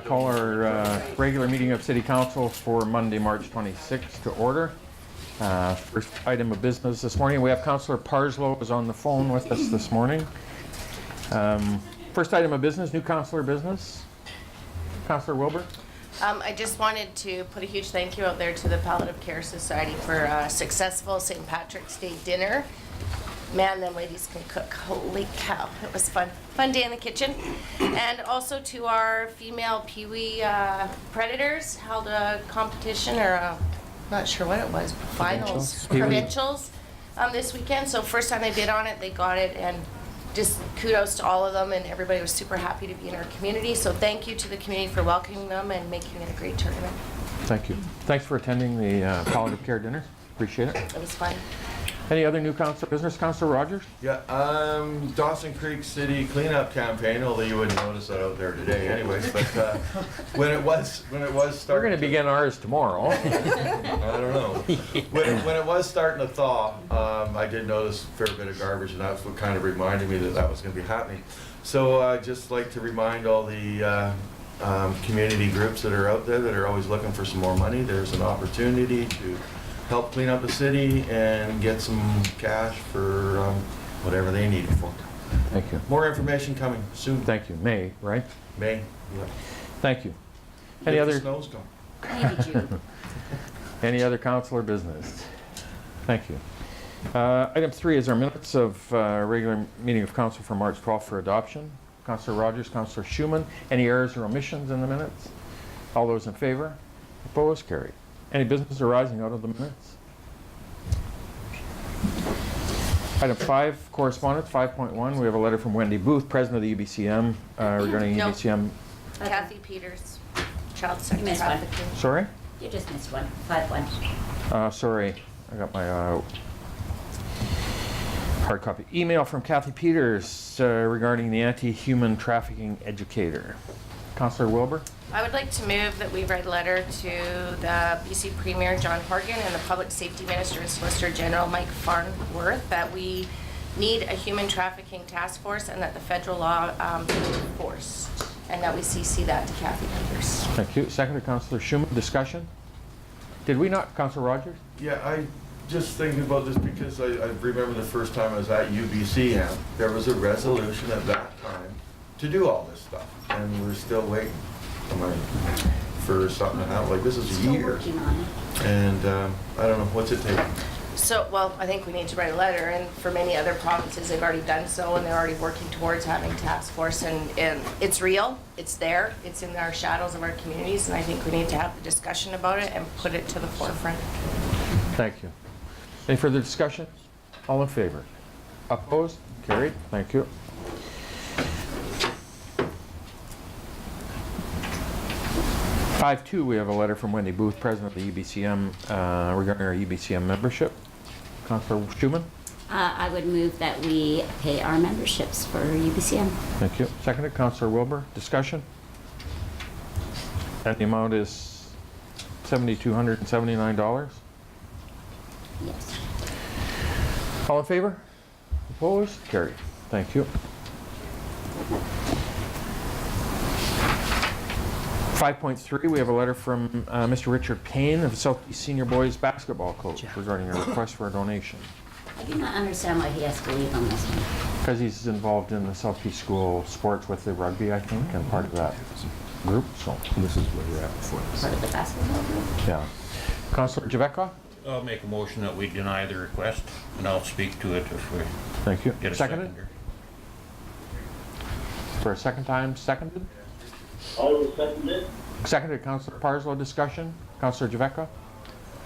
call our regular meeting of City Council for Monday, March 26th to order. First item of business this morning, we have Councillor Parslow is on the phone with us this morning. First item of business, new councillor business. Councillor Wilbur. I just wanted to put a huge thank you out there to the Palliative Care Society for a successful St. Patrick's Day dinner. Man, them ladies can cook. Holy cow. It was fun. Fun day in the kitchen. And also to our female Pee-wee Predators, held a competition or not sure what it was, finals, provincials this weekend. So first time they bid on it, they got it, and just kudos to all of them, and everybody was super happy to be in our community. So thank you to the community for welcoming them and making it a great tournament. Thank you. Thanks for attending the Palliative Care dinner. Appreciate it. It was fun. Any other new councillor business? Councillor Rogers? Yeah, Dawson Creek City cleanup campaign, although you wouldn't notice that out there today anyways, but when it was starting. We're going to begin ours tomorrow. I don't know. When it was starting to thaw, I did notice a fair bit of garbage, and that's what kind of reminded me that was going to be happening. So I'd just like to remind all the community groups that are out there that are always looking for some more money, there's an opportunity to help clean up the city and get some cash for whatever they need it for. Thank you. More information coming soon. Thank you. May, right? May. Yeah. Thank you. Any other? The snow's gone. Maybe June. Any other councillor business? Thank you. Item 3 is our minutes of regular meeting of council for March 12th for adoption. Councillor Rogers, Councillor Schumann. Any errors or omissions in the minutes? All those in favor? Opposed? Carried. Any business arising out of the minutes? Item 5, correspondence, 5.1. We have a letter from Wendy Booth, President of the UBCM, regarding No. UBCM. Kathy Peters, child sex You missed one. trafficking. Sorry? You just missed one. 5-1. Sorry, I got my hard copy. Email from Kathy Peters regarding the anti-human trafficking educator. Councillor Wilbur? I would like to move that we write a letter to the BC Premier John Horgan and the Public Safety Minister and Solicitor General Mike Farnworth that we need a human trafficking task force and that the federal law be enforced, and that we CC that to Kathy Peters. Thank you. Seconded, Councillor Schumann. Discussion? Did we not, Councillor Rogers? Yeah, I just thinking about this because I remember the first time I was at UBCM, there was a resolution at that time to do all this stuff, and we're still waiting for something to happen. Like, this is a Still year, working on it. and I don't know, what's it take? So, well, I think we need to write a letter, and for many other provinces, they've already done so, and they're already working towards having task force, and it's real, it's there, it's in our shadows of our communities, and I think we need to have the discussion about it and put it to the forefront. Thank you. Any further discussion? All in favor? Opposed? Carried. Thank you. Item 5.2, we have a letter from Wendy Booth, President of the UBCM, regarding our UBCM membership. Councillor Schumann? I would move that we pay our memberships for UBCM. Thank you. Seconded, Councillor Wilbur. Discussion? And the amount is $7,279. Yes. All in favor? Opposed? Carried. Thank you. 5.3, we have a letter from Mr. Richard Payne of Southeast Senior Boys Basketball Coach regarding a request for a donation. I do not understand why he has to leave on this one. Because he's involved in the Southeast School sports with the rugby, I think, and part of that group, so. This is where we're at before this. Part of the basketball group. Yeah. Councillor Javeka? I'll make a motion that we deny the request, and I'll speak to it if we Thank you. get a Seconded? seconder. For a second time, seconded? I will second it. Seconded, Councillor Parslow. Discussion? Councillor Javeka?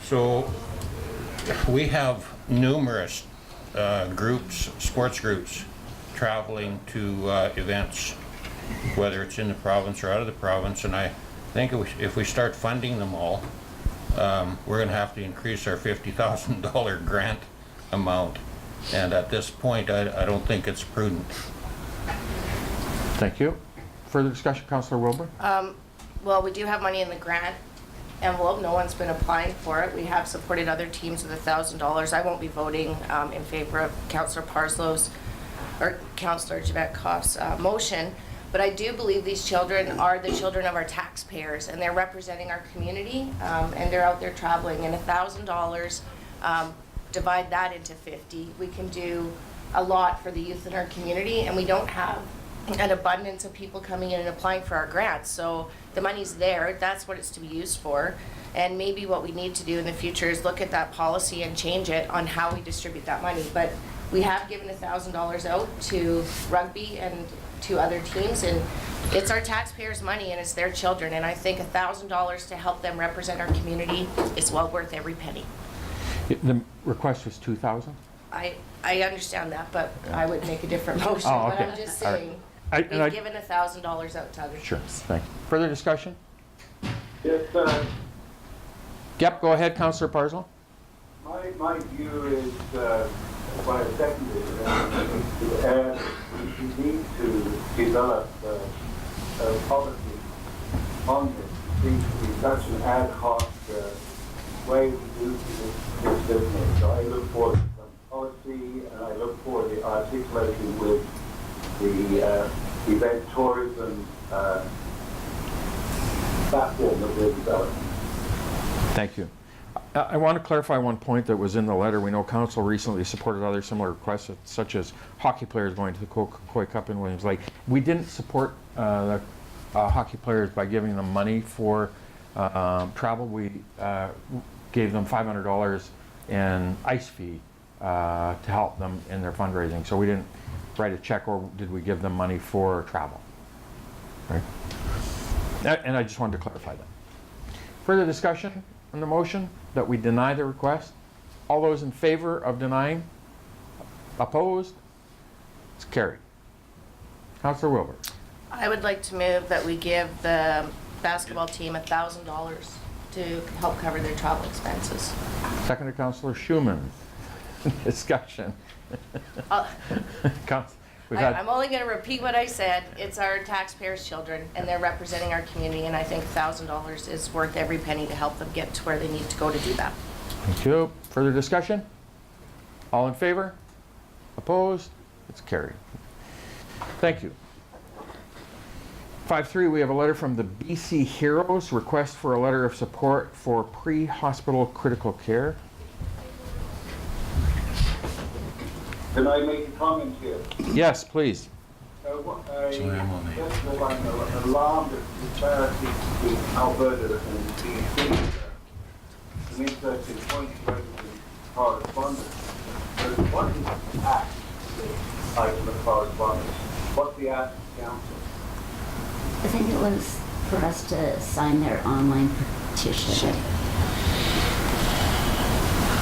So we have numerous groups, sports groups, traveling to events, whether it's in the province or out of the province, and I think if we start funding them all, we're going to have to increase our $50,000 grant amount, and at this point I don't think it's prudent. Thank you. Further discussion, Councillor Wilbur? Well, we do have money in the grant envelope. No one's been applying for it. We have supported other teams with $1,000. I won't be voting in favor of Councillor Parslow's or Councillor Javek's motion, But I do believe these children are the children of our taxpayers, and they're representing our community, and they're out there traveling. And $1,000, divide that into 50, we can do a lot for the youth in our community, and we don't have an abundance of people coming in and applying for our grants. So the money's there, that's what it's to be used for. And maybe what we need to do in the future is look at that policy and change it on how we distribute that money. But we have given $1,000 out to rugby and to other teams, and it's our taxpayers' money and it's their children. And I think $1,000 to help them represent our community is well worth every penny. The request was 2,000? I understand that, but I would make a different motion. Oh, But okay. I'm just All right. saying, And we've given $1,000 out to other Sure, teams. thank you. Further discussion? Yes, Yep, go ahead, Councillor Parslow. my view is, what I seconded, we need to develop a policy on this. It seems to be such an ad hoc way to do this business. So I look for some policy, and I look for the articulation with the event tourism platform that we're developing. Thank you. I want to clarify one point that was in the letter. We know council recently supported other similar requests, such as hockey players going to the Koi Cup in Williams Lake. We didn't support the hockey players by giving them money for travel. We gave them $500 in ice fee to help them in their fundraising. So we didn't write a check, or did we give them money for travel? Right? And I just wanted to clarify that. Further discussion on the motion that we deny the request? All those in favor of denying? Opposed? It's carried. Councillor Wilbur. I would like to move that we give the basketball team $1,000 to help cover their travel expenses. Second to Councillor Schumann. Discussion. We've had, I'm only going to repeat what I said. It's our taxpayers' children, and they're representing our community, and I think $1,000 is worth every penny to help them get to where they need to go to do that. thank you. Further discussion? All in favor? Opposed? It's carried. Thank you. 5.3, we have a letter from the BC Heroes, request for a letter of support for pre-hospital critical care. Can I make a comment here? Yes, please. I'm alarmed at the disparities between Alberta and BC. An interesting point where the correspondence. So what is the act, the item of correspondence? What's the act of council? I think it was for us to sign their online petition.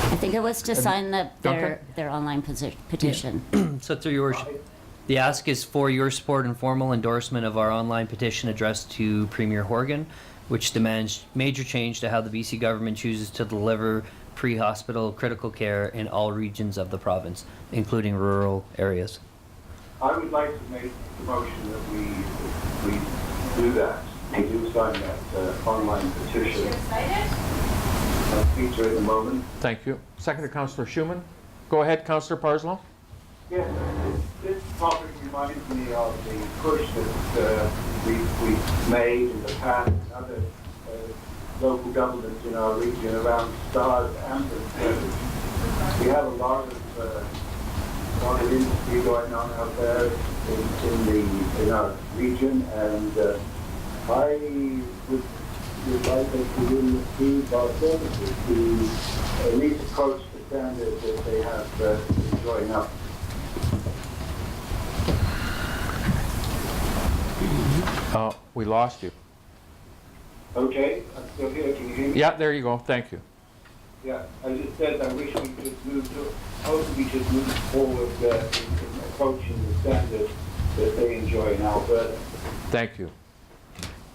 I think it was to sign their online petition. So through your worship, the ask is for your support and formal endorsement of our online petition addressed to Premier Horgan, which demands major change to how the BC government chooses to deliver pre-hospital critical care in all regions of the province, including rural areas. I would like to make the motion that we do that. We do sign that online petition. I'll speak to it in a moment. Thank you. Second to Councillor Schumann. Go ahead, Councillor Parslow. Yes, this topic reminds me of the push that we've made in the past and other local governments in our region around STARS ambulance service. We have a lot of industry going on out there in our region, and I would like us to improve our services to at least approach the standards that they have enjoying up. We lost you. Okay, I'm still here. Can you hear me? Yeah, there you go. Thank you. Yeah, I just said I wish we could move to, hope we could move forward in approaching the standards that they enjoy in Alberta. Thank you.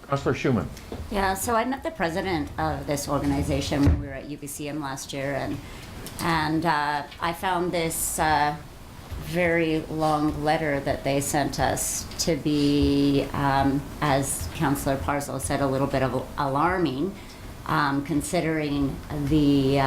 Councillor Schumann. Yeah, so I met the president of this organization when we were at UBCM last year, and I found this very long letter that they sent us to be, as Councillor Parslow said, a little bit of alarming, considering the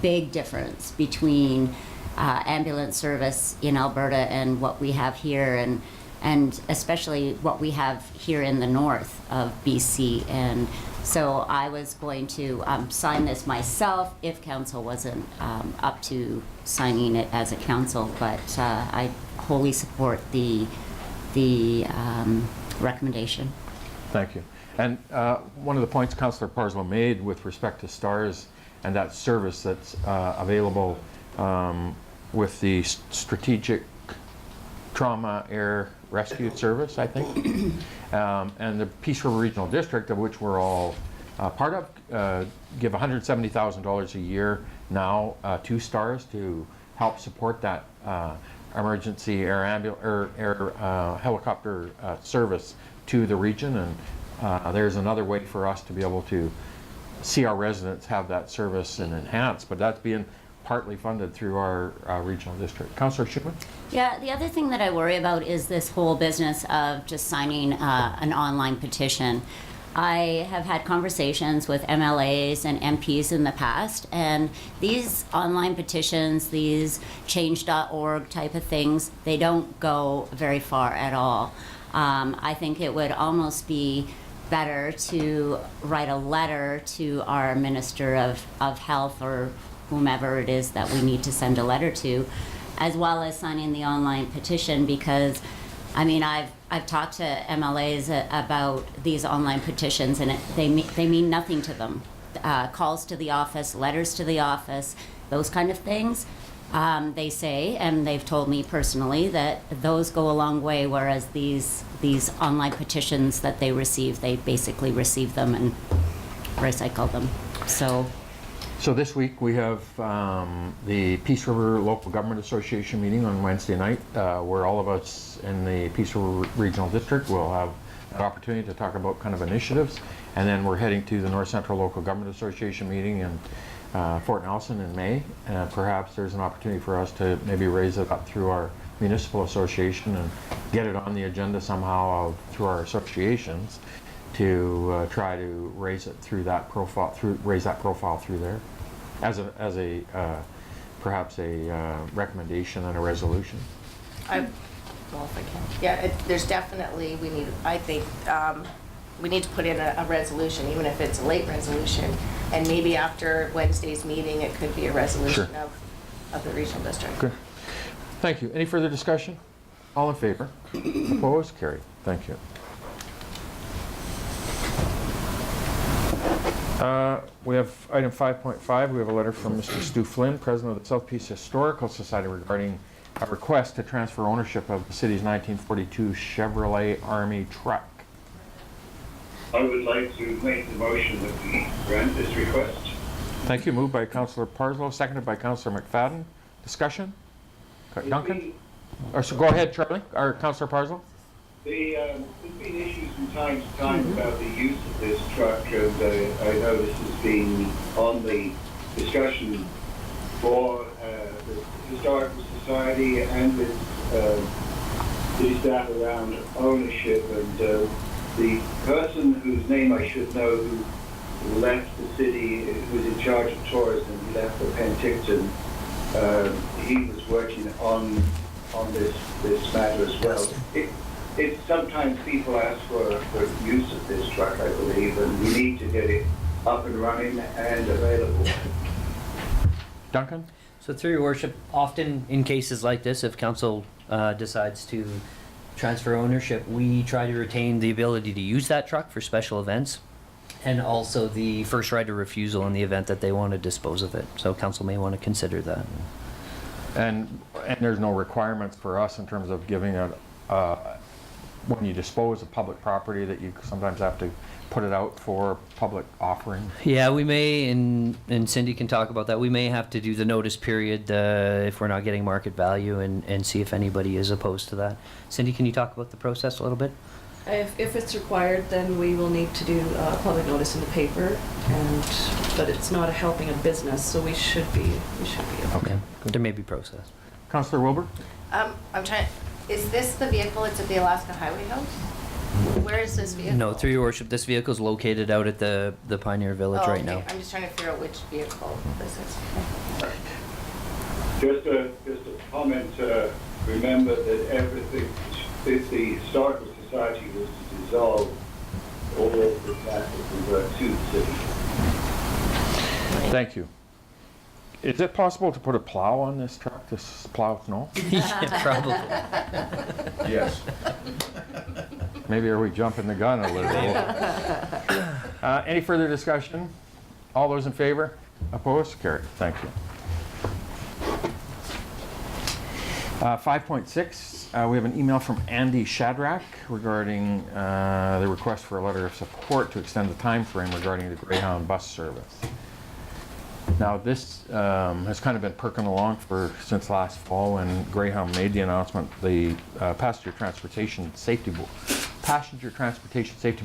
big difference between ambulance service in Alberta and what we have here. And and especially what we have here in the north of BC. And so I was going to sign this myself if council wasn't up to signing it as a council, but I wholly support the recommendation. Thank you. And one of the points Councillor Parslow made with respect to STARS and that service that's available with the Strategic Trauma Air Rescue Service, I think, and the Peace River Regional District, of which we're all part of, give $170,000 a year now to STARS to help support that emergency air helicopter service to the region. And there's another way for us to be able to see our residents have that service and enhance, but that's being partly funded through our regional district. Councillor Schumann? Yeah, the other thing that I worry about is this whole business of just signing an online petition. I have had conversations with MLAs and MPs in the past, and these online petitions, these change.org type of things, they don't go very far at all. I think it would almost be better to write a letter to our Minister of Health or whomever it is that we need to send a letter to, as well as signing the online petition, because I mean, I've talked to MLAs about these online petitions, and they mean nothing to them. Calls to the office, letters to the office, those kind of things. They say, and they've told me personally, that those go a long way, whereas these online petitions that they receive, they basically receive them and recycle them. So this week we have the Peace River Local Government Association meeting on Wednesday night, where all of us in the Peace River Regional District will have an opportunity to talk about kind of initiatives. And then we're heading to the North Central Local Government Association meeting in Fort Nelson in May. And perhaps there's an opportunity for us to maybe raise it up through our municipal association and get it on the agenda somehow through our associations to try to raise it through that profile, raise that profile through there, as a perhaps a recommendation and a resolution. Well, if I can. Yeah, there's definitely, I think, we need to put in a resolution, even if it's a late resolution. And maybe after Wednesday's meeting, it could be a resolution Sure. of the regional district. Good. Thank you. Any further discussion? All in favor? Opposed? Carried. Thank you. We have item 5.5. We have a letter from Mr. Stu Flynn, President of the South Peace Historical Society, regarding a request to transfer ownership of the city's 1942 Chevrolet Army truck. I would like to make the motion that we grant this request. Thank you. Moved by Councillor Parslow, seconded by Councillor McFadden. Discussion? Duncan? So go ahead, Charlie, or Councillor Parslow. There's been issues from time to time about the use of this truck, and I know this has been on the discussion for the Historical Society and with city staff around ownership. And the person whose name I should know, who left the city, who was in charge of tourism, he left for Penticton. He was working on this matter as well. It's sometimes people ask for use of this truck, I believe, and we need to get it up and running and available. Duncan? So through your worship, often in cases like this, if council decides to transfer ownership, we try to retain the ability to use that truck for special events, and also the first right of refusal in the event that they want to dispose of it. So council may want to consider that. And there's no requirements for us in terms of giving it, when you dispose of public property, that you sometimes have to put it out for public offering? Yeah, we may, and Cindy can talk about that, we may have to do the notice period if we're not getting market value, and see if anybody is opposed to that. Cindy, can you talk about the process a little bit? If it's required, then we will need to do public notice in the paper, but it's not a helping a business, so we should be Okay, there may be process. Councillor Wilbur? I'm trying, is this the vehicle, it's at the Alaska Highway House? Where is this vehicle? No, through your worship, this vehicle is located out at the Pioneer Village right now. I'm just trying to figure out which vehicle this is. Just a comment, remember that everything if the Historical Society was to dissolve, all of the assets would go to the city. Thank you. Is it possible to put a plow on this truck to plow snow? Yeah, probably. Yes. Maybe are we jumping the gun a little? Any further discussion? All those in favor? Opposed? Carried. Thank you. 5.6, we have an email from Andy Shadrack regarding the request for a letter of support to extend the time frame regarding the Greyhound bus service. Now this has kind of been perking along since last fall when Greyhound made the announcement. The Passenger Transportation Safety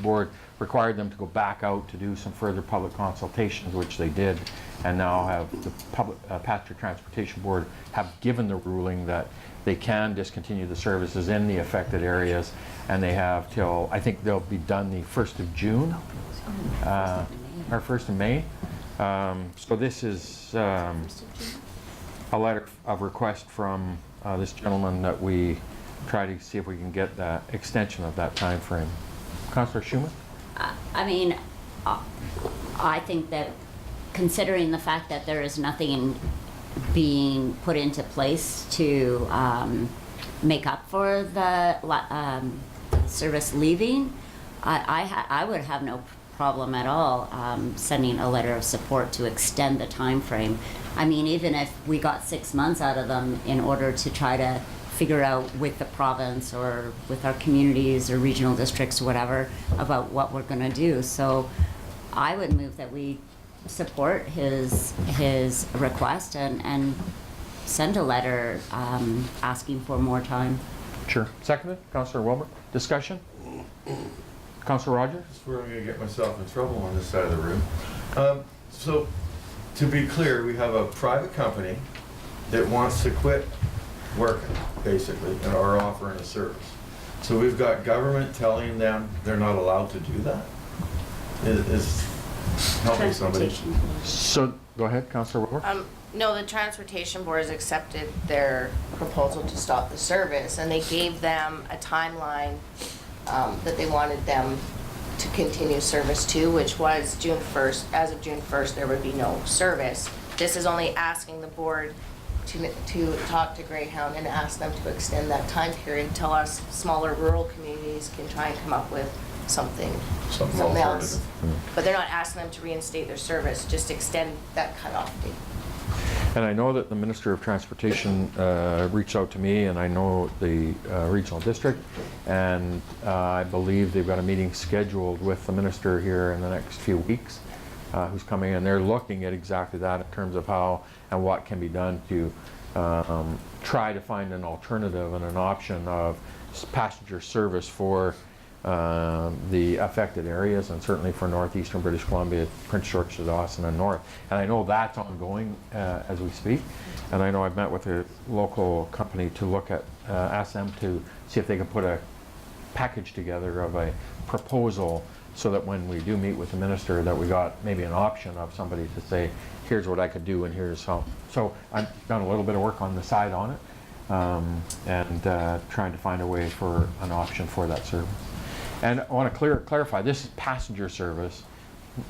Board required them to go back out to do some further public consultations, which they did, and now have the Passenger Transportation Board have given the ruling that they can discontinue the services in the affected areas, and they have till, I think they'll be done the 1st of June, or 1st of May. So this is a letter of request from this gentleman that we try to see if we can get the extension of that time frame. Councillor Schumann? I mean, I think that considering the fact that there is nothing being put into place to make up for the service leaving, I would have no problem at all sending a letter of support to extend the time frame. I mean, even if we got 6 months out of them in order to try to figure out with the province or with our communities or regional districts or whatever about what we're going to do. So I would move that we support his request and send a letter asking for more time. Sure. Seconded. Councillor Wilbur. Discussion? Councillor Rogers? That's where I'm going to get myself in trouble on this side of the room. So, to be clear, we have a private company that wants to quit working, basically, and are offering a service. So we've got government telling them they're not allowed to do that? Help me, somebody. So, go ahead, Councillor Wilbur. No, the Transportation Board has accepted their proposal to stop the service, and they gave them a timeline that they wanted them to continue service to, which was June 1st. As of June 1st, there would be no service. This is only asking the board to talk to Greyhound and ask them to extend that time period until us smaller rural communities can try and come up with something else. alternative. But they're not asking them to reinstate their service, just extend that cutoff date. And I know that the Minister of Transportation reached out to me, and I know the regional district, and I believe they've got a meeting scheduled with the minister here in the next few weeks, who's coming in. They're looking at exactly that in terms of how and what can be done to try to find an alternative and an option of passenger service for the affected areas, and certainly for northeastern British Columbia, Prince George to Dawson and north. And I know that's ongoing as we speak. And I know I've met with a local company to look at, ask them to see if they can put a package together of a proposal so that when we do meet with the minister that we got maybe an option of somebody to say, here's what I could do and here's how. So I've done a little bit of work on the side on it and trying to find a way for an option for that service. And I want to clarify, this is passenger service,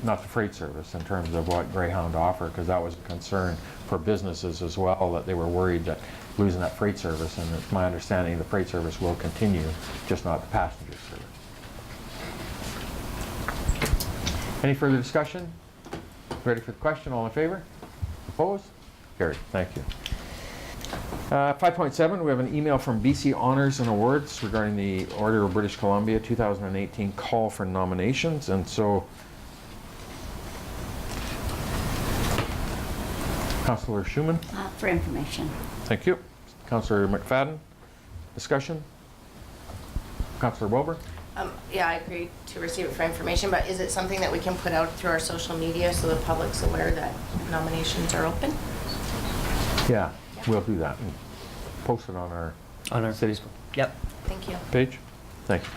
not the freight service in terms of what Greyhound offered, because that was a concern for businesses as well, that they were worried that losing that freight service, and it's my understanding the freight service will continue, just not the passenger service. Any further discussion? Ready for the question? All in favor? Opposed? Carried. Thank you. 5.7, we have an email from BC Honours and Awards regarding the Order of British Columbia 2018 call for nominations. And so, Councillor Schumann. For information. Thank you. Councillor McFadden. Discussion? Councillor Wilbur. Yeah, I agree to receive it for information, but is it something that we can put out through our social media so the public's aware that nominations are open? Yeah, we'll do that and post it on our city's Yep. Thank you. page. Thank you.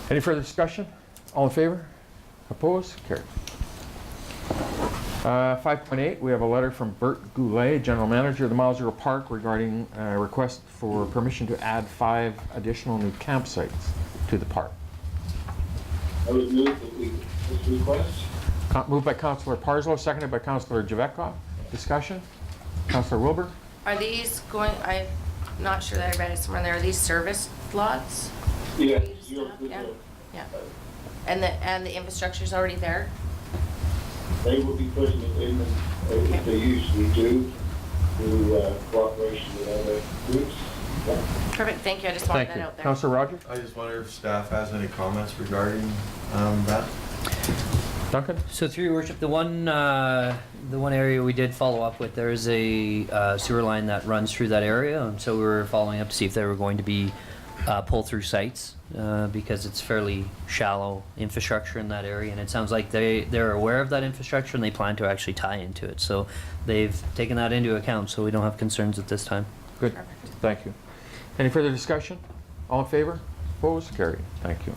Any further discussion? All in favor? Opposed? Carried. 5.8, we have a letter from Bert Goulet, General Manager of the Mile Zero Park, regarding a request for permission to add 5 additional new campsites to the park. I would move that this request. Moved by Councillor Parslow, seconded by Councillor Javetkov. Discussion? Councillor Wilbur? Are these going, I'm not sure that I read it somewhere there, are these service lots? Yes, Yeah. Yeah. And the infrastructure's already there? they will be putting it in, as they usually do, through cooperation with other groups. Yeah. Perfect, thank you, I just wanted Thank that you. out there. Councillor Rogers? I just wonder if staff has any comments regarding that? Duncan? So through your worship, the one area we did follow up with, there is a sewer line that runs through that area, and so we were following up to see if they were going to be pull-through sites, because it's fairly shallow infrastructure in that area, and it sounds like they're aware of that infrastructure and they plan to actually tie into it. So they've taken that into account, so we don't have concerns at this time. Good, thank you. Any further discussion? All in favor? Opposed? Carried. Thank you.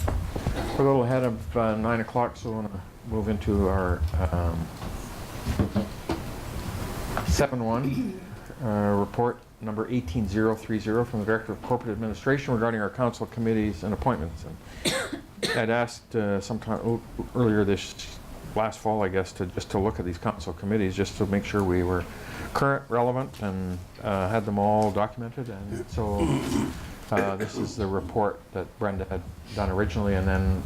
We're a little ahead of 9 o'clock, so we're going to move into our 7-1 report number 18030 from the Director of Corporate Administration regarding our council committees and appointments. And I'd asked sometime earlier this last fall, I guess, to look at these council committees just to make sure we were current, relevant, and had them all documented. And so this is the report that Brenda had done originally, and then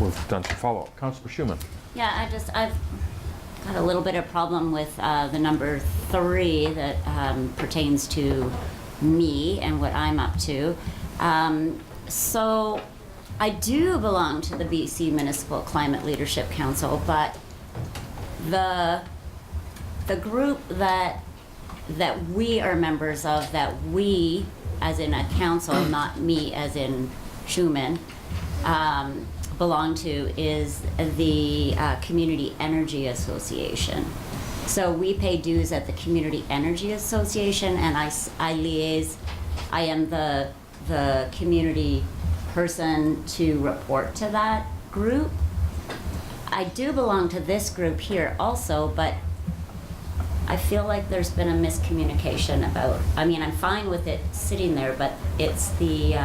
we've done some follow-up. Councillor Schumann. Yeah, I've got a little bit of problem with the number 3 that pertains to me and what I'm up to. So I do belong to the BC Municipal Climate Leadership Council, but the group that we are members of, that we as in a council, not me as in Schumann, belong to, is the Community Energy Association. So we pay dues at the Community Energy Association, and I liaise. I am the community person to report to that group. I do belong to this group here also, but I feel like there's been a miscommunication about, I mean, I'm fine with it sitting there, but it's the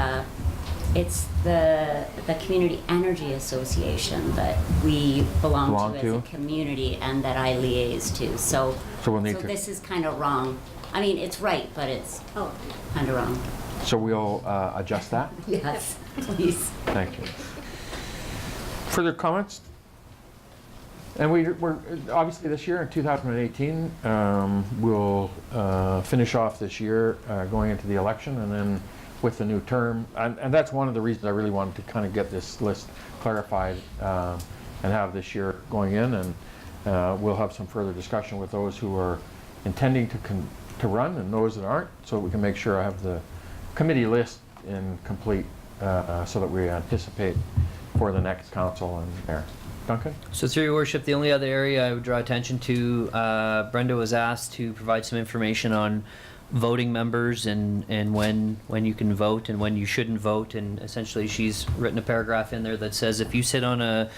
Community Energy Association that we belong to as a community and that I liaise to. So we'll need to. This is kind of wrong. I mean, it's right, but it's kind of wrong. So we'll adjust that? Yes, please. Thank you. Further comments? And we're obviously this year in 2018, we'll finish off this year going into the election, and then with the new term, and that's one of the reasons I really wanted to kind of get this list clarified and have this year going in, and we'll have some further discussion with those who are intending to run and those that aren't, so we can make sure I have the committee list in complete so that we anticipate for the next council and mayor. Duncan? So through your worship, the only other area I would draw attention to, Brenda was asked to provide some information on voting members and when you can vote and when you shouldn't vote, and essentially she's written a paragraph in there that says if you sit on a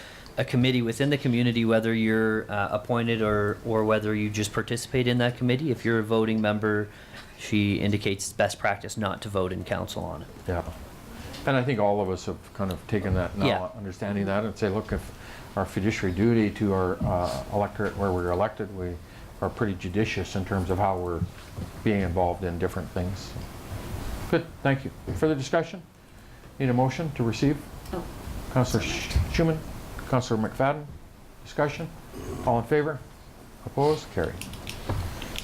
committee within the community, whether you're appointed or whether you just participate in that committee, if you're a voting member, she indicates it's best practice not to vote in council on it. Yeah. And I think all of us have kind of taken that now, Yeah. understanding that, and say, look, if our fiduciary duty to our electorate where we're elected, we are pretty judicious in terms of how we're being involved in different things. Good, thank you. Further discussion? Need a motion to receive? Oh. Councillor Schumann, Councillor McFadden, discussion? All in favor? Opposed? Carried.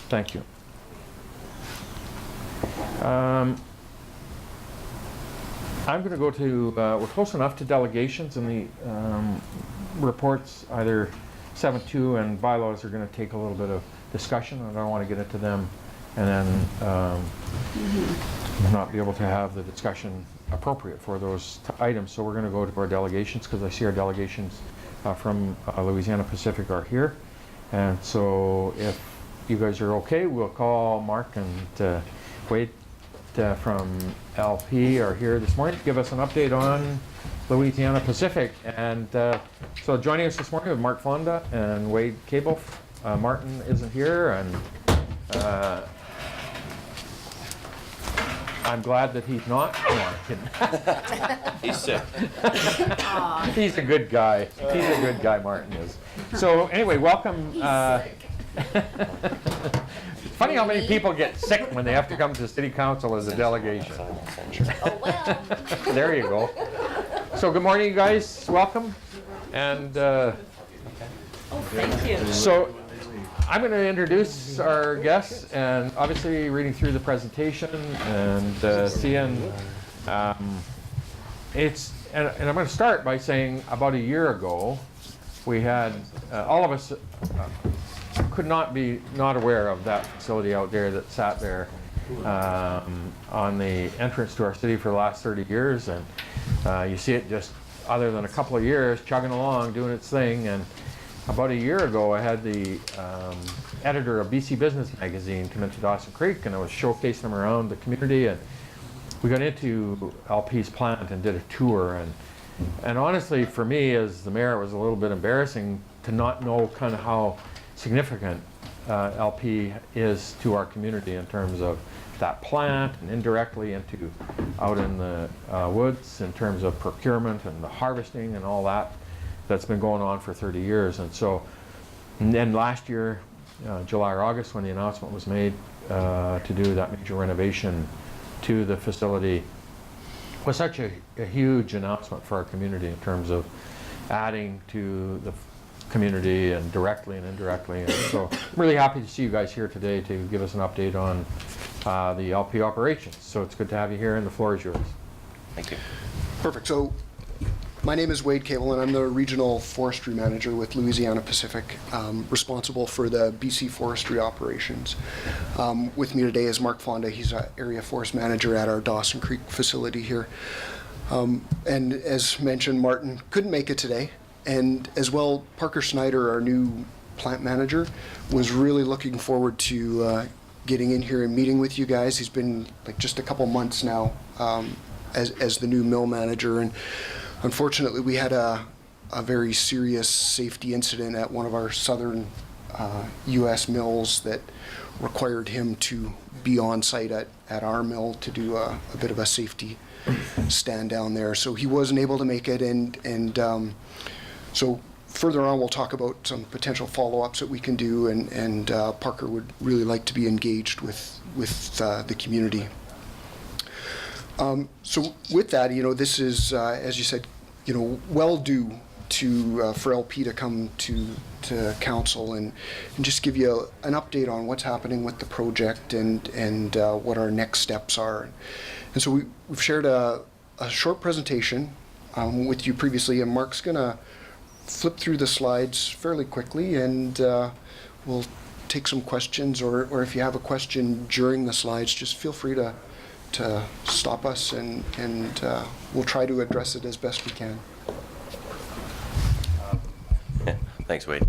Thank you. I'm going to go to, we're close enough to delegations, and the reports, either 7.2 and bylaws, are going to take a little bit of discussion. I don't want to get into them and then not be able to have the discussion appropriate for those items. So we're going to go to our delegations, because I see our delegations from Louisiana Pacific are here. And so if you guys are okay, we'll call Mark and Wade from LP are here this morning to give us an update on Louisiana Pacific. And so joining us this morning are Mark Fonda and Wade Cable. Martin isn't here, and I'm glad that he's not. No, I'm kidding. He's sick. He's a good guy. He's a good guy, Martin is. So anyway, welcome. Funny how many people get sick when they have to come to city council as a delegation. Oh, well. There you go. So good morning, you guys. Welcome. And Oh, thank you. so I'm going to introduce our guests, and obviously reading through the presentation and seeing and I'm going to start by saying about a year ago we had all of us could not be not aware of that facility out there that sat there on the entrance to our city for the last 30 years, and you see it just other than a couple of years chugging along doing its thing. And about a year ago, I had the editor of BC Business Magazine come into Dawson Creek, and I was showcasing them around the community. And we got into LP's plant and did a tour. And honestly, for me as the mayor, it was a little bit embarrassing to not know kind of how significant LP is to our community in terms of that plant, and indirectly into out in the woods in terms of procurement and the harvesting and all that. That's been going on for 30 years. And so, and then last year, July or August, when the announcement was made to do that major renovation to the facility, was such a huge announcement for our community in terms of adding to the community and directly and indirectly. And so I'm really happy to see you guys here today to give us an update on the LP operations. So it's good to have you here, and the floor is yours. Thank you. Perfect. So my name is Wade Cable, and I'm the Regional Forestry Manager with Louisiana Pacific, responsible for the BC forestry operations. With me today is Mark Fonda. He's an Area Forest Manager at our Dawson Creek facility here. And as mentioned, Martin couldn't make it today. And as well, Parker Snyder, our new plant manager, was really looking forward to getting in here and meeting with you guys. He's been like just a couple months now as the new mill manager. And unfortunately, we had a very serious safety incident at one of our southern U.S. mills that required him to be on site at our mill to do a bit of a safety stand down there. So he wasn't able to make it, and so further on we'll talk about some potential follow-ups that we can do, and Parker would really like to be engaged with the community. So with that, this is, as you said, well due for LP to come to council and just give you an update on what's happening with the project and what our next steps are. And so we've shared a short presentation with you previously, and Mark's going to flip through the slides fairly quickly, and we'll take some questions, or if you have a question during the slides, just feel free to stop us, and we'll try to address it as best we can. Thanks, Wade.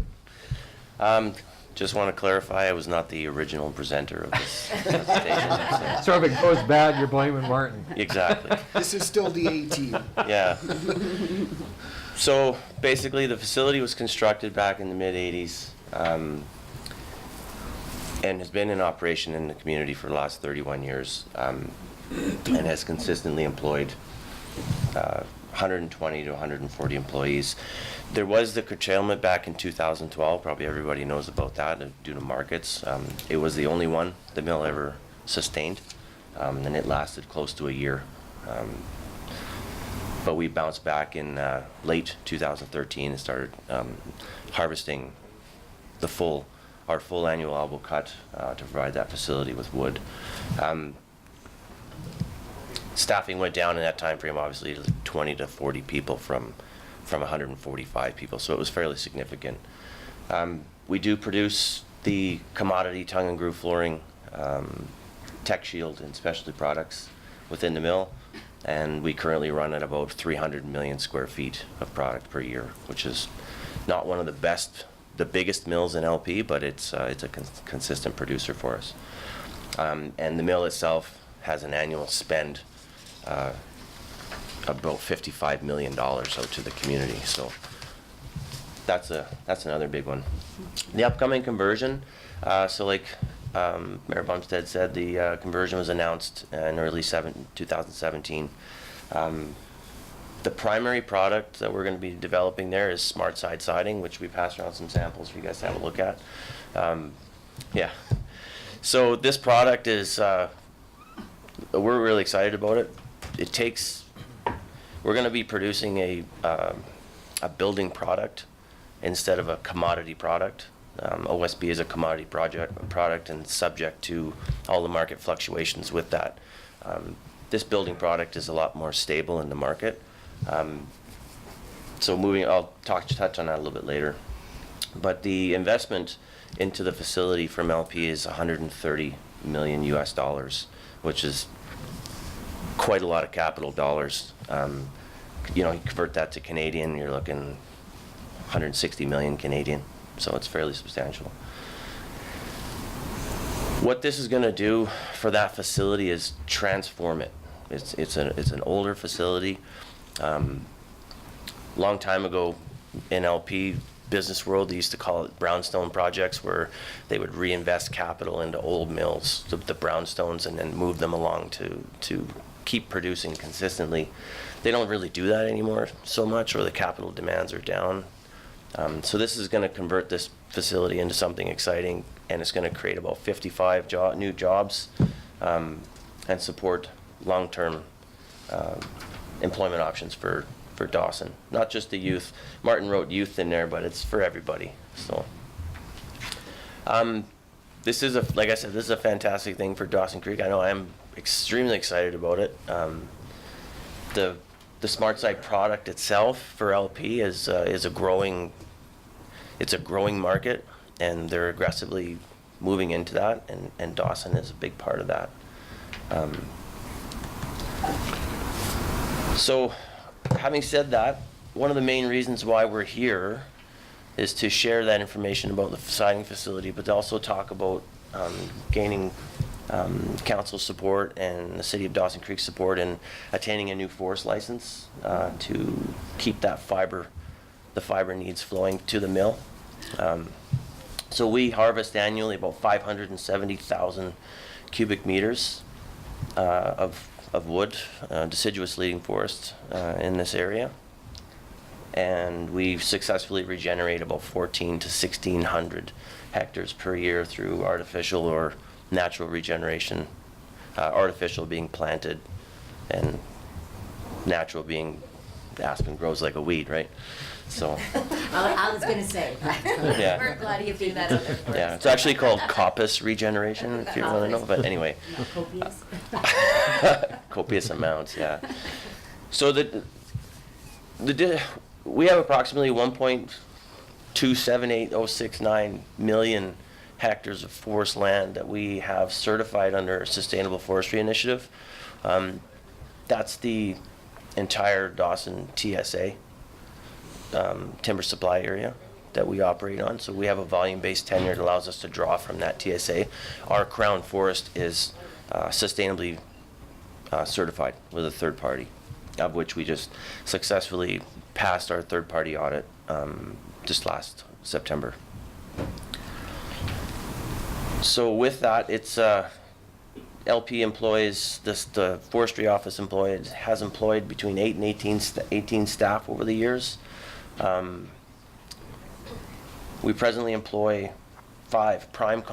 Just want to clarify, I was not the original presenter of this presentation. So if it goes bad, you're blaming Martin. Exactly. This is still the A team. Yeah. So basically, the facility was constructed back in the mid-'80s and has been in operation in the community for the last 31 years and has consistently employed 120 to 140 employees. There was the curtailment back in 2012. Probably everybody knows about that due to markets. It was the only one the mill ever sustained, and it lasted close to a year. But we bounced back in late 2013 and started harvesting our full annual allowable cut to provide that facility with wood. Staffing went down in that time frame, obviously, to 20 to 40 people from 145 people, so it was fairly significant. We do produce the commodity tongue and groove flooring, tech shield, and specialty products within the mill, and we currently run at about 300 million square feet of product per year, which is not one of the biggest mills in LP, but it's a consistent producer for us. And the mill itself has an annual spend about $55 million out to the community. So that's another big one. The upcoming conversion, so like Mayor Bumstead said, the conversion was announced in early 2017. The primary product that we're going to be developing there is smart side siding, which we passed around some samples for you guys to have a look at. Yeah. So this product is, we're really excited about it. We're going to be producing a building product instead of a commodity product. OSB is a commodity product and subject to all the market fluctuations with that. This building product is a lot more stable in the market. So I'll touch on that a little bit later. But the investment into the facility from LP is $130 million US, which is quite a lot of capital dollars. You convert that to Canadian, you're looking 160 million Canadian, so it's fairly substantial. What this is going to do for that facility is transform it. It's an older facility. Long time ago in LP business world, they used to call it brownstone projects, where they would reinvest capital into old mills, the brownstones, and then move them along to keep producing consistently. They don't really do that anymore so much, or the capital demands are down. So this is going to convert this facility into something exciting, and it's going to create about 55 new jobs and support long-term employment options for Dawson. Not just the youth. Martin wrote youth in there, but it's for everybody. So this is like I said, this is a fantastic thing for Dawson Creek. I know I'm extremely excited about it. The Smart Side product itself for LP is a growing market, and they're aggressively moving into that, and Dawson is a big part of that. So having said that, one of the main reasons why we're here is to share that information about the siding facility, but to also talk about gaining council support and the City of Dawson Creek support in attaining a new forest license to keep the fiber needs flowing to the mill. So we harvest annually about 570,000 cubic meters of wood, deciduous leading forest in this area. And we successfully regenerate about 1,400 to 1,600 hectares per year through artificial or natural regeneration, artificial being planted and natural being aspen grows like a weed, right? So I was going to say. Yeah. We're glad you do that. yeah, it's actually called coppice regeneration, if you want to know. But anyway, Copious. copious amounts, yeah. So we have approximately 1.278069 million hectares of forest land that we have certified under a Sustainable Forestry Initiative. That's the entire Dawson TSA, timber supply area that we operate on. So we have a volume-based tenure that allows us to draw from that TSA. Our crown forest is sustainably certified with a third party, of which we just successfully passed our third party audit just last September. So with that, it's LP employs, the forestry office has employed between 8 and 18 staff over the years. We presently employ 5 prime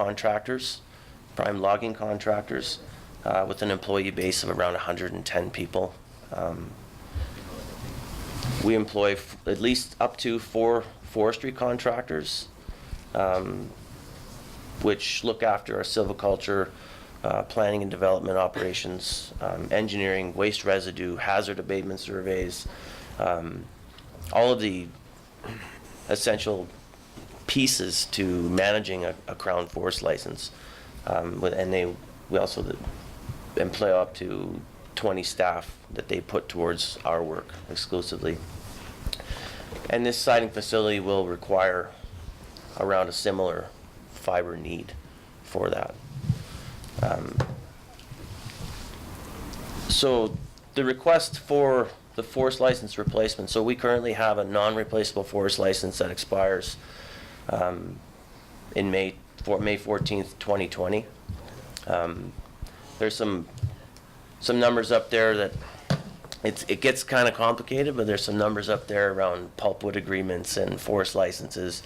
logging contractors with an employee base of around 110 people. We employ at least up to 4 forestry contractors, which look after our silviculture, planning and development operations, engineering, waste residue, hazard abatement surveys, all of the essential pieces to managing a Crown Forest license. We also employ up to 20 staff that they put towards our work exclusively. And this siding facility will require around a similar fiber need for that. So the request for the forest license replacement, so we currently have a non-replaceable forest license that expires in May 14th, 2020. There's some numbers up there that it gets kind of complicated, but there's some numbers up there around pulpwood agreements and forest licenses.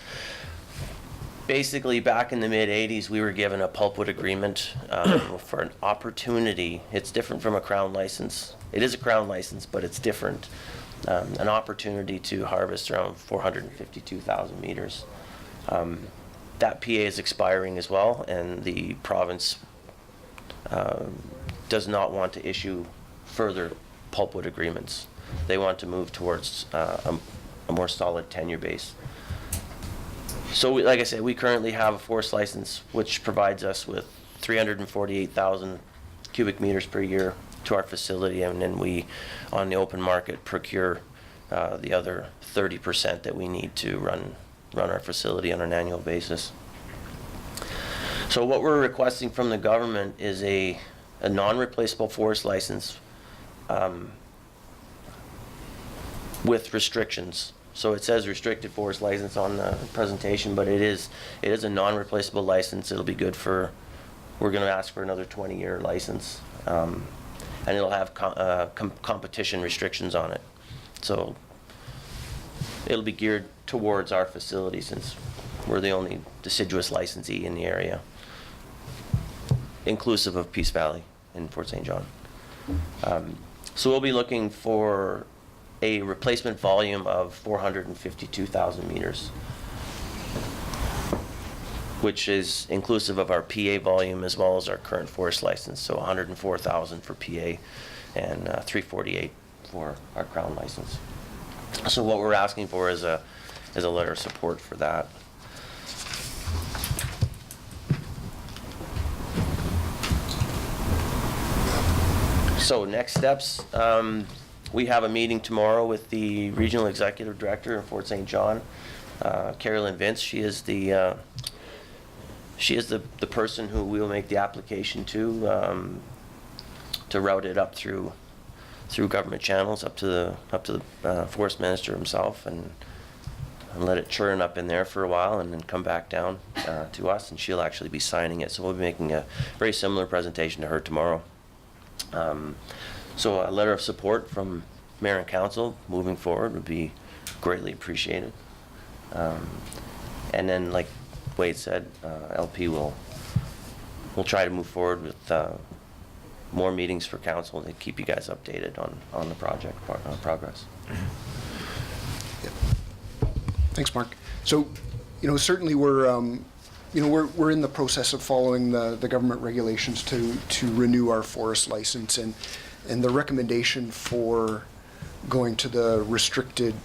Basically, back in the mid-'80s, we were given a pulpwood agreement for an opportunity. It's different from a crown license. It is a crown license, but it's different. An opportunity to harvest around 452,000 meters. That PA is expiring as well, and the province does not want to issue further pulpwood agreements. They want to move towards a more solid tenure base. So like I said, we currently have a forest license which provides us with 348,000 cubic meters per year to our facility, and then we, on the open market, procure the other 30% that we need to run our facility on an annual basis. So what we're requesting from the government is a non-replaceable forest license with restrictions. So it says restricted forest license on the presentation, but it is a non-replaceable license. It'll be good for, we're going to ask for another 20-year license, and it'll have competition restrictions on it. So it'll be geared towards our facility since we're the only deciduous licensee in the area, inclusive of Peace Valley in Fort St. John. So we'll be looking for a replacement volume of 452,000 meters, which is inclusive of our PA volume as well as our current forest license. So 104,000 for PA and 348 for our crown license. So what we're asking for is a letter of support for that. So next steps, we have a meeting tomorrow with the Regional Executive Director in Fort St. John, Carolyn Vince. She is the person who we will make the application to route it up through government channels up to the Forest Minister himself, and let it churn up in there for a while and then come back down to us, and she'll actually be signing it. So we'll be making a very similar presentation to her tomorrow. So a letter of support from Mayor and Council moving forward would be greatly appreciated. And then, like Wade said, LP will try to move forward with more meetings for council to keep you guys updated on the project progress. Yeah. Thanks, Mark. So, certainly we're in the process of following the government regulations to renew our forest license, and the recommendation for going to the restricted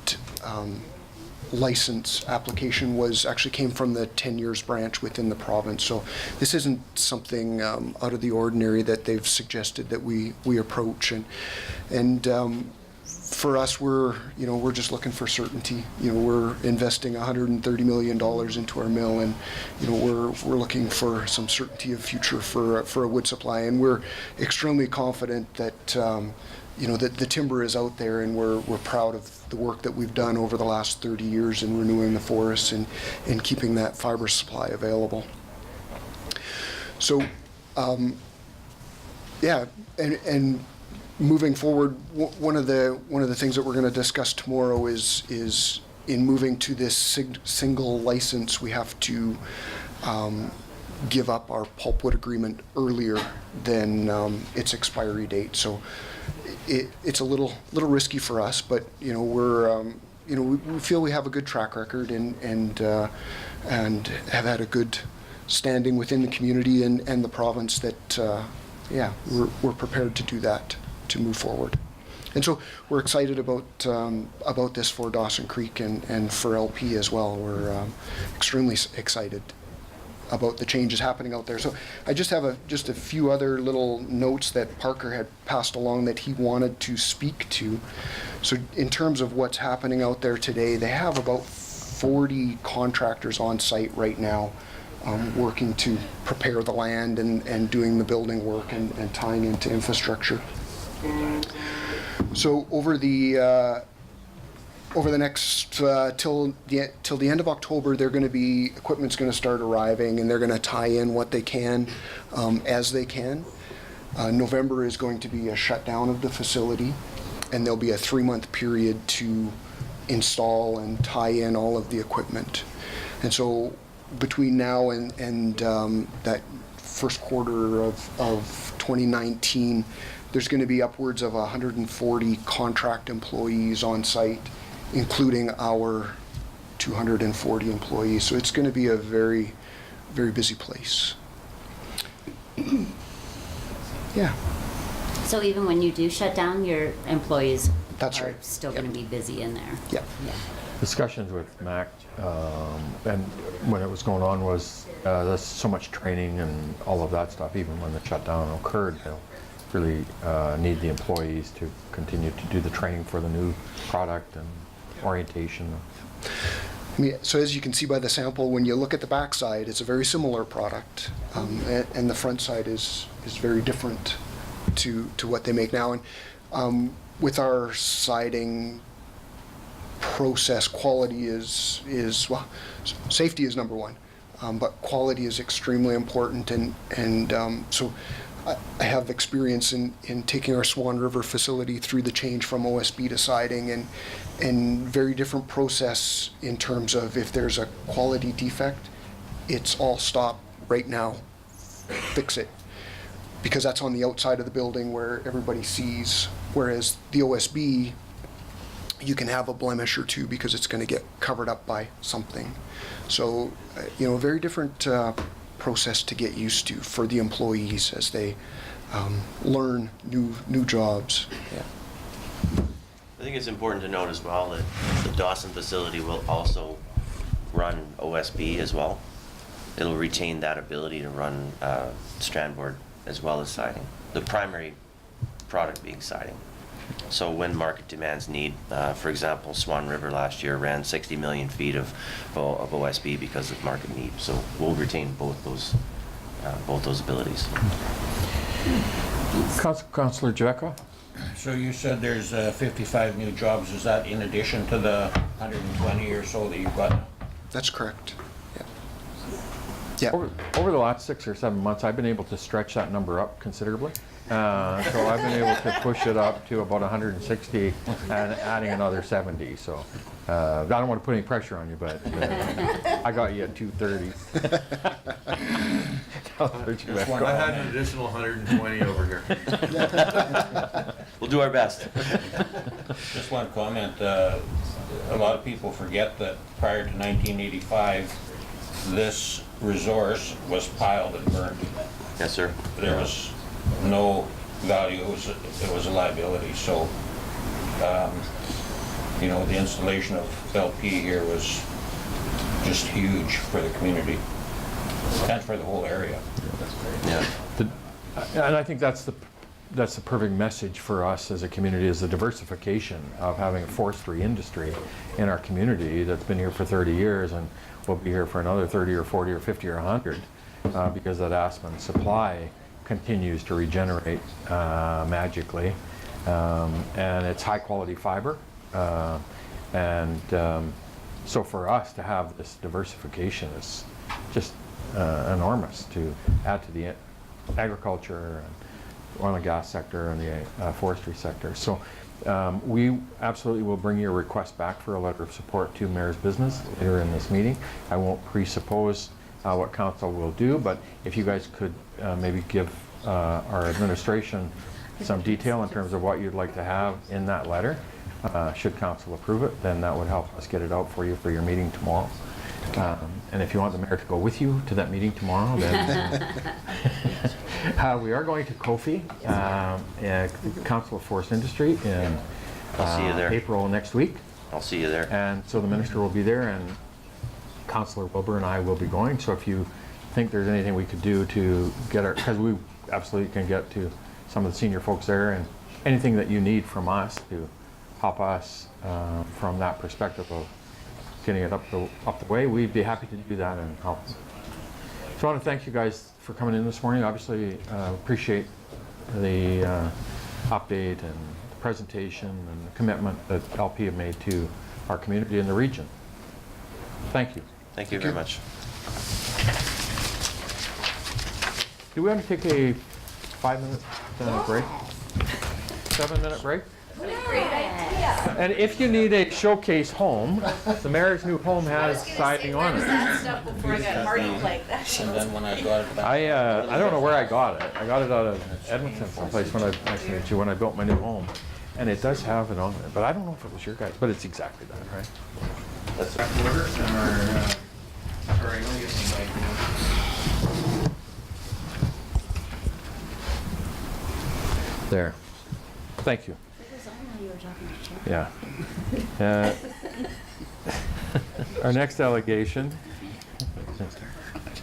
license application actually came from the 10 years branch within the province. So this isn't something out of the ordinary that they've suggested that we approach, and for us, we're just looking for certainty. We're investing $130 million into our mill, and we're looking for some certainty of future for a wood supply, and we're extremely confident that that the timber is out there, and we're proud of the work that we've done over the last 30 years in renewing the forests and keeping that fiber supply available. So, yeah, and moving forward, one of the things that we're going to discuss tomorrow is in moving to this single license, we have to give up our pulpwood agreement earlier than its expiry date. So it's a little risky for us, but we feel we have a good track record and have had a good standing within the community and the province that we're prepared to do that, to move forward. And so we're excited about this for Dawson Creek and for LP as well. We're extremely excited about the changes happening out there. So I just have just a few other little notes that Parker had passed along that he wanted to speak to. So in terms of what's happening out there today, they have about 40 contractors on site right now, working to prepare the land and doing the building work and tying into infrastructure. So over the next till the end of October, equipment's going to start arriving, and they're going to tie in what they can as they can. November is going to be a shutdown of the facility, and there'll be a 3-month period to install and tie in all of the equipment. And so between now and that first quarter of 2019, there's going to be upwards of 140 contract employees on site, including our 240 employees. So it's going to be a very, very busy place. Yeah. So even when you do shut down, your employees That's are right. still going to be busy in there? Yeah. Yeah. Discussions with Mac, and when it was going on was there's so much training and all of that stuff. Even when the shutdown occurred, they'll really need the employees to continue to do the training for the new product and orientation. I mean, so as you can see by the sample, when you look at the backside, it's a very similar product, and the front side is very different to what they make now. And with our siding process, quality is well, safety is number one, but quality is extremely important, and so I have experience in taking our Swan River facility through the change from OSB to siding, and very different process in terms of if there's a quality defect, it's all stop right now, fix it, because that's on the outside of the building where everybody sees, whereas the OSB, you can have a blemish or two because it's going to get covered up by something. So, a very different process to get used to for the employees as they learn new jobs. Yeah. I think it's important to note as well that the Dawson facility will also run OSB as well. It'll retain that ability to run strand board as well as siding. The primary product being siding. So when market demands need, for example, Swan River last year ran 60 million feet of OSB because of market need. So we'll retain both those abilities. Councillor Jacka? So you said there's 55 new jobs. Is that in addition to the 120 or so that you've got? That's correct. Yeah. Over the last 6 or 7 months, I've been able to stretch that number up considerably. So I've been able to push it up to about 160 and adding another 70. So I don't want to put any pressure on you, but I got you at 230. I had an additional 120 over here. We'll do our best. Just one comment. A lot of people forget that prior to 1985, this resource was piled and burned. Yes, sir. There was no value. It was a liability. So, the installation of LP here was just huge for the community and for the whole area. Yeah. And I think that's the perfect message for us as a community, is the diversification of having a forestry industry in our community that's been here for 30 years and will be here for another 30 or 40 or 50 or 100 because that aspen supply continues to regenerate magically, and it's high quality fiber, so for us to have this diversification is just enormous to add to the agriculture and oil and gas sector and the forestry sector. So we absolutely will bring your request back for a letter of support to Mayor's Business later in this meeting. I won't presuppose what council will do, but if you guys could maybe give our administration some detail in terms of what you'd like to have in that letter, should council approve it, then that would help us get it out for you for your meeting tomorrow. And if you want the mayor to go with you to that meeting tomorrow, then we are going to Kofi, Council of Forest Industry, in I'll see you there. April next week. I'll see you there. And so the minister will be there, and Councillor Wilbur and I will be going. So if you think there's anything we could do to get our, because we absolutely can get to some of the senior folks there, and anything that you need from us to help us from that perspective of getting it up the way, we'd be happy to do that and help. So I want to thank you guys for coming in this morning. Obviously, appreciate the update and the presentation and the commitment that LP have made to our community and the region. Thank you. Thank you very much. Do we want to take a 5-minute break? 7-minute break? And if you need a showcase home, the mayor's new home has siding on it. That stuff before I got hearty plague. And then when I got it back. I don't know where I got it. I got it out of Edmonton someplace when I built my new home. And it does have it on it, but I don't know if it was your guys, but it's exactly that, right? That's back to order, and our legacy might There. Thank you. Yeah. Our next delegation,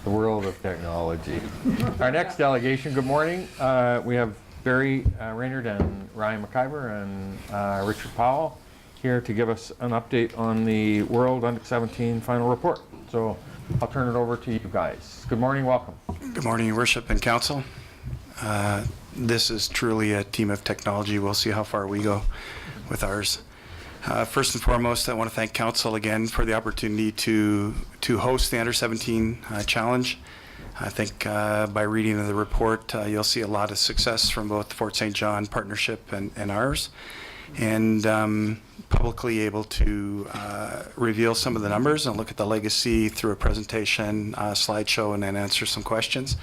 the world of technology. Our next delegation, good morning. We have Barry Raynard and Ryan McIver and Richard Powell here to give us an update on the World Under-17 final report. So I'll turn it over to you guys. Good morning, welcome. Good morning, Your Worship and Council. This is truly a team of technology. We'll see how far we go with ours. First and foremost, I want to thank Council again for the opportunity to host the Under-17 Challenge. I think by reading the report, you'll see a lot of success from both the Fort St. John partnership and ours, and publicly able to reveal some of the numbers and look at the legacy through a presentation, slideshow, and then answer some questions.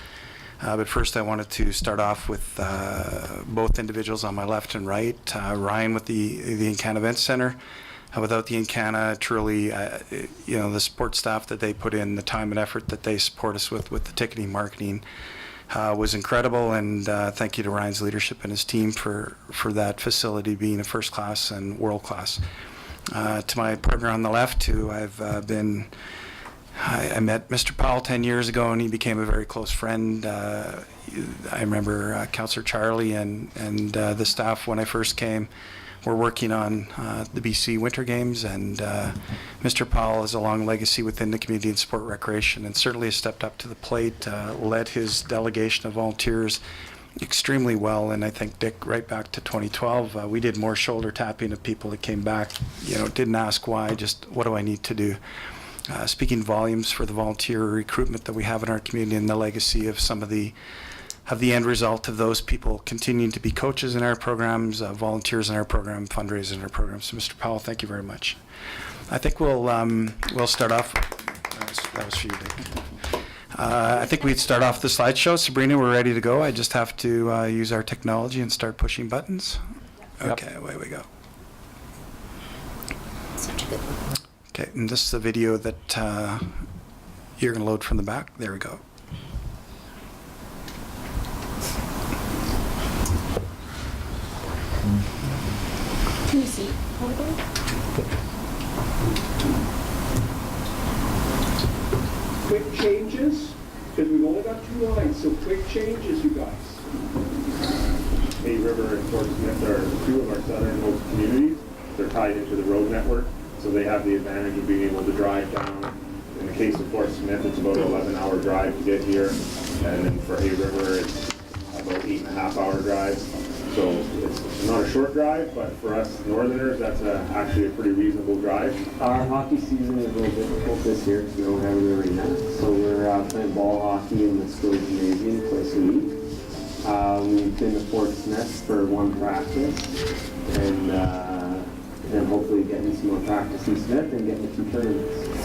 But first I wanted to start off with both individuals on my left and right. Ryan with the Encana Event Center. Without the Encana, truly, the support staff that they put in, the time and effort that they support us with the ticketing marketing was incredible. And thank you to Ryan's leadership and his team for that facility being a first class and world class. To my partner on the left, who I met Mr. Powell 10 years ago, and he became a very close friend. I remember Councillor Charlie and the staff when I first came were working on the BC Winter Games, and Mr. Powell has a long legacy within the community in sport recreation and certainly has stepped up to the plate, led his delegation of volunteers extremely well. And I think, Dick, right back to 2012, we did more shoulder tapping of people that came back, didn't ask why, just what do I need to do? Speaking volumes for the volunteer recruitment that we have in our community and the legacy of some of the end result of those people continuing to be coaches in our programs, volunteers in our program, fundraisers in our program. So, Mr. Powell, thank you very much. I think we'll start off. That was for you, Dick. I think we'd start off the slideshow. Sabrina, we're ready to go. I just have to use our technology and start pushing buttons. Okay, away we go. Such a good one. Okay, and this is the video that you're going to load from the back. There we go. Can you see? Quick changes, because we've only got 2 lines, so quick changes, you guys. Bay River and Fort Smith are 2 of our southernmost communities. They're tied into the road network, so they have the advantage of being able to drive down. In the case of Fort Smith, it's about an 11-hour drive to get here, and then for Hay River, it's about 8.5-hour drive. So it's not a short drive, but for us northerners, that's actually a pretty reasonable drive. Our hockey season is a little difficult this year because we don't have an arena. So we're playing ball hockey in the school gymnasium twice a week. We've been to Fort Smith for 1 practice, and then hopefully getting some more practice in Smith and getting a few tournaments.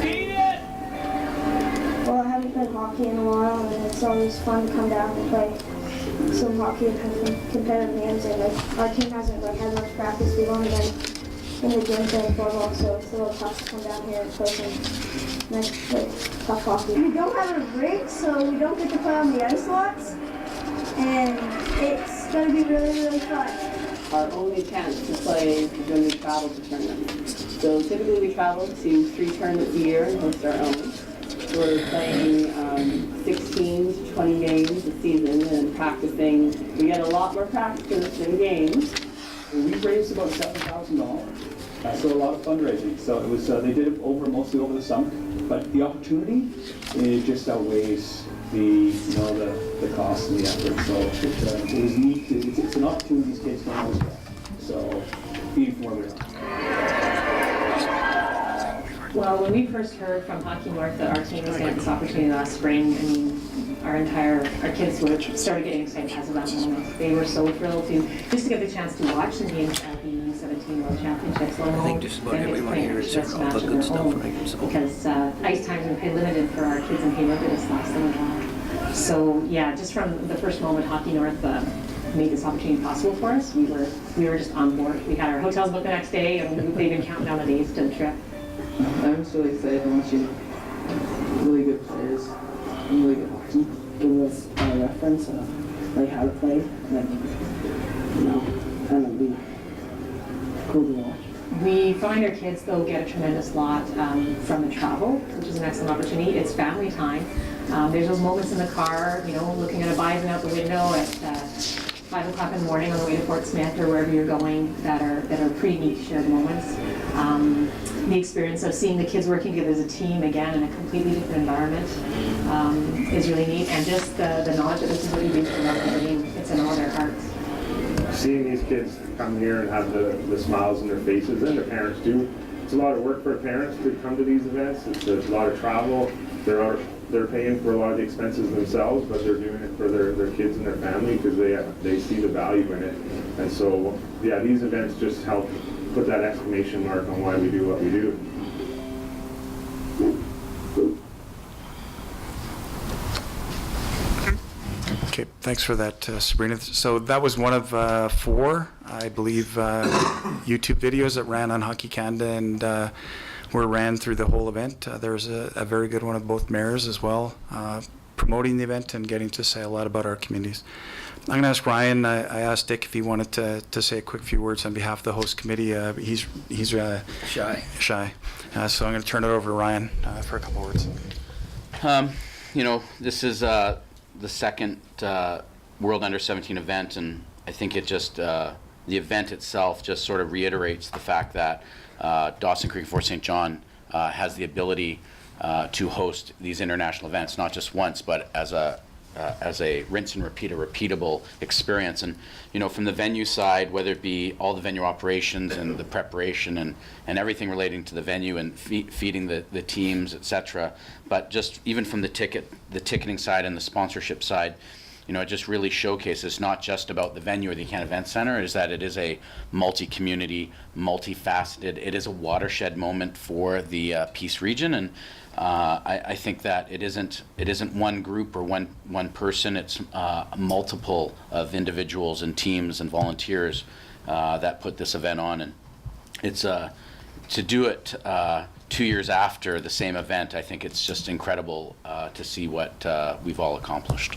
Well, I haven't played hockey in a while, and it's always fun to come down and play some hockey and have some competitive games. And our team hasn't had much practice. We've only been in the gym playing floorball, so it's a little tough to come down here and play some nice, tough hockey. We don't have a rink, so we don't get to play on the ice lots, and it's going to be really, really fun. Our only chance to play is when we travel to tournaments. So typically we travel to 3 tournaments a year and host our own. We're playing 16 to 20 games a season and practicing. We get a lot more practice than games. We raised about $7,000 So a lot of fundraising. So it was they did it mostly over the summer, but the opportunity it just outweighs the the cost and the effort. So it was neat. It's an opportunity these kids don't always get. So being from where we are. Well, when we first heard from Hockey North that our team was going to have this opportunity last spring, I mean, our kids started getting excited as of that moment. They were so thrilled to get the chance to watch the games at the U17 World Championships. I think just about everyone here is just all the good stuff, right? Because ice times have been limited for our kids in Haymarket this last summer. So yeah, just from the first moment Hockey North made this opportunity possible for us, we were just on board. We had our hotels booked the next day, and they've been counting down the days to the trip. I'm so excited to watch really good players and really good hockey. It was a reference of like how to play, and it'd be cool to watch. We find our kids though get a tremendous lot from the travel, which is an excellent opportunity. It's family time. There's those moments in the car, looking at a bison out the window at 5 o'clock in the morning on the way to Fort Smith or wherever you're going that are pretty neat shared moments. The experience of seeing the kids working together as a team again in a completely different environment is really neat, and just the knowledge that this is what you do for the game, it's in all their hearts. Seeing these kids come here and have the smiles on their faces, and their parents too. It's a lot of work for parents to come to these events. It's a lot of travel. They're paying for a lot of the expenses themselves, but they're doing it for their kids and their family because they see the value in it. And so, yeah, these events just help put that exclamation mark on why we do what we do. Okay, thanks for that, Sabrina. So that was one of 4, I believe, YouTube videos that ran on Hockey Canada and were ran through the whole event. There was a very good one of both mayors as well, promoting the event and getting to say a lot about our communities. I'm going to ask Ryan. I asked Dick if he wanted to say a quick few words on behalf of the host committee. He's shy. So I'm going to turn it over to Ryan for a couple words. This is the second World Under-17 event, and I think it just, the event itself just sort of reiterates the fact that Dawson Creek Fort St. John has the ability to host these international events, not just once, but as a rinse and repeat, a repeatable experience. And from the venue side, whether it be all the venue operations and the preparation and everything relating to the venue and feeding the teams, etc., but just even from the ticketing side and the sponsorship side, it just really showcases not just about the venue or the Canada Event Center, is that it is a multi-community, multifaceted, it is a watershed moment for the Peace region. And I think that it isn't one group or one person, it's multiple of individuals and teams and volunteers that put this event on. And it's to do it 2 years after the same event, I think it's just incredible to see what we've all accomplished.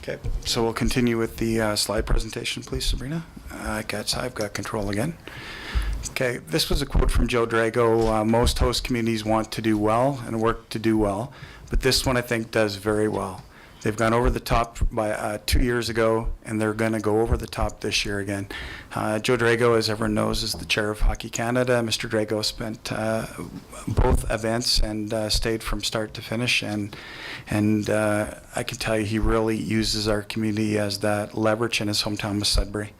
Okay, so we'll continue with the slide presentation, please, Sabrina. I've got control again. Okay, this was a quote from Joe Drago. Most host communities want to do well and work to do well, but this one I think does very well. They've gone over the top by 2 years ago, and they're going to go over the top this year again. Joe Drago, as everyone knows, is the chair of Hockey Canada. Mr. Drago spent both events and stayed from start to finish, and I can tell you he really uses our community as that leverage in his hometown of Sudbury.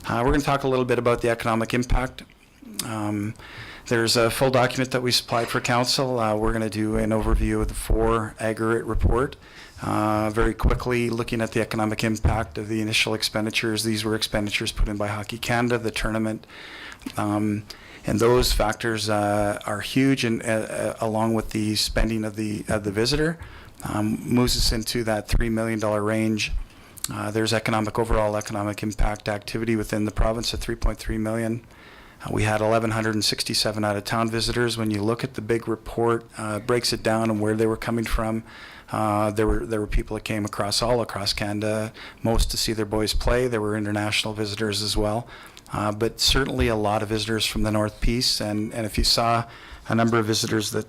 We're going to talk a little bit about the economic impact. There's a full document that we supplied for council. We're going to do an overview of the 4 aggregate report. Very quickly, looking at the economic impact of the initial expenditures. These were expenditures put in by Hockey Canada, the tournament, and those factors are huge. And along with the spending of the visitor, moves us into that $3 million range. There's overall economic impact activity within the province of $3.3 million. We had 1,167 out-of-town visitors. When you look at the big report, breaks it down and where they were coming from. There were people that came all across Canada, most to see their boys play. There were international visitors as well, but certainly a lot of visitors from the North Peace. And if you saw a number of visitors that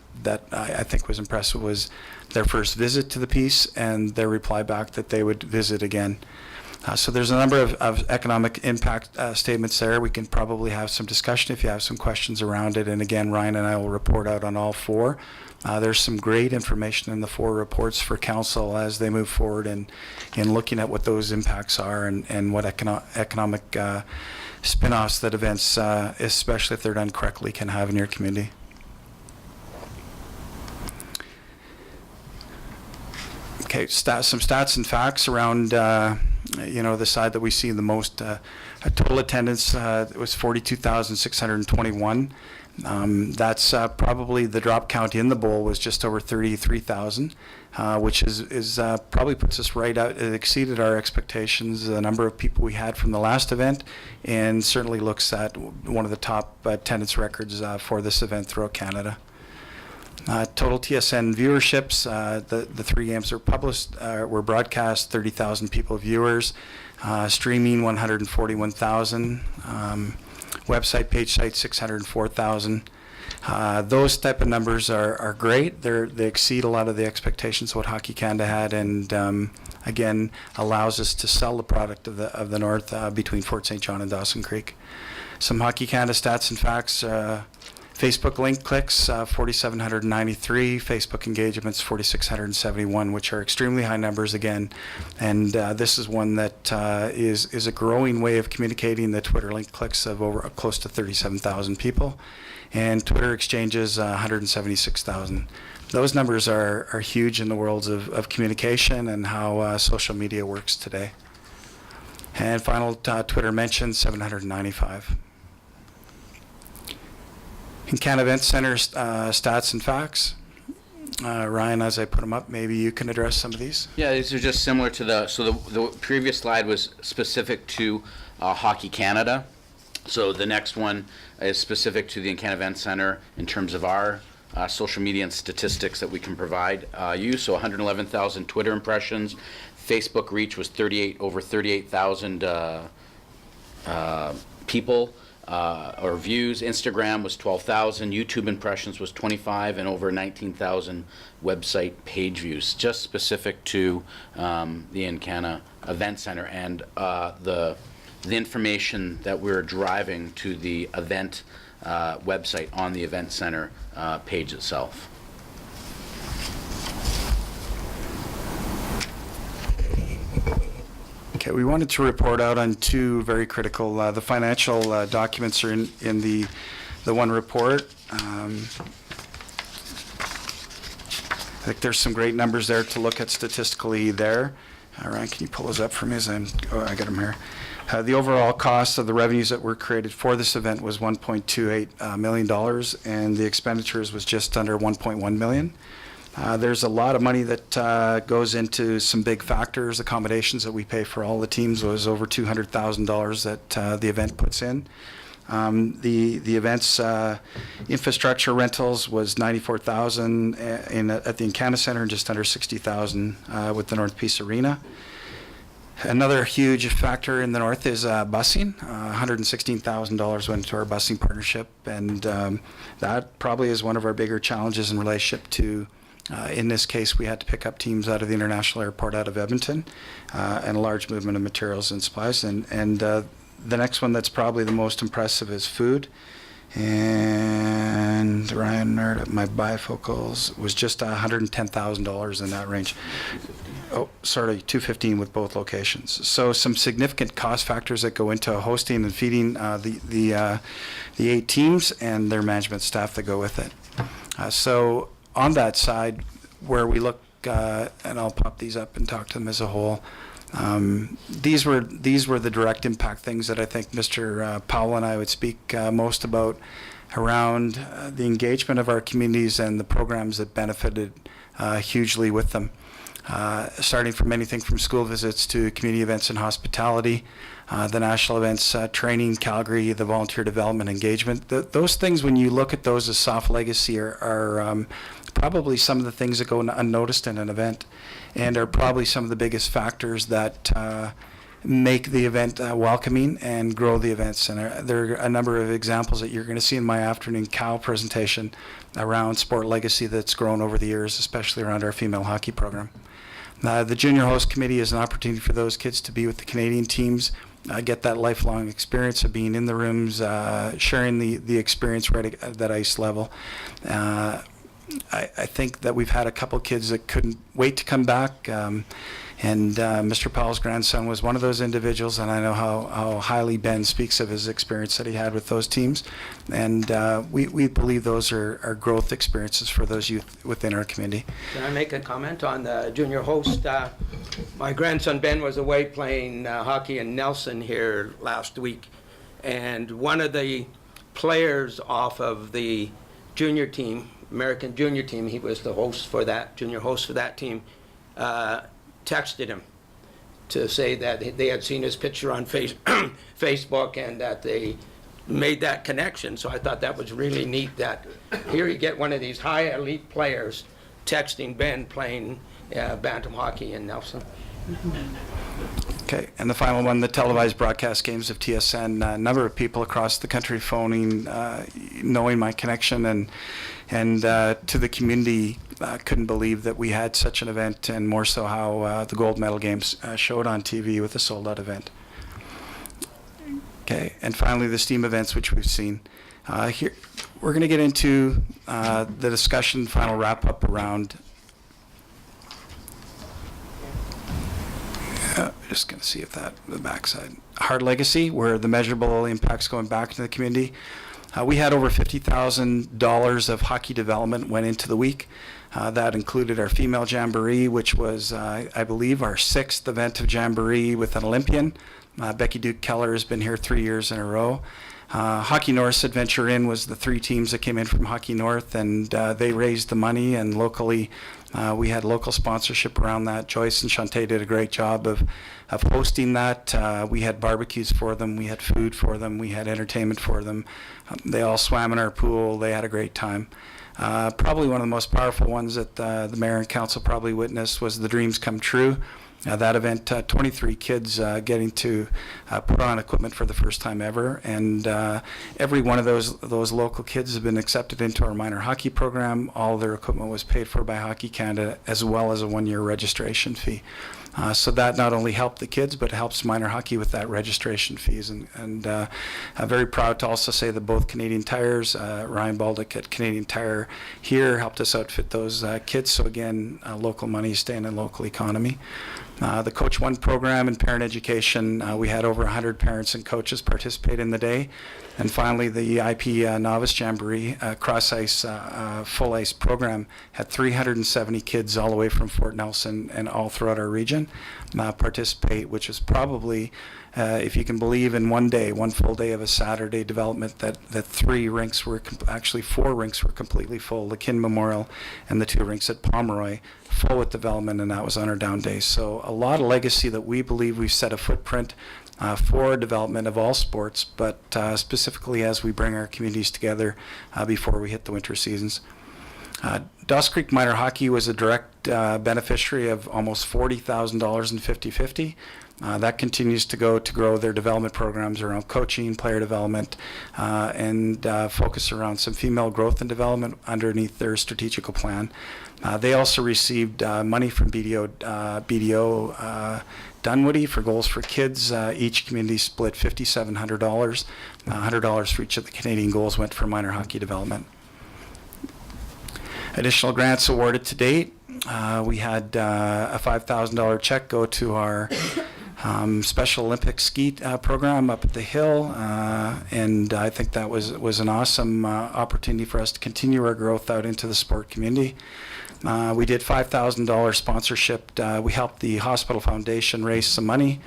I think was impressive, was their first visit to the Peace and their reply back that they would visit again. So there's a number of economic impact statements there. We can probably have some discussion if you have some questions around it. And again, Ryan and I will report out on all 4. There's some great information in the 4 reports for council as they move forward in looking at what those impacts are and what economic spin-offs that events, especially if they're done correctly, can have in your community. Okay, some stats and facts around the side that we see the most. Total attendance was 42,621. That's probably the drop count in the bowl was just over 33,000, which is probably puts us right out. It exceeded our expectations, the number of people we had from the last event, and certainly looks at one of the top attendance records for this event throughout Canada. Total TSN viewerships, the 3 games were broadcast, 30,000 people viewers, streaming 141,000, website page site 604,000. Those type of numbers are great. They exceed a lot of the expectations of what Hockey Canada had, and again allows us to sell the product of the North between Fort St. John and Dawson Creek. Some Hockey Canada stats and facts. Facebook link clicks, 4,793. Facebook engagements, 4,671, which are extremely high numbers again. And this is one that is a growing way of communicating. The Twitter link clicks of over close to 37,000 people. And Twitter exchanges, 176,000. Those numbers are huge in the worlds of communication and how social media works today. And final Twitter mentions, 795. In Canada Event Center stats and facts. Ryan, as I put them up, maybe you can address some of these. Yeah, these are just similar to the previous slide was specific to Hockey Canada. So the next one is specific to the Canada Event Center in terms of our social media and statistics that we can provide you. So 111,000 Twitter impressions. Facebook reach was over 38,000 people. Or views. Instagram was 12,000, YouTube impressions was 25, and over 19,000 website page views, just specific to the Encana Event Center and the information that we're driving to the event website on the Event Center page itself. Okay, we wanted to report out on 2 very critical. The financial documents are in the one report. I think there's some great numbers there to look at statistically there. Ryan, can you pull those up for me? I got them here. The overall cost of the revenues that were created for this event was $1.28 million, and the expenditures was just under $1.1 million. There's a lot of money that goes into some big factors. Accommodations that we pay for all the teams was over $200,000 that the event puts in. The event's infrastructure rentals was $94,000 at the Encana Center and just under $60,000 with the North Peace Arena. Another huge factor in the North is busing. $116,000 went into our busing partnership, and that probably is one of our bigger challenges in relationship to in this case, we had to pick up teams out of the International Airport out of Edmonton and a large movement of materials and supplies. And the next one that's probably the most impressive is food. And Ryan, my bifocals was just $110,000 in that range. Oh, sorry, $215,000 with both locations. So some significant cost factors that go into hosting and feeding the 8 teams and their management staff that go with it. So on that side, where we look, and I'll pop these up and talk to them as a whole, these were the direct impact things that I think Mr. Powell and I would speak most about around the engagement of our communities and the programs that benefited hugely with them. Starting from anything from school visits to community events and hospitality, the national events, training, Calgary, the volunteer development engagement. Those things, when you look at those as soft legacy, are probably some of the things that go unnoticed in an event and are probably some of the biggest factors that make the event welcoming and grow the events. And there are a number of examples that you're going to see in my afternoon COW presentation around sport legacy that's grown over the years, especially around our female hockey program. The junior host committee is an opportunity for those kids to be with the Canadian teams, get that lifelong experience of being in the rooms, sharing the experience right at that ice level. I think that we've had a couple kids that couldn't wait to come back, and Mr. Powell's grandson was one of those individuals, and I know how highly Ben speaks of his experience that he had with those teams, and we believe those are growth experiences for those youth within our community. Can I make a comment on the junior host? My grandson Ben was away playing hockey in Nelson here last week, and one of the players off of the junior team, American junior team, he was the host for that, junior host for that team, texted him to say that they had seen his picture on Facebook and that they made that connection. So I thought that was really neat that here you get one of these high elite players texting Ben playing bantam hockey in Nelson. Okay, and the final one, the televised broadcast games of TSN. A number of people across the country phoning, knowing my connection and to the community. Couldn't believe that we had such an event, and more so how the gold medal games showed on TV with a sold-out event. Okay, and finally the STEAM events which we've seen. Here, we're going to get into the discussion, final wrap-up around. Just going to see if that, the backside. Hard legacy, where the measurable impact's going back into the community. We had over $50,000 of hockey development went into the week. That included our female jamboree, which was, I believe, our 6th event of jamboree with an Olympian. Becky Duke Keller has been here 3 years in a row. Hockey North's Adventure In was the 3 teams that came in from Hockey North, and they raised the money, and locally we had local sponsorship around that. Joyce and Shantae did a great job of hosting that. We had barbecues for them, we had food for them, we had entertainment for them. They all swam in our pool, they had a great time. Probably one of the most powerful ones that the mayor and council probably witnessed was the Dreams Come True. That event, 23 kids getting to put on equipment for the first time ever, and every one of those local kids have been accepted into our minor hockey program. All of their equipment was paid for by Hockey Canada, as well as a 1-year registration fee. So that not only helped the kids, but helps minor hockey with that registration fees. And I'm very proud to also say that both Canadian Tires, Ryan Baldick at Canadian Tire here helped us outfit those kids. So again, local money staying in local economy. The Coach One program in parent education, we had over 100 parents and coaches participate in the day. And finally, the IP Novice Jamboree Cross Ice Full Ice program had 370 kids all the way from Fort Nelson and all throughout our region participate, which is probably, if you can believe, in one day, one full day of a Saturday development, that 3 rinks were, actually 4 rinks were completely full. The Kin Memorial and the 2 rinks at Pomeroy full with development, and that was on our down days. So a lot of legacy that we believe we've set a footprint for development of all sports, but specifically as we bring our communities together before we hit the winter seasons. Dawson Creek Minor Hockey was a direct beneficiary of almost $40,000 in 50-50. That continues to grow their development programs around coaching, player development, and focus around some female growth and development underneath their strategical plan. They also received money from BDO Dunwoody for Goals for Kids. Each community split $5,700. $100 for each of the Canadian goals went for minor hockey development. Additional grants awarded to date. We had a $5,000 check go to our Special Olympics ski program up at the hill, and I think that was an awesome opportunity for us to continue our growth out into the sport community. We did $5,000 sponsorship. We helped the Hospital Foundation raise some money,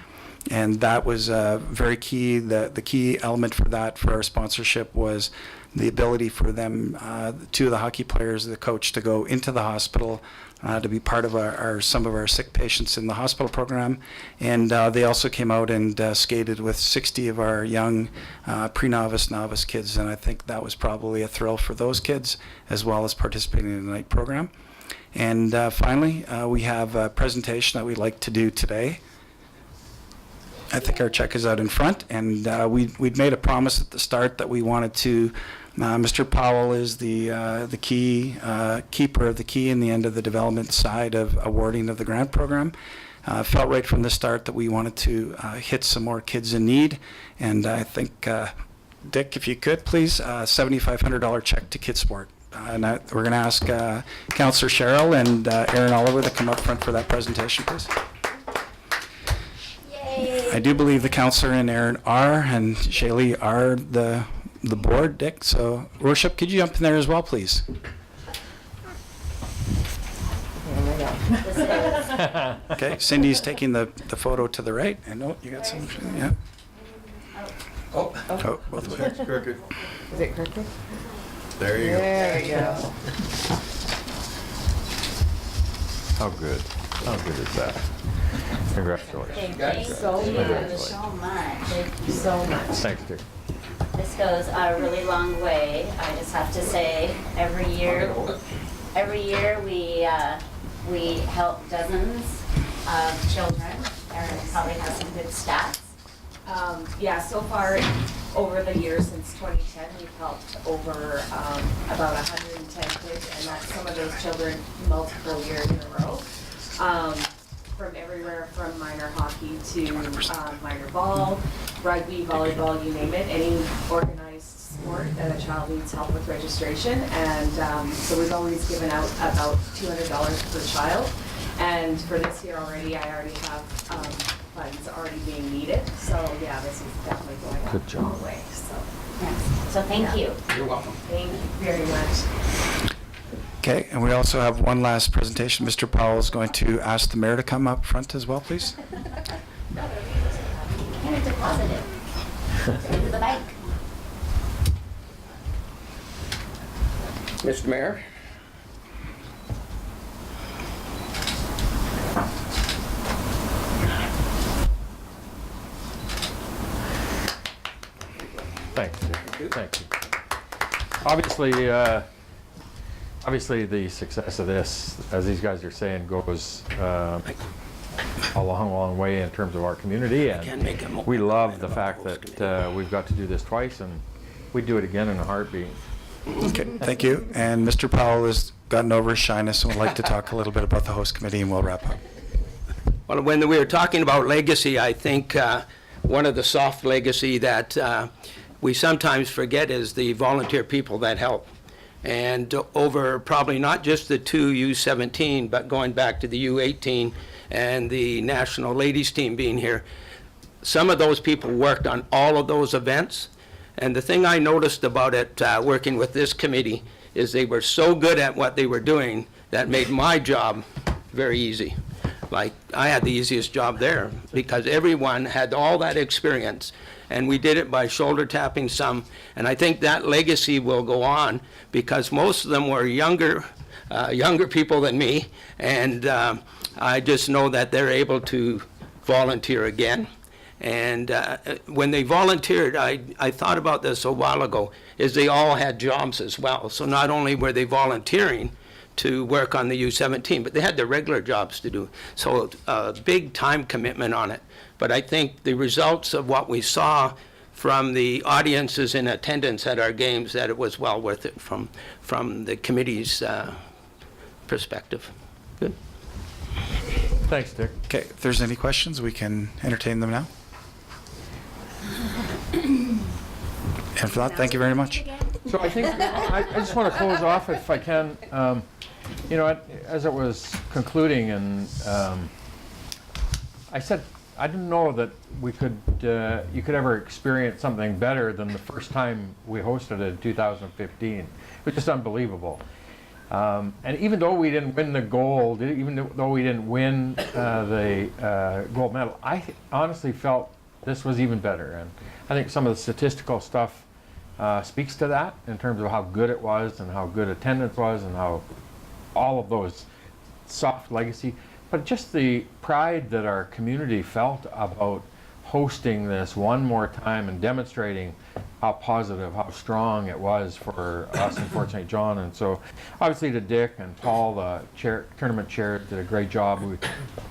and that was very key. The key element for that, for our sponsorship, was the ability for them, 2 of the hockey players, the coach, to go into the hospital to be part of some of our sick patients in the hospital program. And they also came out and skated with 60 of our young pre-novice, novice kids, and I think that was probably a thrill for those kids, as well as participating in the night program. And finally, we have a presentation that we'd like to do today. I think our check is out in front, and we'd made a promise at the start that we wanted to Mr. Powell is the key keeper of the key in the end of the development side of awarding of the grant program. Felt right from the start that we wanted to hit some more kids in need, and I think, Dick, if you could, please, $7,500 check to Kidsport. And we're going to ask Councillor Sherrill and Aaron Oliver to come up front for that presentation, please. Yay. I do believe the councillor and Aaron are, and Shaylee are the board, Dick. So, Worship, could you jump in there as well, please? Okay, Cindy's taking the photo to the right. And oh, you got some, yeah. Oh, both ways. It's crooked. Is it crooked? There you go. There we go. How good? How good is that? Congratulations. Thank you so much. Thank you so much. Thanks, Dick. This goes a really long way. I just have to say, every year we help dozens of children. Erin probably has some good stats. Yeah, so far over the years since 2010, we've helped over about 110 kids, and that's some of those children multiple years in a row. From everywhere from minor hockey to minor ball, rugby, volleyball, you name it, any organized sport that a child needs help with registration. And so we've always given out about $200 per child. And for this year already, I already have funds already being needed. So yeah, this is definitely going up Good job. all the way. So, Yes. So thank you. You're welcome. Thank you very much. Okay, and we also have one last presentation. Mr. Powell is going to ask the mayor to come up front as well, please. Can I deposit it into the bank? Mr. Mayor? Thanks, Dick. Thank you. Obviously, the success of this, as these guys are saying, goes a long way in terms of our community, and we love the fact that we've got to do this twice, and we'd do it again in a heartbeat. Okay, thank you. And Mr. Powell has gotten over his shyness and would like to talk a little bit about the host committee, and we'll wrap up. Well, when we were talking about legacy, I think one of the soft legacy that we sometimes forget is the volunteer people that help. And over probably not just the two U17, but going back to the U18 and the national ladies team being here, some of those people worked on all of those events. And the thing I noticed about it, working with this committee, is they were so good at what they were doing that made my job very easy. Like, I had the easiest job there because everyone had all that experience, and we did it by shoulder tapping some. And I think that legacy will go on because most of them were younger people than me, and I just know that they're able to volunteer again. And when they volunteered, I thought about this a while ago, is they all had jobs as well. So not only were they volunteering to work on the U17, but they had their regular jobs to do. So a big time commitment on it. But I think the results of what we saw from the audiences in attendance at our games, that it was well worth it from the committee's perspective. Good. Thanks, Dick. Okay, if there's any questions, we can entertain them now. And for that, thank you very much. So I think I just want to close off, if I can. You know, as it was concluding, and I said I didn't know that we could you could ever experience something better than the first time we hosted it in 2015. It was just unbelievable. And even though we didn't win the gold, even though we didn't win the gold medal, I honestly felt this was even better. And I think some of the statistical stuff speaks to that in terms of how good it was and how good attendance was and how all of those soft legacy, but just the pride that our community felt about hosting this one more time and demonstrating how positive, how strong it was for us in Fort St. John. And so obviously to Dick and Paul, the tournament chair, did a great job. We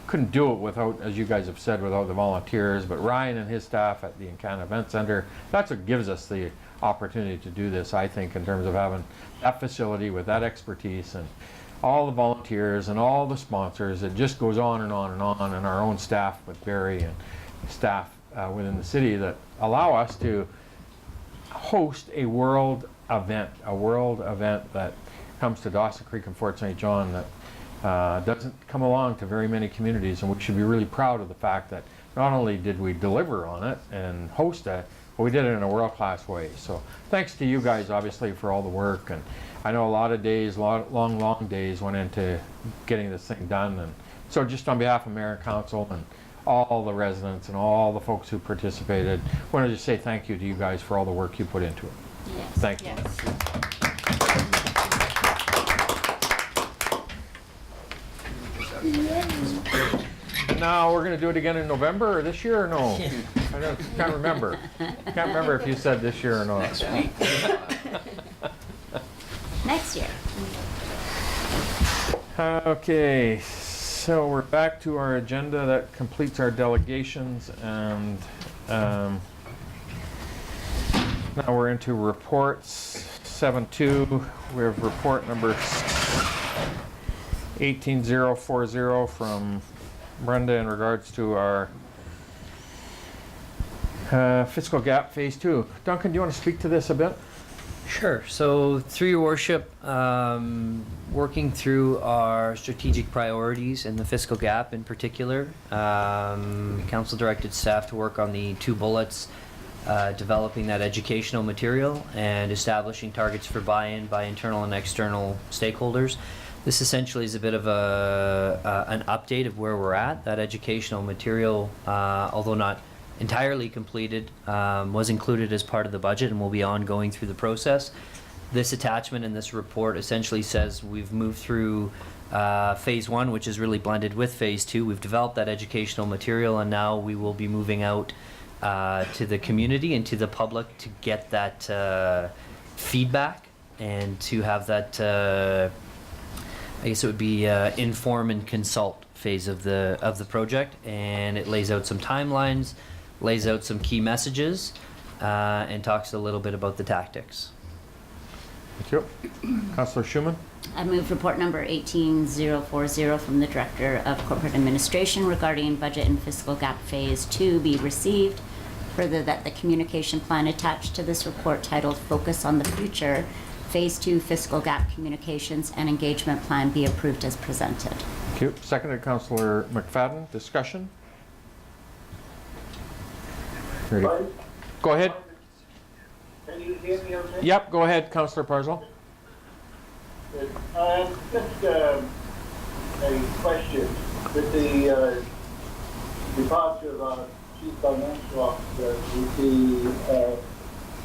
couldn't do it without, as you guys have said, without the volunteers, but Ryan and his staff at the Encana Event Center, that's what gives us the opportunity to do this, I think, in terms of having that facility with that expertise and all the volunteers and all the sponsors. It just goes on and on and on, and our own staff with Barry and staff within the city that allow us to host a world event that comes to Dawson Creek and Fort St. John that doesn't come along to very many communities, and we should be really proud of the fact that not only did we deliver on it and host it, but we did it in a world-class way. So thanks to you guys, obviously, for all the work. And I know a lot of days, long days went into getting this thing done. And so just on behalf of Mayor and Council and all the residents and all the folks who participated, I wanted to say thank you to you guys for all the work you put into it. Yes. Thank you. Now, we're going to do it again in November or this year or no? Can't remember. Can't remember if you said this year or not. Next year. Okay, so we're back to our agenda. That completes our delegations, and now we're into reports. 7.2, we have report number 18040 from Brenda in regards to our fiscal gap phase 2. Duncan, do you want to speak to this a bit? Sure. So through your worship, working through our strategic priorities and the fiscal gap in particular, council directed staff to work on the 2 bullets, developing that educational material and establishing targets for buy-in by internal and external stakeholders. This essentially is a bit of an update of where we're at. That educational material, although not entirely completed, was included as part of the budget and will be ongoing through the process. This attachment in this report essentially says we've moved through phase 1, which is really blended with phase 2. We've developed that educational material, and now we will be moving out to the community and to the public to get that feedback and to have that I guess it would be inform and consult phase of the project, and it lays out some timelines, lays out some key messages, and talks a little bit about the tactics. Thank you. Councillor Schumann. I move report number 18040 from the Director of Corporate Administration regarding budget and fiscal gap phase 2 be received. Further, that the communication plan attached to this report titled Focus on the Future, Phase 2 Fiscal Gap Communications and Engagement Plan be approved as presented. Thank you. Seconded, Councillor McFadden. Discussion? Ready? Go ahead. Can you hear me okay? Yep, go ahead, Councillor Parzell. Just a question. With the departure of our Chief Financial Officer, we see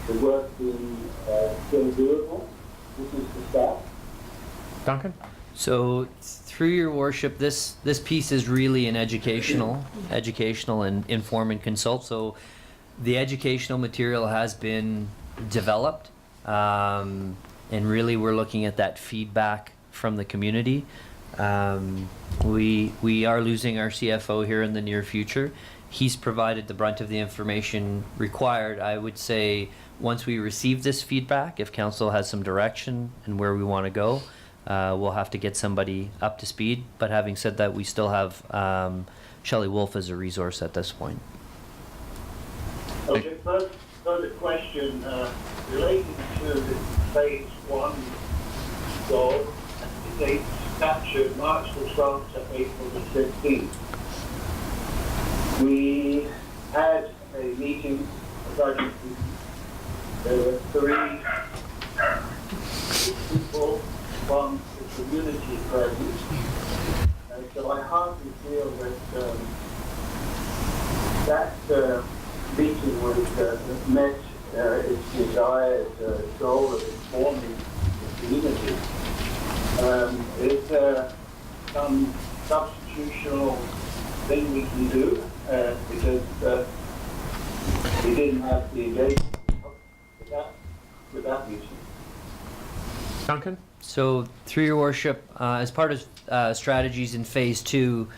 the work being still doable. This is the staff. Duncan? So through your worship, this piece is really an educational and inform and consult. So the educational material has been developed, and really we're looking at that feedback from the community. We are losing our CFO here in the near future. He's provided the brunt of the information required. I would say once we receive this feedback, if council has some direction and where we want to go, we'll have to get somebody up to speed. But having said that, we still have Shelley Wolf as a resource at this point. Okay, further question relating to the phase 1 goal. The dates captured March the 12th to April the 15th. We had a meeting, a budget meeting. There were 3 people from the community present. So I hardly feel that that meeting was met its desired goal of informing the community. Is there some substitutional thing we can do? Because we didn't have the engagement with that meeting. Duncan? So through your worship, as part of strategies in phase 2,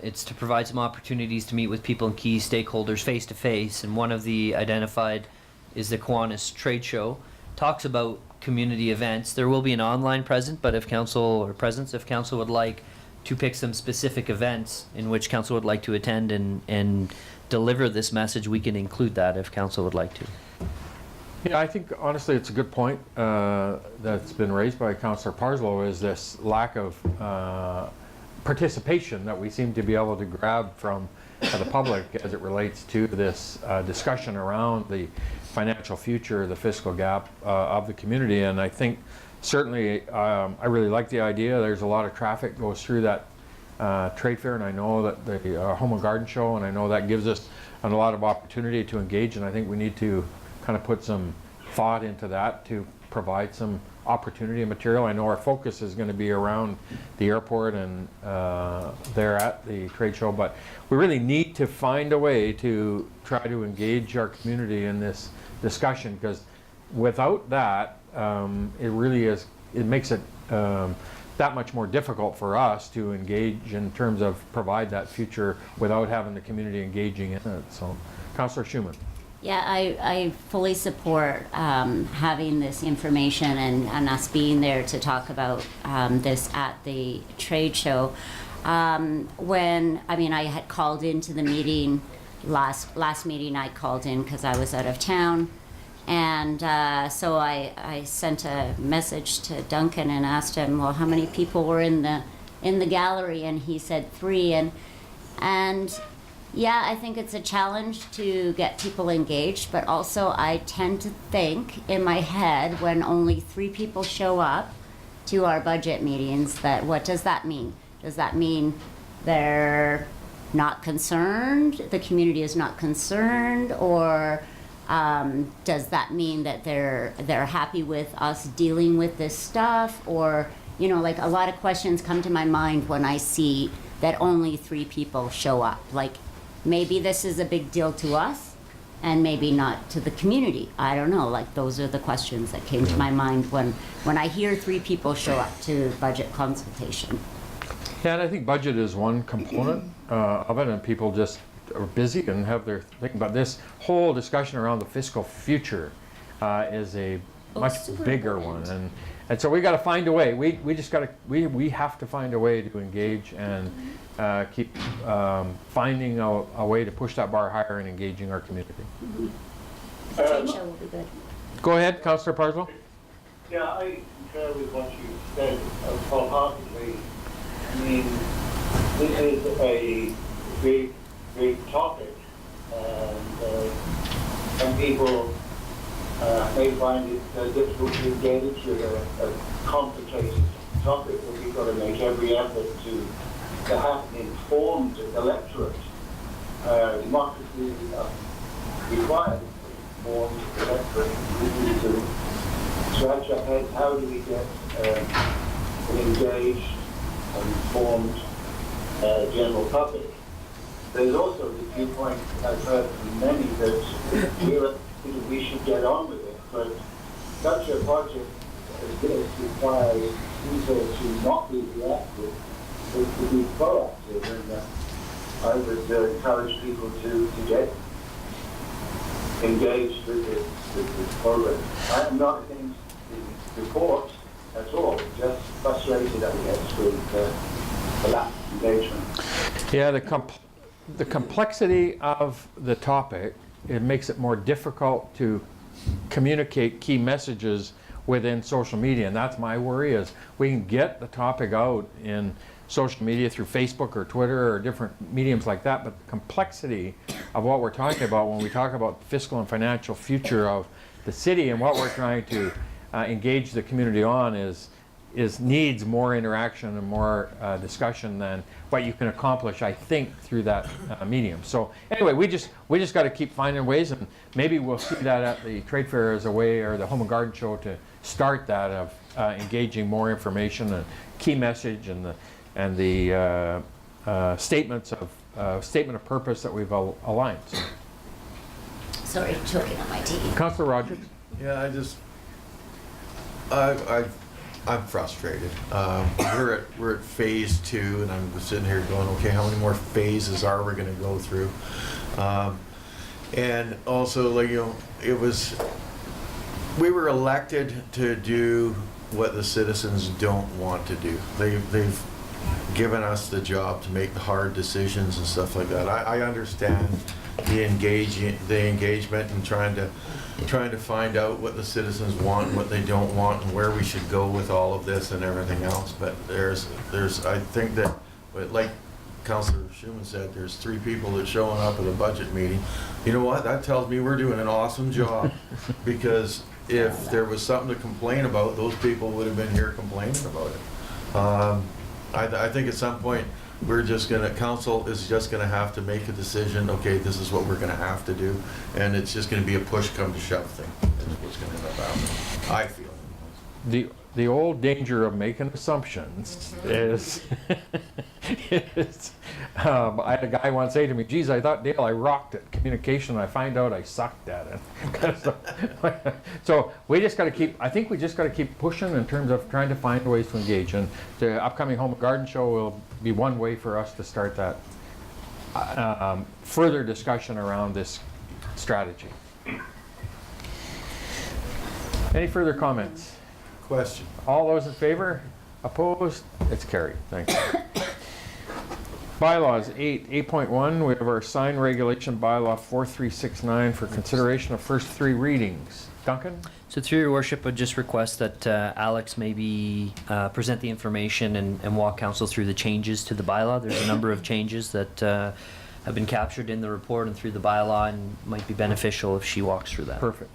it's to provide some opportunities to meet with people and key stakeholders face to face, and one of the identified is the Kiwanis Trade Show. Talks about community events. There will be an online present, but if council would like to pick some specific events in which council would like to attend and deliver this message, we can include that if council would like to. Yeah, I think honestly it's a good point that's been raised by Councillor Parslow, is this lack of participation that we seem to be able to grab from the public as it relates to this discussion around the financial future, the fiscal gap of the community. And I think certainly I really like the idea. There's a lot of traffic goes through that trade fair, and I know that the Home and Garden Show, and I know that gives us a lot of opportunity to engage, and I think we need to kind of put some thought into that to provide some opportunity and material. I know our focus is going to be around the airport and there at the trade show, but we really need to find a way to try to engage our community in this discussion, because without that, it makes it that much more difficult for us to engage in terms of provide that future without having the community engaging in it. So, Councillor Schumann. Yeah, I fully support having this information and us being there to talk about this at the trade show. I had called into the meeting, last meeting I called in because I was out of town. And so I sent a message to Duncan and asked him, well, how many people were in the gallery? And he said 3. And yeah, I think it's a challenge to get people engaged, but also I tend to think in my head when only 3 people show up to our budget meetings, that what does that mean? Does that mean they're not concerned, the community is not concerned, or does that mean that they're happy with us dealing with this stuff? Or, you know, like a lot of questions come to my mind when I see that only 3 people show up. Like, maybe this is a big deal to us and maybe not to the community. I don't know. Like, those are the questions that came to my mind when I hear 3 people show up to budget consultation. Yeah, and I think budget is one component of it, and people just are busy and have their thing. But this whole discussion around the fiscal future is a much bigger one, and so we got to find a way. We have to find a way to engage and keep finding a way to push that bar higher and engaging our community. Trade show will be good. Go ahead, Councillor Parslow. Yeah, I concur with what you said wholeheartedly. I mean, this is a big topic, and some people may find it difficult to engage with a complicated topic, but we've got to make every effort to have an informed electorate. Democracy requires an informed electorate. We need to scratch our heads, how do we get an engaged, informed general public? There's also the viewpoint I've heard from many that we should get on with it, but such a project as this requires people to not be reactive, but to be proactive, and I would encourage people to get engaged with this program. I am not against the report at all, just frustrated, I guess, with the lack of engagement. Yeah, the complexity of the topic, it makes it more difficult to communicate key messages within social media, and that's my worry, is we can get the topic out in social media through Facebook or Twitter or different mediums like that, but the complexity of what we're talking about when we talk about the fiscal and financial future of the city and what we're trying to engage the community on needs more interaction and more discussion than what you can accomplish, I think, through that medium. So anyway, we just got to keep finding ways, and maybe we'll see that at the trade fair as a way, or the Home and Garden Show, to start that of engaging more information and key message and the statement of purpose that we've aligned. So. Sorry, choking on my tea. Councillor Rogers. Yeah, I'm frustrated. We're at phase 2, and I'm sitting here going, okay, how many more phases are we going to go through? And also, like, you know, we were elected to do what the citizens don't want to do. They've given us the job to make the hard decisions and stuff like that. I understand the engagement and trying to find out what the citizens want and what they don't want and where we should go with all of this and everything else. But there's I think that, like Councillor Schumann said, there's 3 people that showing up at a budget meeting. You know what? That tells me we're doing an awesome job, because if there was something to complain about, those people would have been here complaining about it. I think at some point council is just gonna have to make a decision. Okay, this is what we're gonna have to do, and it's just gonna be a push come to shove thing. Is what's gonna end up happening, I feel. The old danger of making assumptions is, I had a guy once say to me, geez, I thought, Dale, I rocked at communication, and I find out I sucked at it. So we just got to keep pushing in terms of trying to find ways to engage. And the upcoming Home and Garden Show will be one way for us to start that further discussion around this strategy. Any further comments? Question. All those in favor? Opposed? It's carried. Thank you. Bylaws 8.1, we have our sign regulation bylaw 4369 for consideration of first 3 readings. Duncan? So through your worship, I would just request that Alex maybe present the information and walk council through the changes to the bylaw. There's a number of changes that have been captured in the report and through the bylaw, and might be beneficial if she walks through that. Perfect.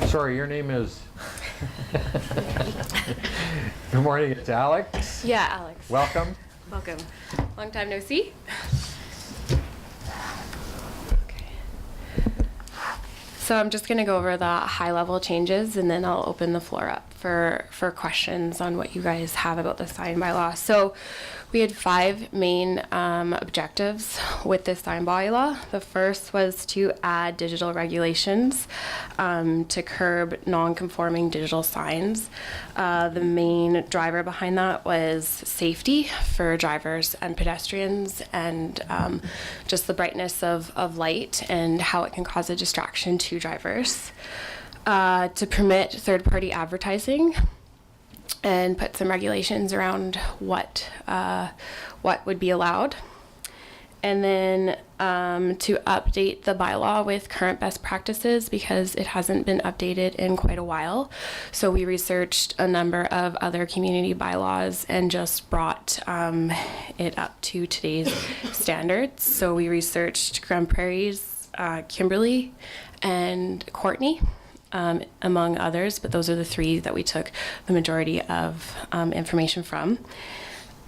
Sorry, your name is? Good morning, it's Alex. Yeah, Alex. Welcome. Welcome. Long time no see. Okay. So I'm just going to go over the high-level changes, and then I'll open the floor up for questions on what you guys have about the sign bylaw. So we had 5 main objectives with this sign bylaw. The first was to add digital regulations to curb non-conforming digital signs. The main driver behind that was safety for drivers and pedestrians, and just the brightness of light and how it can cause a distraction to drivers. To permit third-party advertising and put some regulations around what would be allowed. And then to update the bylaw with current best practices, because it hasn't been updated in quite a while. So we researched a number of other community bylaws and just brought it up to today's standards. So we researched Grand Prairie's, Kimberley, and Courtney, among others, but those are the 3 that we took the majority of information from.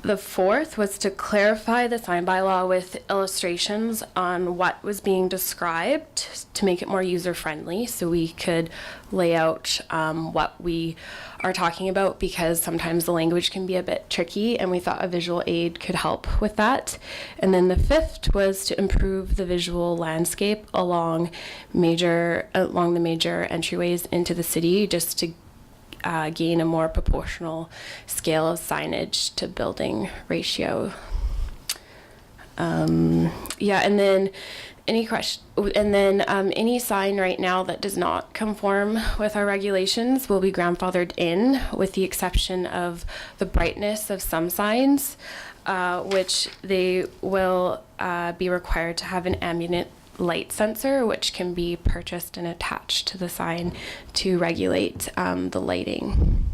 The fourth was to clarify the sign bylaw with illustrations on what was being described to make it more user-friendly, so we could lay out what we are talking about, because sometimes the language can be a bit tricky, and we thought a visual aid could help with that. And then the fifth was to improve the visual landscape along the major entryways into the city, just to gain a more proportional scale of signage to building ratio. And then any sign right now that does not conform with our regulations will be grandfathered in, with the exception of the brightness of some signs, which they will be required to have an ambient light sensor, which can be purchased and attached to the sign to regulate the lighting.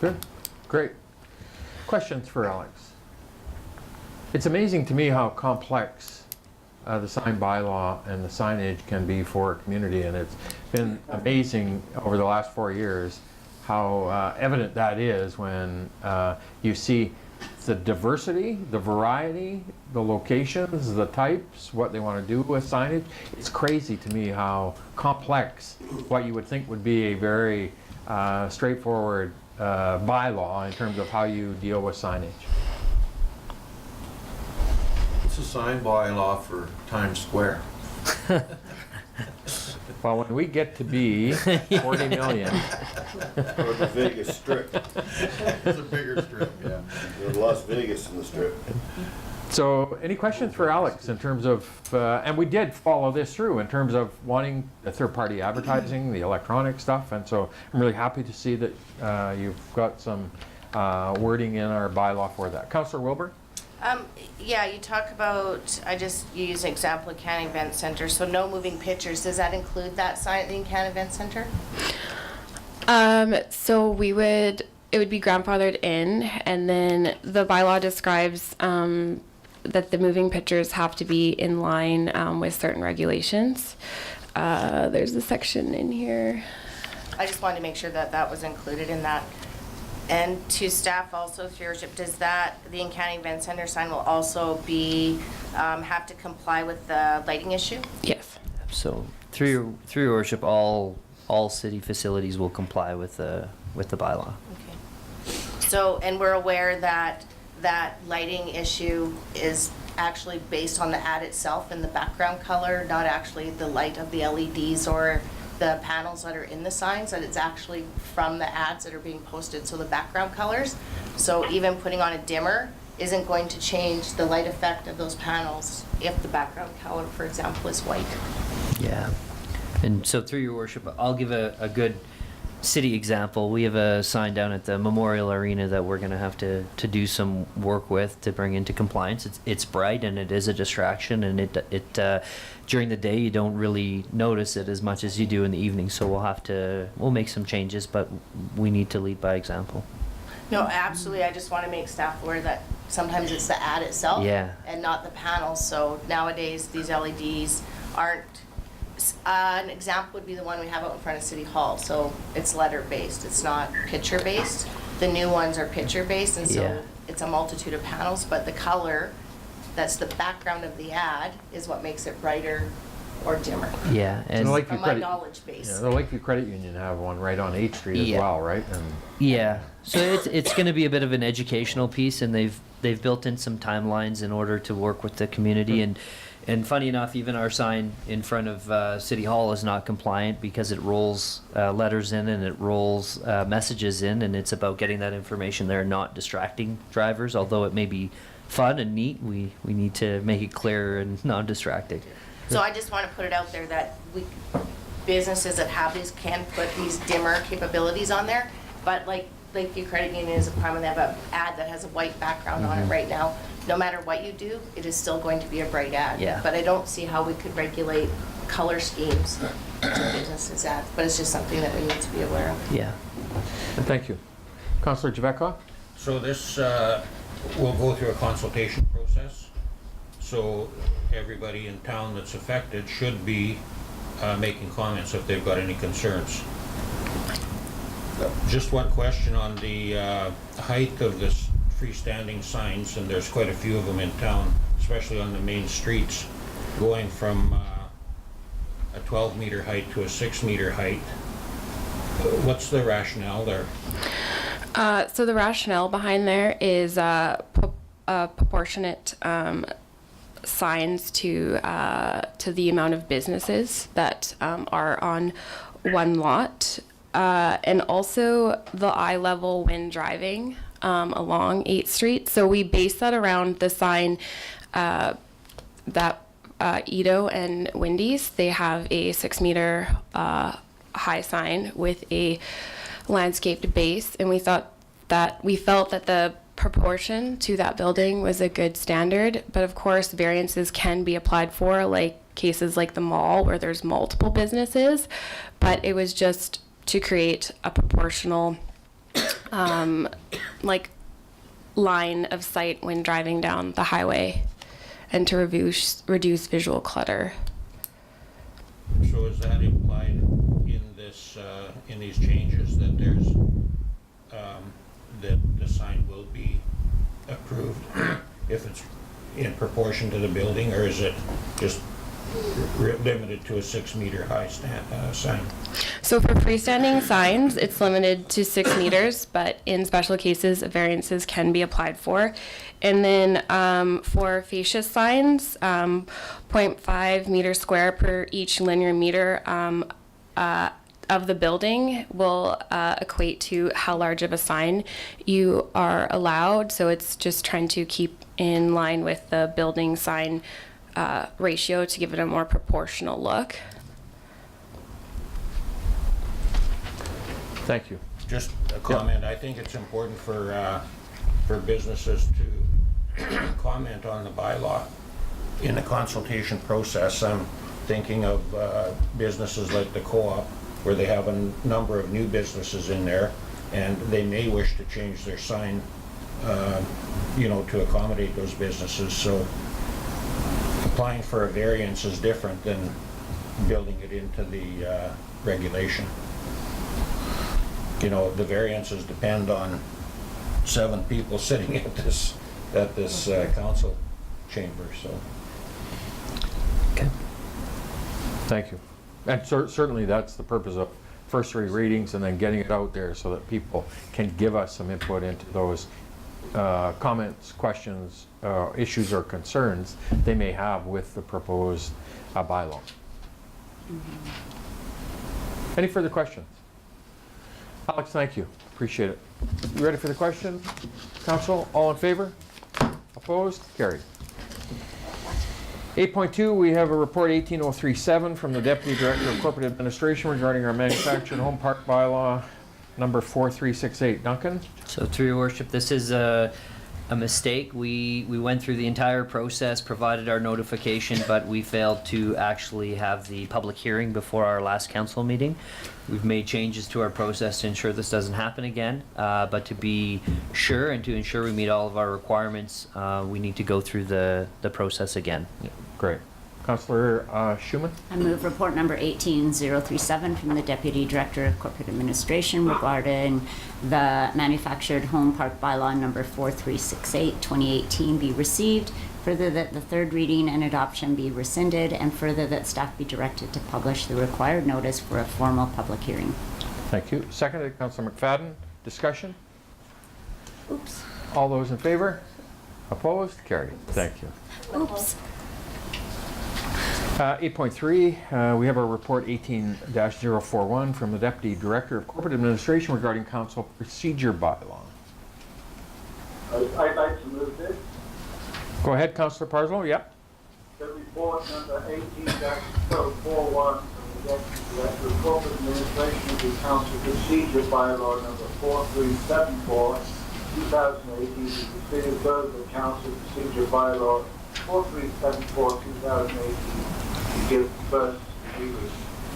Good. Great. Questions for Alex? It's amazing to me how complex the sign bylaw and the signage can be for a community, and it's been amazing over the last 4 years how evident that is when you see the diversity, the variety, the locations, the types, what they want to do with signage. It's crazy to me how complex what you would think would be a very straightforward bylaw in terms of how you deal with signage. It's a sign bylaw for Times Square. Well, when we get to be 40 million. Or the Vegas Strip. It's a bigger strip, yeah. There's Las Vegas in the Strip. So any questions for Alex in terms of, and we did follow this through in terms of wanting the third-party advertising, the electronic stuff, and so I'm really happy to see that you've got some wording in our bylaw for that. Councillor Wilbur? Yeah, you talk about, you use an example of Canning Event Center, so no moving pictures. Does that include that sign at the Canning Event Center? So it would be grandfathered in, and then the bylaw describes that the moving pictures have to be in line with certain regulations. There's a section in here. I just wanted to make sure that that was included in that. And to staff also, through your worship, does that, the Canning Event Center sign will also be, have to comply with the lighting issue? Yes. So through your worship, all city facilities will comply with the bylaw. Okay. So, and we're aware that that lighting issue is actually based on the ad itself and the background color, not actually the light of the LEDs or the panels that are in the signs, that it's actually from the ads that are being posted, so the background colors. So even putting on a dimmer isn't going to change the light effect of those panels if the background color, for example, is white. Yeah. And so through your worship, I'll give a good city example. We have a sign down at the Memorial Arena that we're going to have to do some work with to bring into compliance. It's bright and it is a distraction, and it during the day you don't really notice it as much as you do in the evening. So we'll make some changes, but we need to lead by example. No, absolutely. I just want to make staff aware that sometimes it's the ad itself and not the panels. So nowadays these LEDs aren't. An example would be the one we have out in front of City Hall. So it's letter based. It's not picture based. The new ones are picture based, and so it's a multitude of panels. But the color, that's the background of the ad, is what makes it brighter or dimmer. Yeah, and from my knowledge base. Yeah, the Lakeview Credit Union have one right on 8th Street as well, right? And yeah, so it's going to be a bit of an educational piece, and they've built in some timelines in order to work with the community. And funny enough, even our sign in front of City Hall is not compliant because it rolls letters in and it rolls messages in, and it's about getting that information there, not distracting drivers. Although it may be fun and neat, we need to make it clear and non-distracting. So I just want to put it out there that businesses that have these can put these dimmer capabilities on there, but like Lakeview Credit Union is a prime, and they have an ad that has a white background on it right now. No matter what you do, it is still going to be a bright ad. Yeah. But I don't see how we could regulate color schemes to businesses' ads, but it's just something that we need to be aware of. Yeah. Thank you. Councillor Javeka? So this will go through a consultation process. So everybody in town that's affected should be making comments if they've got any concerns. Just one question on the height of this freestanding signs, and there's quite a few of them in town, especially on the main streets, going from a 12-meter height to a 6-meter height. What's the rationale there? So the rationale behind there is proportionate signs to the amount of businesses that are on one lot, and also the eye level when driving along 8th Street. So we base that around the sign that Edo and Wendy's, they have a 6-meter high sign with a landscaped base, and we felt that the proportion to that building was a good standard. But of course, variances can be applied for, like cases like the mall where there's multiple businesses, but it was just to create a proportional like line of sight when driving down the highway and to reduce visual clutter. So is that implied in this in these changes that there's that the sign will be approved if it's in proportion to the building, or is it just limited to a 6-meter high sign? So for freestanding signs, it's limited to 6 meters, but in special cases, variances can be applied for. And then for fascia signs, 0.5 meters square per each linear meter of the building will equate to how large of a sign you are allowed. So it's just trying to keep in line with the building sign ratio to give it a more proportional look. Thank you. Just a comment. I think it's important for businesses to comment on the bylaw in the consultation process. I'm thinking of businesses like the co-op, where they have a number of new businesses in there, and they may wish to change their sign, to accommodate those businesses. So applying for a variance is different than building it into the regulation. The variances depend on 7 people sitting at this council chamber. So. Okay. Thank you. And certainly that's the purpose of first 3 readings and then getting it out there so that people can give us some input into those comments, questions, issues or concerns they may have with the proposed bylaw. Any further questions? Alex, thank you. Appreciate it. You ready for the question? Council, all in favor? Opposed? Carried. 8.2, we have a report 18037 from the Deputy Director of Corporate Administration regarding our manufactured home park bylaw number 4368. Duncan? So through your worship, this is a mistake. We went through the entire process, provided our notification, but we failed to actually have the public hearing before our last council meeting. We've made changes to our process to ensure this doesn't happen again, but to be sure and to ensure we meet all of our requirements, we need to go through the process again. Yeah, great. Councillor Schumann? I move report number 18037 from the Deputy Director of Corporate Administration regarding the manufactured home park bylaw number 4368 2018 be received, further that the 3rd reading and adoption be rescinded, and further that staff be directed to publish the required notice for a formal public hearing. Thank you. Seconded, Councillor McFadden. Discussion? Oops. All those in favor? Opposed? Carried. Thank you. Oops. 8.3, we have our report 18-041 from the Deputy Director of Corporate Administration regarding council procedure bylaw. I'd like to move this. Go ahead, Councillor Parslow. Yep. The report number 18-041 from the Deputy Director of Corporate Administration of the Council Procedure Bylaw number 4374, 2018, be considered further the Council Procedure Bylaw 4374, 2018, to give first reading.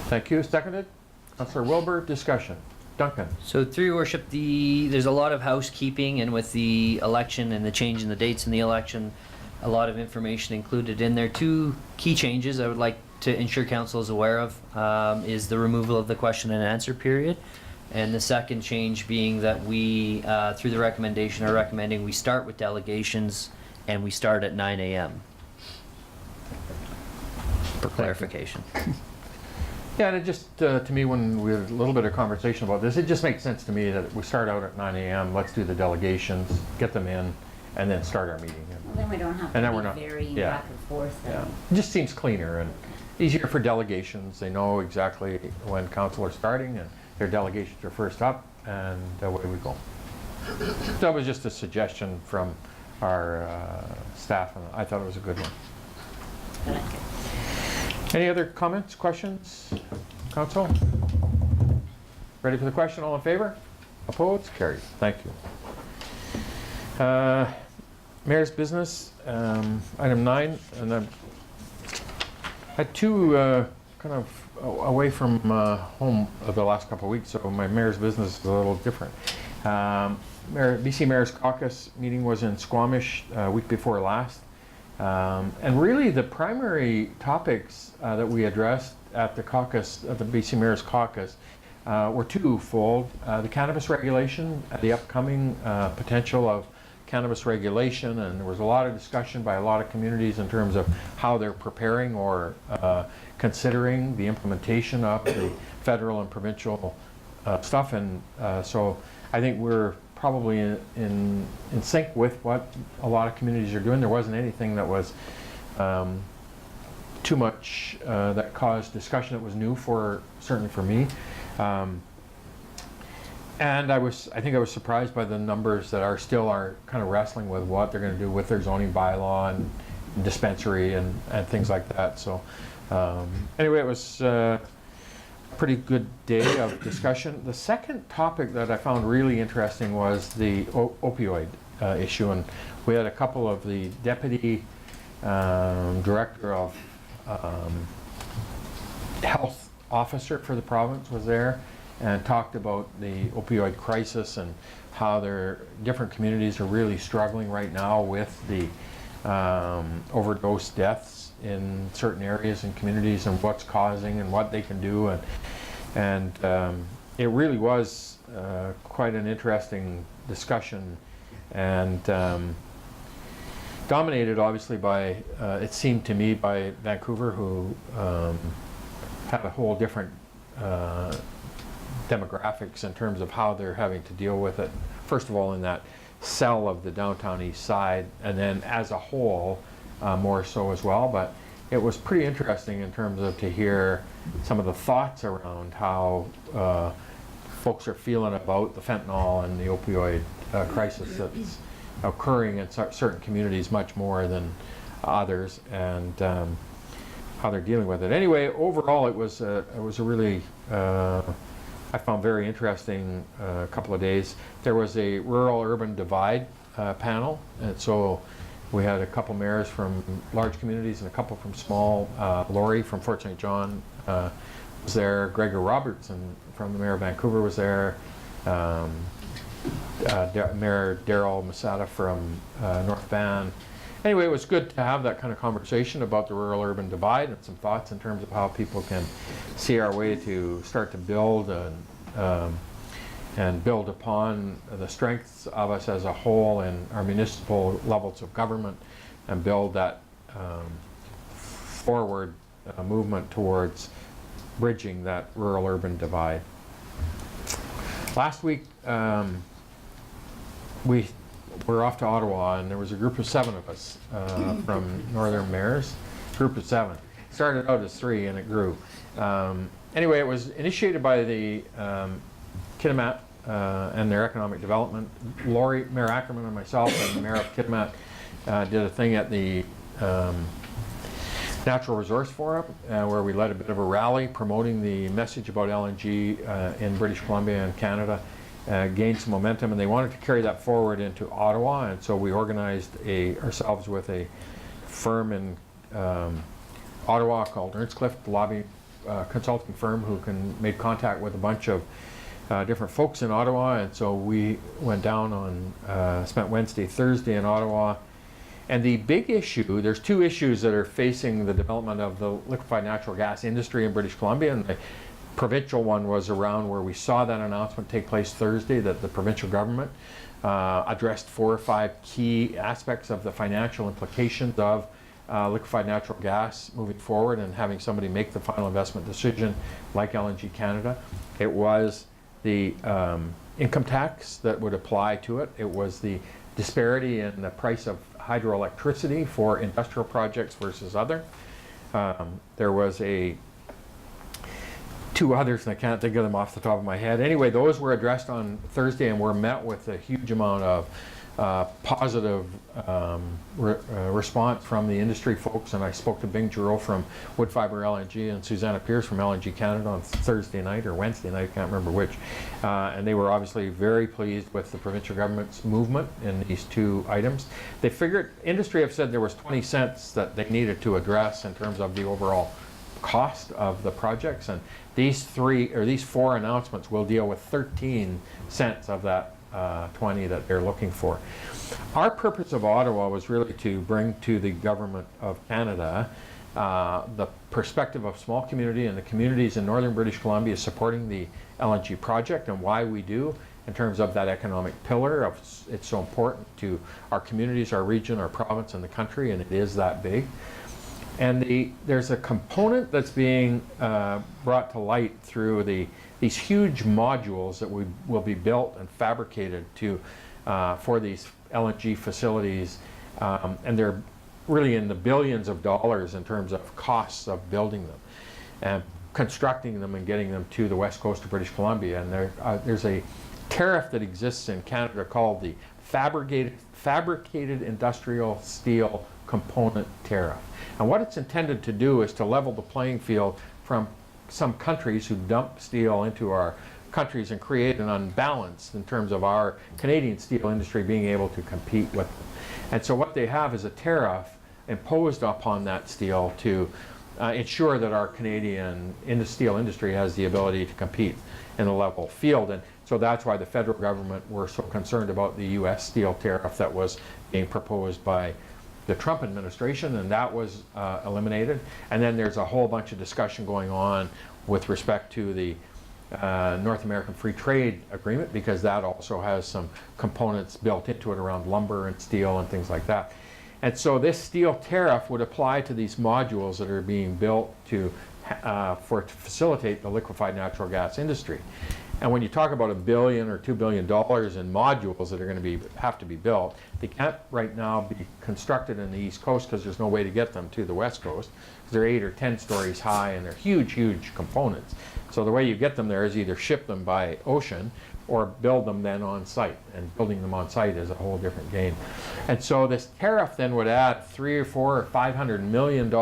Thank you. Seconded. Councillor Wilbur. Discussion. Duncan. So through your worship, there's a lot of housekeeping, and with the election and the change in the dates in the election, a lot of information included in there. 2 key changes I would like to ensure council is aware of is the removal of the question and answer period, and the second change being that we, through the recommendation, are recommending we start with delegations and we start at 9 a.m. for clarification. Yeah, and it just, to me, when we had a little bit of conversation about this, it just makes sense to me that we start out at 9 a.m., let's do the delegations, get them in, and then start our meeting. Well, then we don't have And then to we're be not- varying yeah. back and forth. Yeah. It just seems cleaner and easier for delegations. They know exactly when council are starting and their delegations are first up, and away we go. That was just a suggestion from our staff, and I thought it was a good one. Any other comments, questions? Council? Ready for the question? All in favor? Opposed? Carried. Thank you. Mayor's business, item 9, and I had 2 kind of away from home the last couple of weeks, so my mayor's business is a little different. BC Mayor's Caucus meeting was in Squamish week before last. And really the primary topics that we addressed at the caucus, at the BC Mayor's Caucus, were twofold. The cannabis regulation, the upcoming potential of cannabis regulation, and there was a lot of discussion by a lot of communities in terms of how they're preparing or considering the implementation of the federal and provincial stuff. And so I think we're probably in sync with what a lot of communities are doing. There wasn't anything that was too much that caused discussion that was new, certainly for me. And I think I was surprised by the numbers that are kind of wrestling with what they're going to do with their zoning bylaw and dispensary and things like that. So anyway, it was a pretty good day of discussion. The second topic that I found really interesting was the opioid issue, and we had a couple of the deputy director of health officer for the province was there and talked about the opioid crisis and how different communities are really struggling right now with the overdose deaths in certain areas and communities and what's causing and what they can do, and it really was quite an interesting discussion, and dominated obviously by it seemed to me by Vancouver, who have a whole different demographics in terms of how they're having to deal with it. First of all, in that cell of the downtown east side, and then as a whole more so as well. But it was pretty interesting in terms of to hear some of the thoughts around how folks are feeling about the fentanyl and the opioid crisis that's occurring in certain communities much more than others, and how they're dealing with it. Anyway, overall, it was a really I found very interesting couple of days. There was a rural-urban divide panel, and so we had a couple mayors from large communities and a couple from small. Laurie from Fort St. John was there. Gregor Robertson from the Mayor of Vancouver was there. Mayor Daryl Masada from North Van. Anyway, it was good to have that kind of conversation about the rural-urban divide and some thoughts in terms of how people can see our way to start to build and build upon the strengths of us as a whole and our municipal levels of government, and build that forward movement towards bridging that rural-urban divide. Last week, we were off to Ottawa, and there was a group of 7 of us from Northern Mayors. Group of 7. Started out as 3 and it grew. Anyway, it was initiated by the Kitimat and their economic development. Laurie, Mayor Ackerman, and myself, and the Mayor of Kitimat did a thing at the Natural Resource Forum where we led a bit of a rally promoting the message about LNG in British Columbia and Canada. Gained some momentum, and they wanted to carry that forward into Ottawa, and so we organized ourselves with a firm in Ottawa called Ernst Cliff, the lobby consulting firm, who made contact with a bunch of different folks in Ottawa, and so we went down on spent Wednesday, Thursday in Ottawa. And the big issue, there's 2 issues that are facing the development of the liquefied natural gas industry in British Columbia, and the provincial one was around where we saw that announcement take place Thursday, that the provincial government addressed 4 or 5 key aspects of the financial implications of liquefied natural gas moving forward and having somebody make the final investment decision like LNG Canada. It was the income tax that would apply to it. It was the disparity in the price of hydroelectricity for industrial projects versus other. There was 2 others, and I can't think of them off the top of my head. Anyway, those were addressed on Thursday and were met with a huge amount of positive response from the industry folks. And I spoke to Bing Giroux from Woodfibre LNG and Susanna Pierce from LNG Canada on Thursday night or Wednesday night, I can't remember which. And they were obviously very pleased with the provincial government's movement in these 2 items. They figured, industry have said there was 20 cents that they needed to address in terms of the overall cost of the projects, and these 4 announcements will deal with 13 cents of that 20 that they're looking for. Our purpose of Ottawa was really to bring to the government of Canada the perspective of small community and the communities in northern British Columbia supporting the LNG project, and why we do in terms of that economic pillar. It's so important to our communities, our region, our province, and the country, and it is that big. And there's a component that's being brought to light through these huge modules that will be built and fabricated for these LNG facilities, and they're really in the billions of dollars in terms of costs of building them. And constructing them and getting them to the west coast of British Columbia. And there's a tariff that exists in Canada called the Fabricated Industrial Steel Component Tariff. And what it's intended to do is to level the playing field from some countries who dump steel into our countries and create an unbalance in terms of our Canadian steel industry being able to compete with them. And so what they have is a tariff imposed upon that steel to ensure that our Canadian steel industry has the ability to compete in a level field. And so that's why the federal government were so concerned about the U.S. steel tariff that was being proposed by the Trump administration, and that was eliminated. And then there's a whole bunch of discussion going on with respect to the North American Free Trade Agreement, because that also has some components built into it around lumber and steel and things like that. And so this steel tariff would apply to these modules that are being built to facilitate the liquefied natural gas industry. And when you talk about $1 billion or $2 billion in modules that are going to have to be built, they can't right now be constructed in the East Coast because there's no way to get them to the West Coast. They're 8 or 10 stories high and they're huge, huge components. So the way you get them there is either ship them by ocean or build them then on site. And building them on site is a whole different game. And so this tariff then would add $300 or $400 or $500 million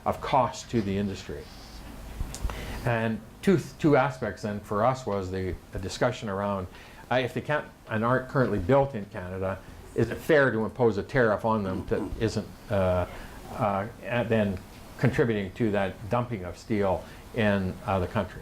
of cost to the industry. And two aspects then for us was the discussion around if they can't and aren't currently built in Canada, is it fair to impose a tariff on them that isn't then contributing to that dumping of steel in the country.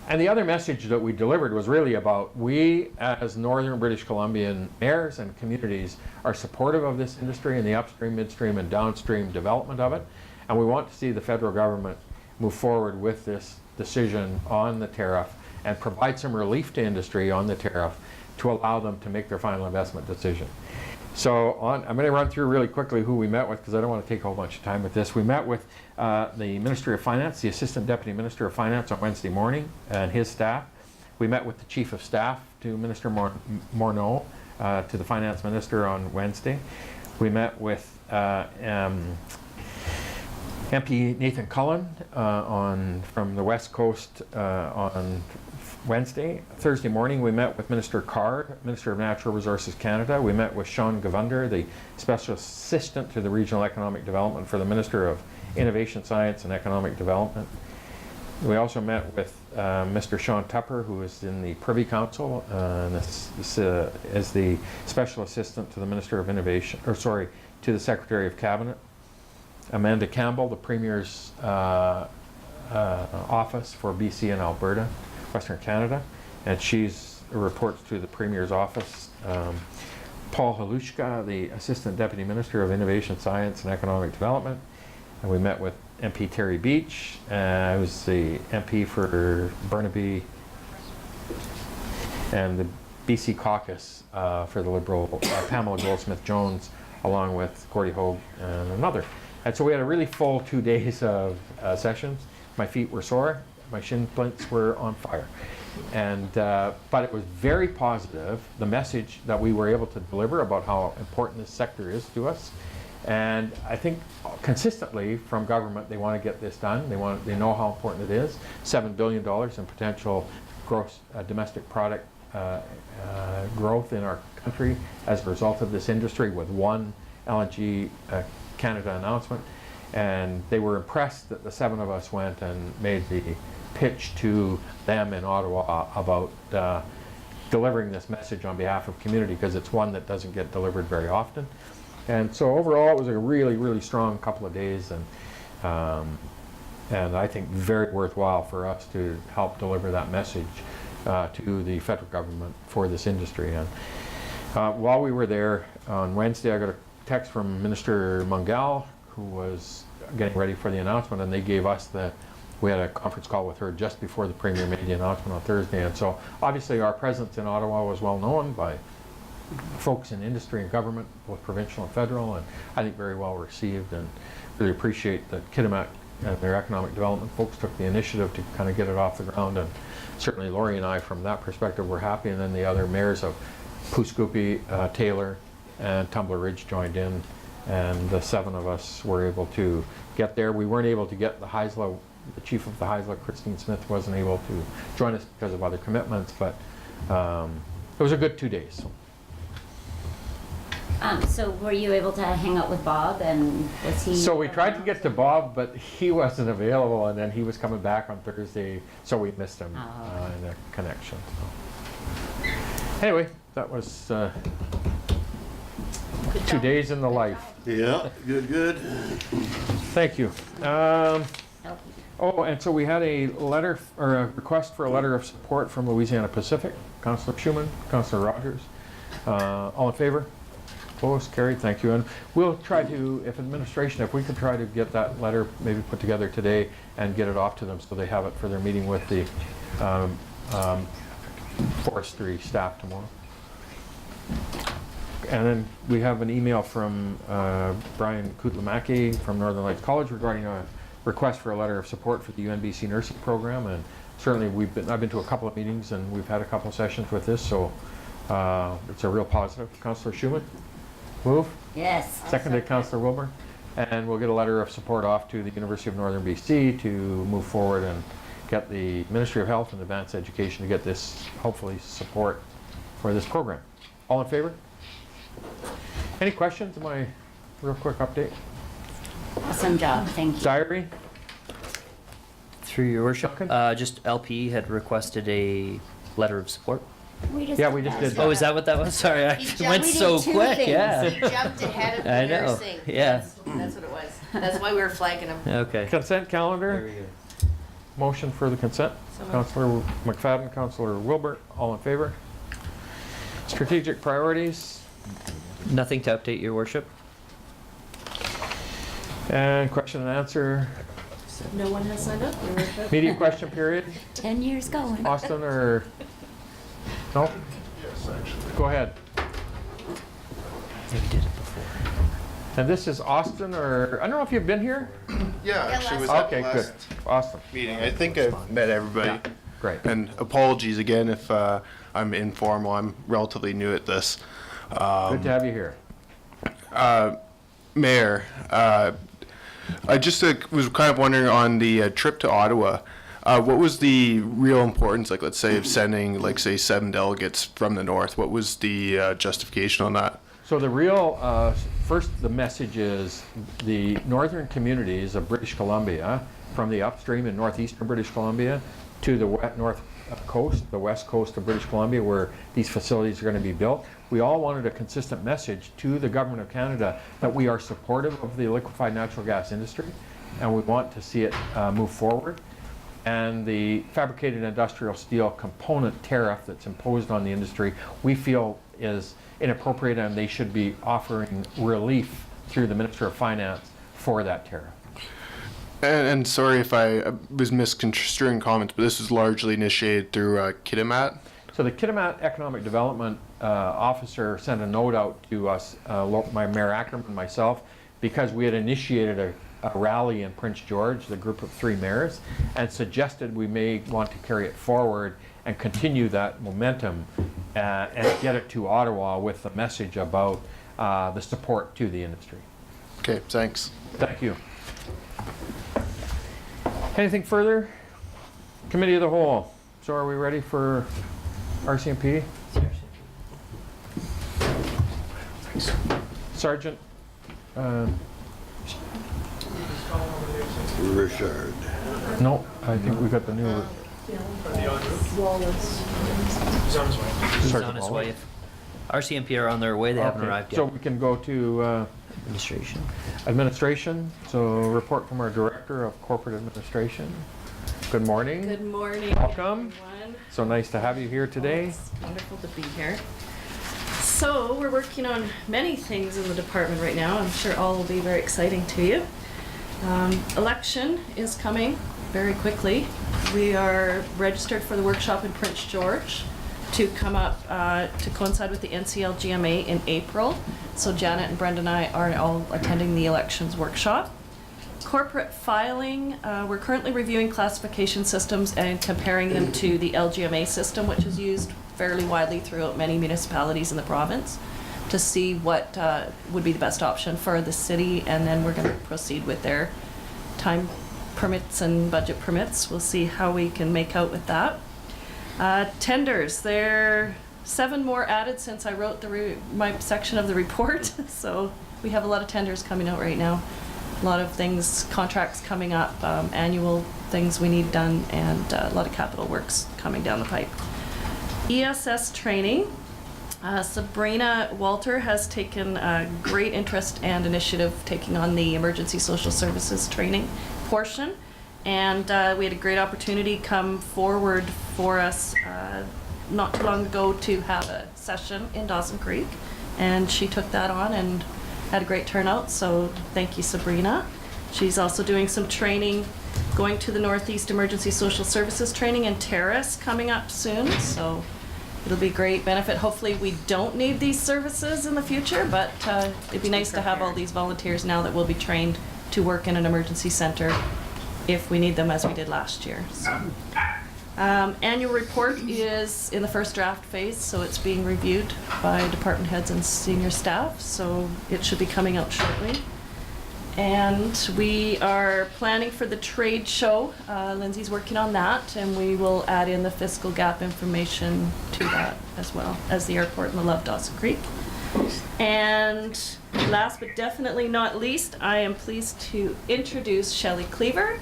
And the other message that we delivered was really about we as Northern British Columbian mayors and communities are supportive of this industry and the upstream, midstream and downstream development of it. And we want to see the federal government move forward with this decision on the tariff and provide some relief to industry on the tariff to allow them to make their final investment decision. So I'm going to run through really quickly who we met with because I don't want to take a whole bunch of time with this. We met with the Ministry of Finance, the Assistant Deputy Minister of Finance on Wednesday morning and his staff. We met with the Chief of Staff to Minister Morneau, to the Finance Minister on Wednesday. We met with MP Nathan Cullen from the West Coast on Wednesday. Thursday morning we met with Minister Card, Minister of Natural Resources Canada. We met with Sean Govunder, the Special Assistant to the Regional Economic Development for the Minister of Innovation, Science and Economic Development. We also met with Mr. Sean Tupper, who is in the Privy Council, and this is the Special Assistant to the Minister of Innovation, to the Secretary of Cabinet. Amanda Campbell, the Premier's office for BC and Alberta, Western Canada, and she's reports to the Premier's office. Paul Halushka, the Assistant Deputy Minister of Innovation, Science and Economic Development, and we met with MP Terry Beach, who's the MP for Burnaby, and the BC caucus for the Liberal, Pamela Goldsmith-Jones, along with Gordy Hogue and another. And so we had a really full 2 days of sessions. My feet were sore, my shin splints were on fire. And, but it was very positive, the message that we were able to deliver about how important this sector is to us. And I think consistently from government, they want to get this done. They know how important it is. $7 billion in potential gross domestic product growth in our country as a result of this industry with one LNG Canada announcement. And they were impressed that the 7 of us went and made the pitch to them in Ottawa about delivering this message on behalf of community, because it's one that doesn't get delivered very often. And so overall, it was a really, really strong couple of days, and I think very worthwhile for us to help deliver that message to the federal government for this industry. And while we were there on Wednesday, I got a text from Minister Mungal, who was getting ready for the announcement, and they gave us we had a conference call with her just before the Premier made the announcement on Thursday. And so obviously our presence in Ottawa was well known by folks in industry and government, both provincial and federal, and I think very well received, and really appreciate that Kitimat and their economic development folks took the initiative to kind of get it off the ground. And certainly Laurie and I, from that perspective, were happy, and then the other mayors of Poughkeepsie, Taylor, and Tumbler Ridge joined in, and the 7 of us were able to get there. We weren't able to get the Haisla the chief of the Heisler, Christine Smith, wasn't able to join us because of other commitments, but it was a good 2 days. So were you able to hang out with Bob, and was he? So we tried to get to Bob, but he wasn't available, and then he was coming back on Thursday, so we missed him in the connection. So. Anyway, that was 2 days in the life. Yeah, good. Thank you. Oh, and so we had a letter, or a request for a letter of support from Louisiana Pacific. Councillor Schuman, Councillor Rogers. All in favor? Opposed? Carried. Thank you. And we'll try to, if we could try to get that letter maybe put together today and get it off to them so they have it for their meeting with the forestry staff tomorrow. And then we have an email from Brian Kutlamaki from Northern Lights College regarding a request for a letter of support for the UNBC nursing program. And certainly I've been to a couple of meetings and we've had a couple of sessions with this, so it's a real positive. Councillor Schuman, move. Yes. Seconded, Councillor Wilbur. And we'll get a letter of support off to the University of Northern BC to move forward and get the Ministry of Health and Advanced Education to get this, hopefully, support for this program. All in favor? Any questions on my real quick update? Awesome job, thank you. Diary? Through your worship, just LP had requested a letter of support. We just did that. Oh, is that what that was? Sorry, I went so quick. Yeah. He jumped ahead of the I know. nursing. Yeah. That's what it was. That's why we were flagging him. Okay. Consent calendar? Motion for the consent. Councillor McFadden, Councillor Wilbert, all in favor? Strategic priorities? Nothing to update, your worship. And question and answer? No one has signed up, your worship. Media question period? 10 years going. Austin or? No? Yes, actually. Go ahead. We did it before. And this is Austin, or, I don't know if you've been here? Yeah, actually was at Okay, the good. last Awesome. meeting. I think I've met everybody. Yeah, great. And apologies again if I'm informal. I'm relatively new at this. Good to have you here. Mayor, I just was kind of wondering on the trip to Ottawa, what was the real importance, like let's say, of sending, like say, 7 delegates from the north? What was the justification on that? So the real, first the message is the northern communities of British Columbia, from the upstream in northeastern British Columbia to the north coast, the west coast of British Columbia, where these facilities are going to be built. We all wanted a consistent message to the government of Canada that we are supportive of the liquefied natural gas industry and we want to see it move forward. And the fabricated industrial steel component tariff that's imposed on the industry, we feel is inappropriate, and they should be offering relief through the Minister of Finance for that tariff. And sorry if I was misconstruing comments, but this was largely initiated through Kitimat. So the Kitimat Economic Development Officer sent a note out to us, my Mayor Ackerman, myself, because we had initiated a rally in Prince George, the group of 3 mayors, and suggested we may want to carry it forward and continue that momentum and get it to Ottawa with the message about the support to the industry. Okay, thanks. Thank you. Anything further? Committee of the Whole. So are we ready for RCMP? Sergeant? Richard. No, I think we got the new. Wallace. He's on his way. He's on his way. RCMP are on their way. They haven't arrived yet. So we can go to administration. Administration. So report from our Director of Corporate Administration. Good morning. Good morning. Welcome. Everyone. So nice to have you here today. It's wonderful to be here. So we're working on many things in the department right now. I'm sure all will be very exciting to you. Election is coming very quickly. We are registered for the workshop in Prince George to come up to coincide with the NCL GMA in April. So Janet and Brenda and I are all attending the elections workshop. Corporate filing, we're currently reviewing classification systems and comparing them to the LGMA system, which is used fairly widely throughout many municipalities in the province, to see what would be the best option for the city, and then we're going to proceed with their time permits and budget permits. We'll see how we can make out with that. Tenders, there are 7 more added since I wrote my section of the report. So we have a lot of tenders coming out right now. A lot of things, contracts coming up, annual things we need done, and a lot of capital works coming down the pipe. ESS training. Sabrina Walter has taken a great interest and initiative taking on the emergency social services training portion. And we had a great opportunity come forward for us not too long ago to have a session in Dawson Creek. And she took that on and had a great turnout, so thank you, Sabrina. She's also doing some training, going to the Northeast Emergency Social Services training in Terrace coming up soon, so it'll be great benefit. Hopefully we don't need these services in the future, but it'd be nice to have all these volunteers now that will be trained to work in an emergency center if we need them, as we did last year. So. Annual report is in the first draft phase, so it's being reviewed by department heads and senior staff, so it should be coming out shortly. And we are planning for the trade show. Lindsay's working on that, and we will add in the fiscal gap information to that as well as the airport and the Love Dawson Creek. And last but definitely not least, I am pleased to introduce Shelley Cleaver.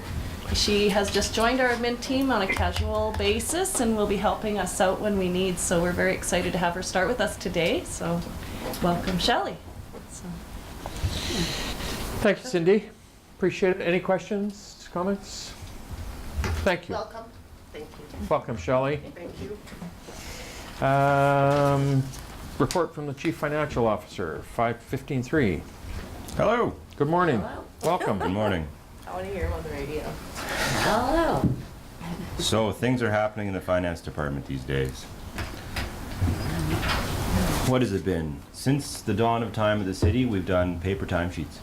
She has just joined our admin team on a casual basis and will be helping us out when we need, so we're very excited to have her start with us today. So welcome, Shelley. Thank you, Cindy. Appreciate it. Any questions, comments? Thank you. Welcome. Thank you. Welcome, Shelley. Thank you. Report from the Chief Financial Officer, 5:15:3. Hello. Good morning. Hello. Welcome. Good morning. I want to hear him on the radio. Hello. So things are happening in the finance department these days. What has it been? Since the dawn of time of the city, we've done paper timesheets.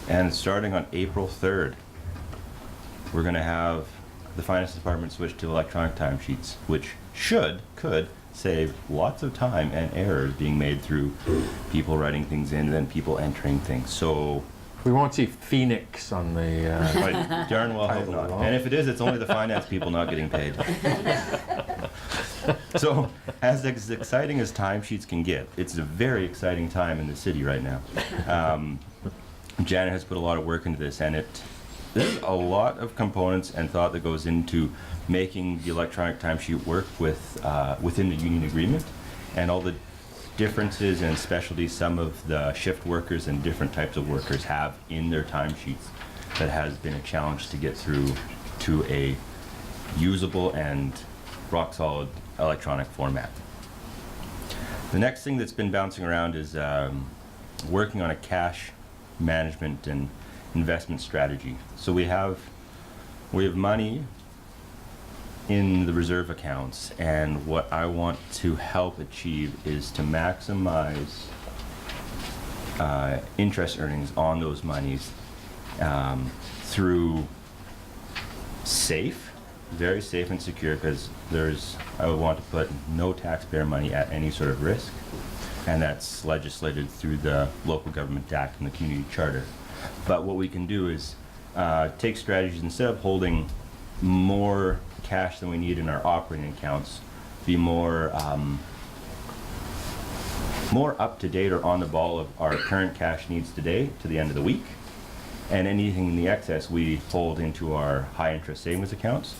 And starting on April 3rd, we're going to have the finance department switch to electronic timesheets, which could save lots of time and errors being made through people writing things in and then people entering things. So we won't see Phoenix on the I darn well hope not. And if it is, it's only the finance people not getting paid. So as exciting as timesheets can get, it's a very exciting time in the city right now. Janet has put a lot of work into this, and there's a lot of components and thought that goes into making the electronic timesheet work with within the union agreement, and all the differences and specialties some of the shift workers and different types of workers have in their timesheets that has been a challenge to get through to a usable and rock solid electronic format. The next thing that's been bouncing around is working on a cash management and investment strategy. So we have money in the reserve accounts, and what I want to help achieve is to maximize interest earnings on those monies through very safe and secure, because I would want to put no taxpayer money at any sort of risk, and that's legislated through the local government act and the community charter. But what we can do is take strategies, instead of holding more cash than we need in our operating accounts, be more up to date or on the ball of our current cash needs today to the end of the week, and anything in the excess we hold into our high interest savings accounts.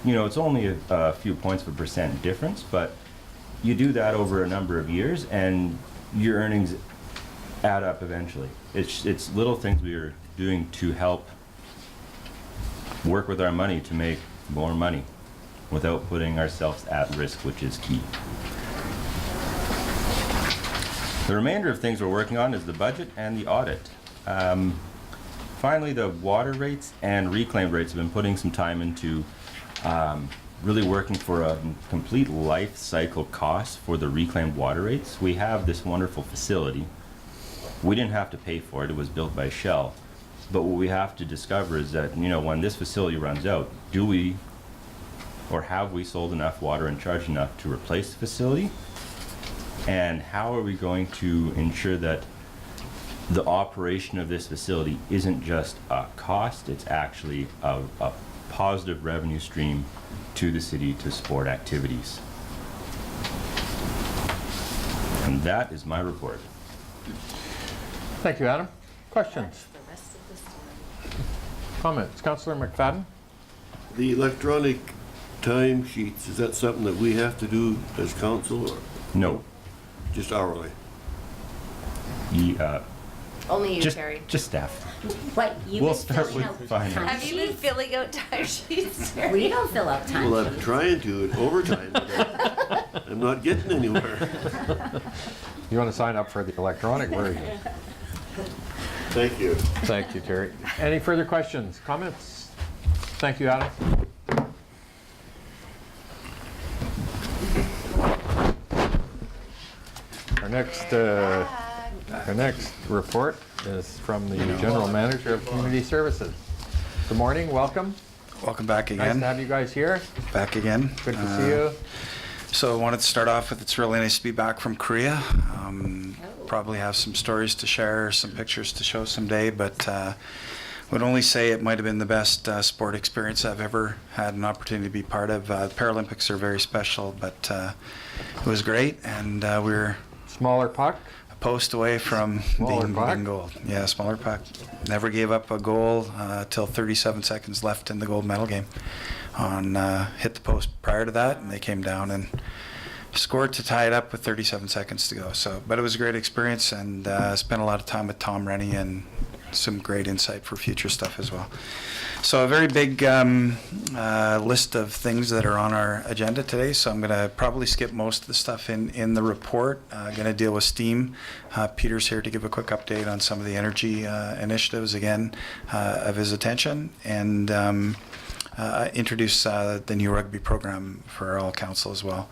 You know, it's only a few points of a % difference, but you do that over a number of years and your earnings add up eventually. It's little things we are doing to help work with our money to make more money without putting ourselves at risk, which is key. The remainder of things we're working on is the budget and the audit. Finally, the water rates and reclaim rates have been putting some time into really working for a complete life cycle cost for the reclaimed water rates. We have this wonderful facility. We didn't have to pay for it. It was built by Shell. But what we have to discover is that, you know, when this facility runs out, do we or have we sold enough water and charged enough to replace the facility? And how are we going to ensure that the operation of this facility isn't just a cost, it's actually a positive revenue stream to the city to support activities. And that is my report. Thank you, Adam. Questions? Comments? Councillor McFadden? The electronic timesheets, is that something that we have to do as council, or No. just hourly? Only you, Just, Terry. just staff. What, you've We'll been start filling with out finance. Have you been timesheets? filling out timesheets, Terry? We don't fill out time Well, I'm sheets. trying to, at overtime, but I'm not getting anywhere. You want to sign up for the electronic version? Thank you. Thank you, Terry. Any further questions, comments? Thank you, Adam. Our next report is from the General Manager of Community Services. Good morning, welcome. Welcome back Nice again. to have you guys here. Back again. Good to see you. So I wanted to start off with, it's really nice to be back from Korea. Probably have some stories to share, some pictures to show someday, but would only say it might have been the best sport experience I've ever had an opportunity to be part of. The Paralympics are very special, but it was great, and we were smaller puck, a post away from being gold. Yeah, smaller puck. Never gave up a goal till 37 seconds left in the gold medal game. Hit the post prior to that, and they came down and scored to tie it up with 37 seconds to go. But it was a great experience, and spent a lot of time with Tom Rennie and some great insight for future stuff as well. So a very big list of things that are on our agenda today. So I'm going to probably skip most of the stuff in the report. Going to deal with STEAM. Peter's here to give a quick update on some of the energy initiatives again of his attention, and introduce the new rugby program for all council as well.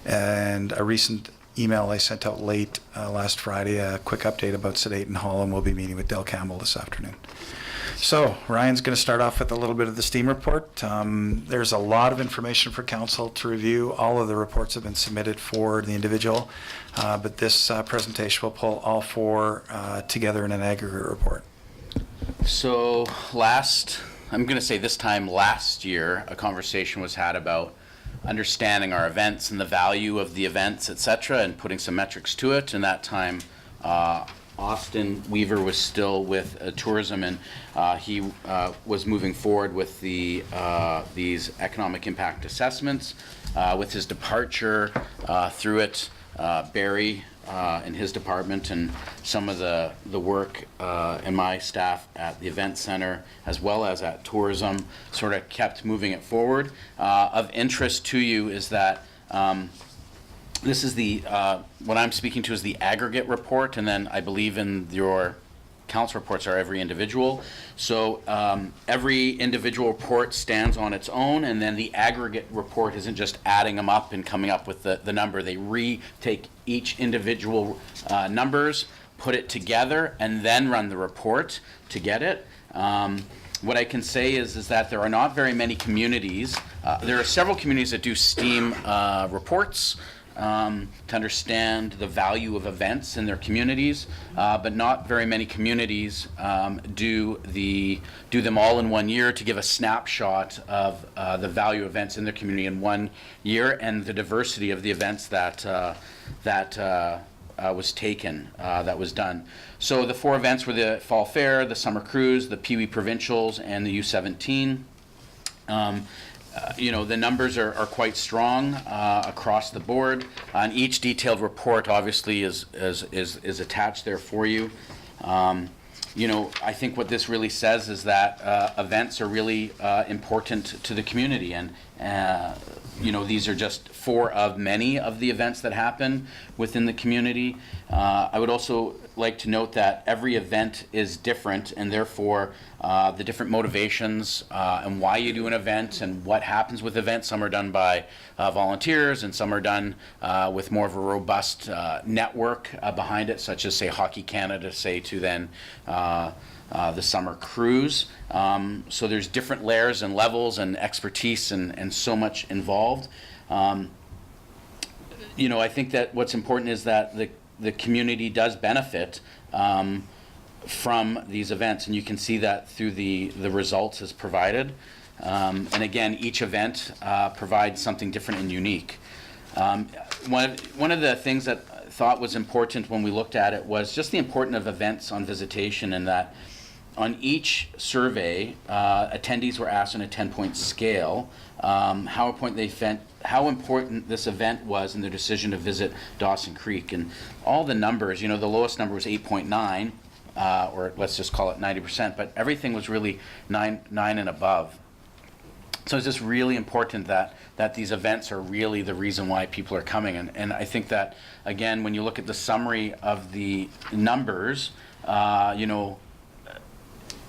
And a recent email I sent out late last Friday, a quick update about Sedaten Hall, and we'll be meeting with Del Campbell this afternoon. So Ryan's going to start off with a little bit of the STEAM report. There's a lot of information for council to review. All of the reports have been submitted for the individual, but this presentation will pull all four together in an aggregate report. So I'm going to say this time last year, a conversation was had about understanding our events and the value of the events, etc., and putting some metrics to it. And that time, Austin Weaver was still with tourism, and he was moving forward with these economic impact assessments. With his departure through it, Barry in his department and some of the work and my staff at the event center as well as at tourism sort of kept moving it forward. Of interest to you is that this is the what I'm speaking to is the aggregate report, and then I believe in your council reports are every individual. So every individual report stands on its own, and then the aggregate report isn't just adding them up and coming up with the number. They retake each individual numbers, put it together, and then run the report to get it. What I can say is that there are not very many communities. There are several communities that do STEAM reports to understand the value of events in their communities, but not very many communities do them all in 1 year to give a snapshot of the value of events in their community in 1 year and the diversity of the events that was taken, that was done. So the four events were the Fall Fair, the Summer Cruise, the Pee Wee Provincials, and the U17. The numbers are quite strong across the board, and each detailed report obviously is attached there for you. I think what this really says is that events are really important to the community, and these are just four of many of the events that happen within the community. I would also like to note that every event is different, and therefore the different motivations and why you do an event and what happens with events. Some are done by volunteers, and some are done with more of a robust network behind it, such as, say, Hockey Canada, say, to then the Summer Cruise. So there's different layers and levels and expertise and so much involved. I think that what's important is that the community does benefit from these events, and you can see that through the results as provided. And again, each event provides something different and unique. One of the things that I thought was important when we looked at it was just the importance of events on visitation, and that on each survey, attendees were asked on a 10-point scale how important this event was in their decision to visit Dawson Creek. And all the numbers, the lowest number was 8.9, or let's just call it 90%, but everything was really 9 and above. So it's just really important that these events are really the reason why people are coming. And I think that, again, when you look at the summary of the numbers,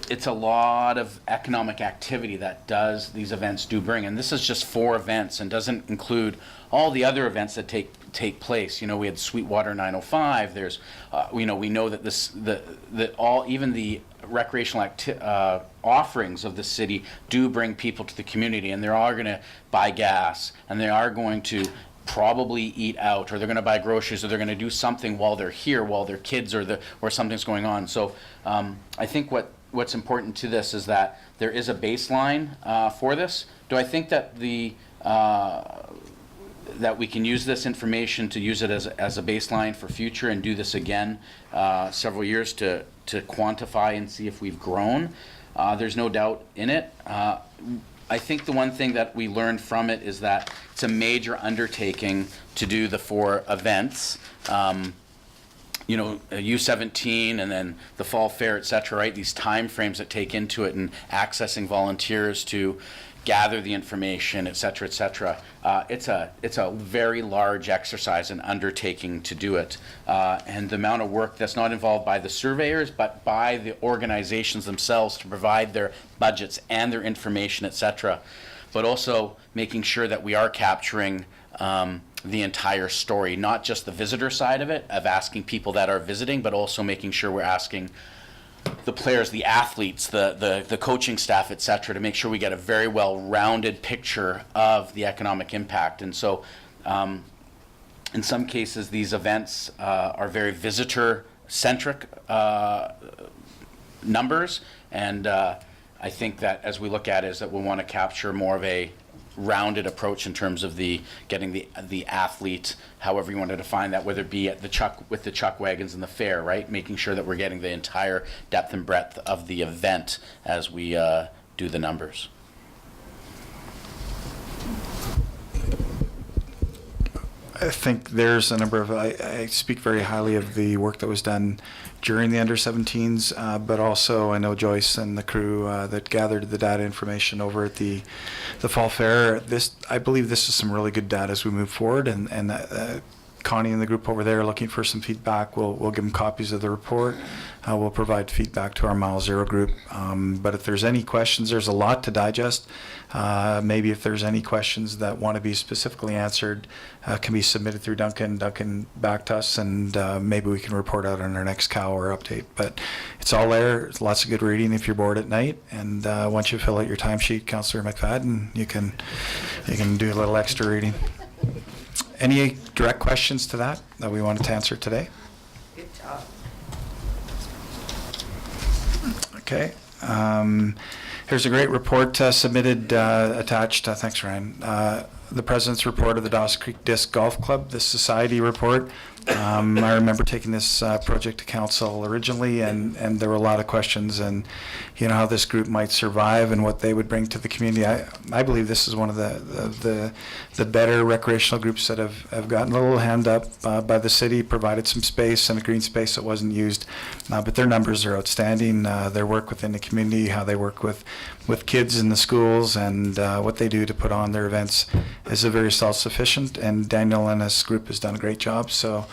it's a lot of economic activity that these events do bring. And this is just 4 events and doesn't include all the other events that take place. We had Sweetwater 905. There's, we know that even the recreational offerings of the city do bring people to the community, and they're all going to buy gas, and they are going to probably eat out, or they're going to buy groceries, or they're going to do something while they're here, while their kids or something's going on. So I think what's important to this is that there is a baseline for this. Do I think that that we can use this information to use it as a baseline for future and do this again several years to quantify and see if we've grown? There's no doubt in it. I think the one thing that we learned from it is that it's a major undertaking to do the 4 events. U17 and then the fall fair, et cetera, right? These time frames that take into it, and accessing volunteers to gather the information, et cetera, et cetera. It's a very large exercise and undertaking to do it. And the amount of work that's not involved by the surveyors, but by the organizations themselves to provide their budgets and their information, et cetera. But also making sure that we are capturing the entire story, not just the visitor side of it, of asking people that are visiting, but also making sure we're asking the players, the athletes, the coaching staff, et cetera, to make sure we get a very well-rounded picture of the economic impact. And so in some cases, these events are very visitor-centric numbers, and I think that as we look at it, is that we want to capture more of a rounded approach in terms of getting the athlete, however you want to define that, whether it be at with the chuck wagons and the fair, right? Making sure that we're getting the entire depth and breadth of the event as we do the numbers. I think there's a number of, I speak very highly of the work that was done during the under-17s, but also I know Joyce and the crew that gathered the data information over at the Fall Fair. I believe this is some really good data as we move forward, and Connie and the group over there are looking for some feedback. We'll give them copies of the report. We'll provide feedback to our Mile Zero group. But if there's any questions, there's a lot to digest. Maybe if there's any questions that want to be specifically answered, can be submitted through Duncan. Duncan back to us, and maybe we can report out on our next cow or update. But it's all there. It's lots of good reading if you're bored at night. And once you fill out your timesheet, Councillor McFadden, you can do a little extra reading. Any direct questions to that we wanted to answer today? Good job. Okay. Here's a great report submitted, attached. Thanks, Ryan. The President's report of the Dawson Creek Disc Golf Club, the society report. I remember taking this project to council originally, and there were a lot of questions, and how this group might survive and what they would bring to the community. I believe this is one of the better recreational groups that have gotten a little hand up by the city, provided some space and a green space that wasn't used, but their numbers are outstanding. Their work within the community, how they work with kids in the schools, and what they do to put on their events is a very self-sufficient, and Daniel and his group has done a great job. So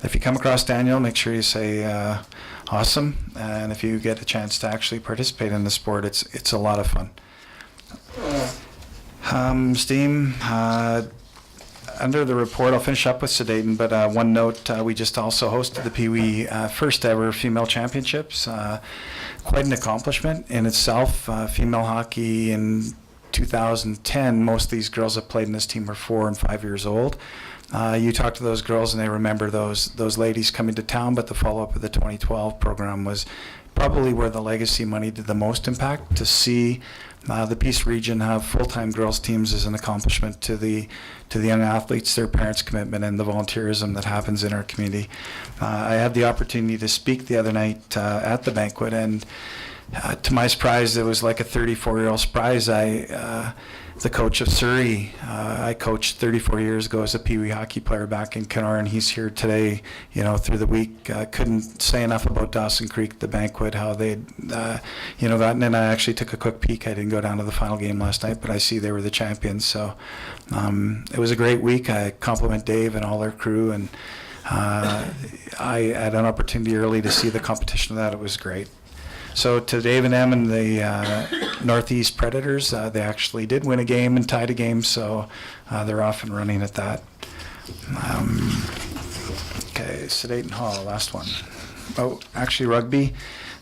if you come across Daniel, make sure you say awesome, and if you get a chance to actually participate in the sport, it's a lot of fun. Steam, under the report, I'll finish up with Sedaten, but one note, we just also hosted the Pee Wee first ever female championships. Quite an accomplishment in itself. Female hockey in 2010, most of these girls that played in this team were 4 and 5 years old. You talk to those girls and they remember those ladies coming to town, but the follow-up of the 2012 program was probably where the legacy money did the most impact. To see the Peace Region have full-time girls teams is an accomplishment to the young athletes, their parents' commitment, and the volunteerism that happens in our community. I had the opportunity to speak the other night at the banquet, and to my surprise, it was like a 34-year-old surprise. The coach of Surrey, I coached 34 years ago as a Pee Wee hockey player back in Kenora, and he's here today, through the week. Couldn't say enough about Dawson Creek, the banquet, how they'd, gotten in. I actually took a quick peek. I didn't go down to the final game last night, but I see they were the champions. So it was a great week. I compliment Dave and all their crew, and I had an opportunity early to see the competition of that. It was great. So to Dave and them and the Northeast Predators, they actually did win a game and tied a game, so they're off and running at that. Okay, Sedate Hall, last one. Oh, actually rugby.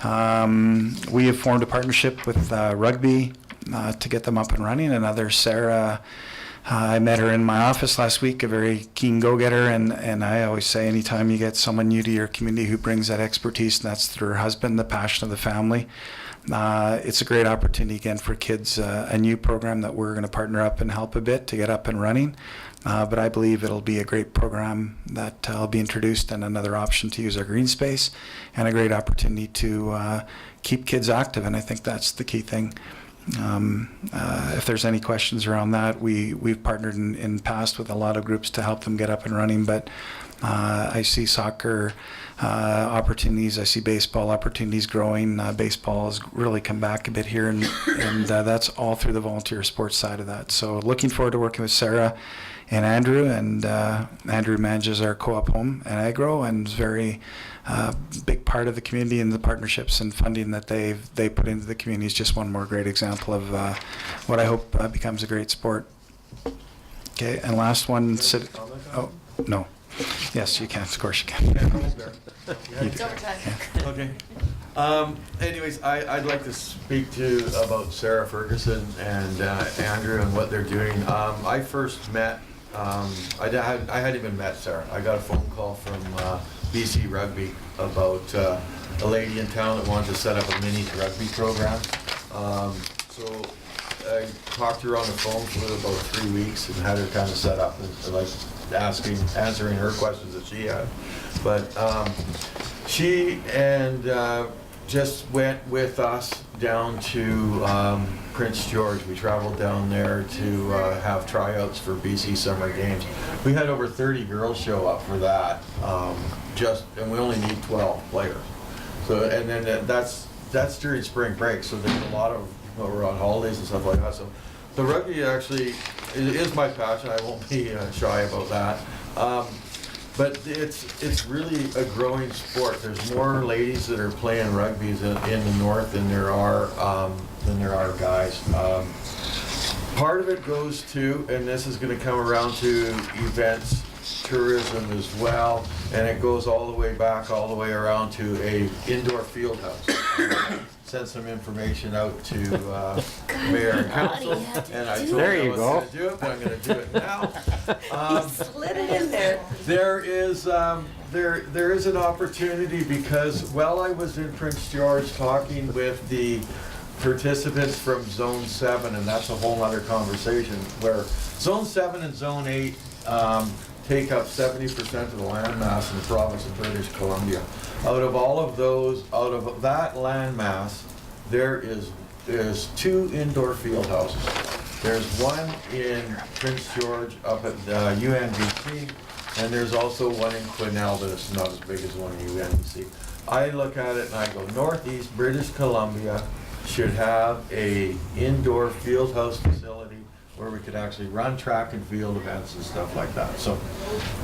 We have formed a partnership with rugby to get them up and running. Another Sarah, I met her in my office last week, a very keen go-getter, and I always say anytime you get someone new to your community who brings that expertise, and that's through her husband, the passion of the family, it's a great opportunity again for kids, a new program that we're going to partner up and help a bit to get up and running. But I believe it'll be a great program that will be introduced and another option to use our green space and a great opportunity to keep kids active, and I think that's the key thing. If there's any questions around that, we've partnered in past with a lot of groups to help them get up and running, but I see soccer opportunities, I see baseball opportunities growing. Baseball has really come back a bit here, and that's all through the volunteer sports side of that. So looking forward to working with Sarah and Andrew, and Andrew manages our co-op home and agro, and is very big part of the community, and the partnerships and funding that they put into the community is just one more great example of what I hope becomes a great sport. Okay, and last one. Oh, no. Yes, you can. Of course you can. It's overtime. Okay. Anyways, I'd like to speak about Sarah Ferguson and Andrew and what they're doing. I first met, I hadn't even met Sarah. I got a phone call from BC Rugby about a lady in town that wanted to set up a mini rugby program. So I talked to her on the phone for about 3 weeks and had her kind of set up and like answering her questions that she had. But she and just went with us down to Prince George. We traveled down there to have tryouts for BC Summer Games. We had over 30 girls show up for that, and we only need 12 players. So, and then that's during spring break, so there's a lot of people were on holidays and stuff like that. So the rugby actually is my passion. I won't be shy about that. But it's really a growing sport. There's more ladies that are playing rugby in the north than there are guys. Part of it goes to, and this is going to come around to events, tourism as well, and it goes all the way around to a indoor field house. Sent some information out to mayor and council, and I told them I was going to do it, but I'm going to do it now. You slid it in there. There is an opportunity, because while I was in Prince George talking with the participants from Zone 7, and that's a whole other conversation, where Zone 7 and Zone 8 take up 70% of the land mass in the province of British Columbia. Out of that land mass, there's 2 indoor field houses. There's one in Prince George up at UNBC, and there's also one in Quesnel, but it's not as big as one in UNBC. I look at it and I go, Northeast British Columbia should have a indoor field house facility where we could actually run track and field events and stuff like that. So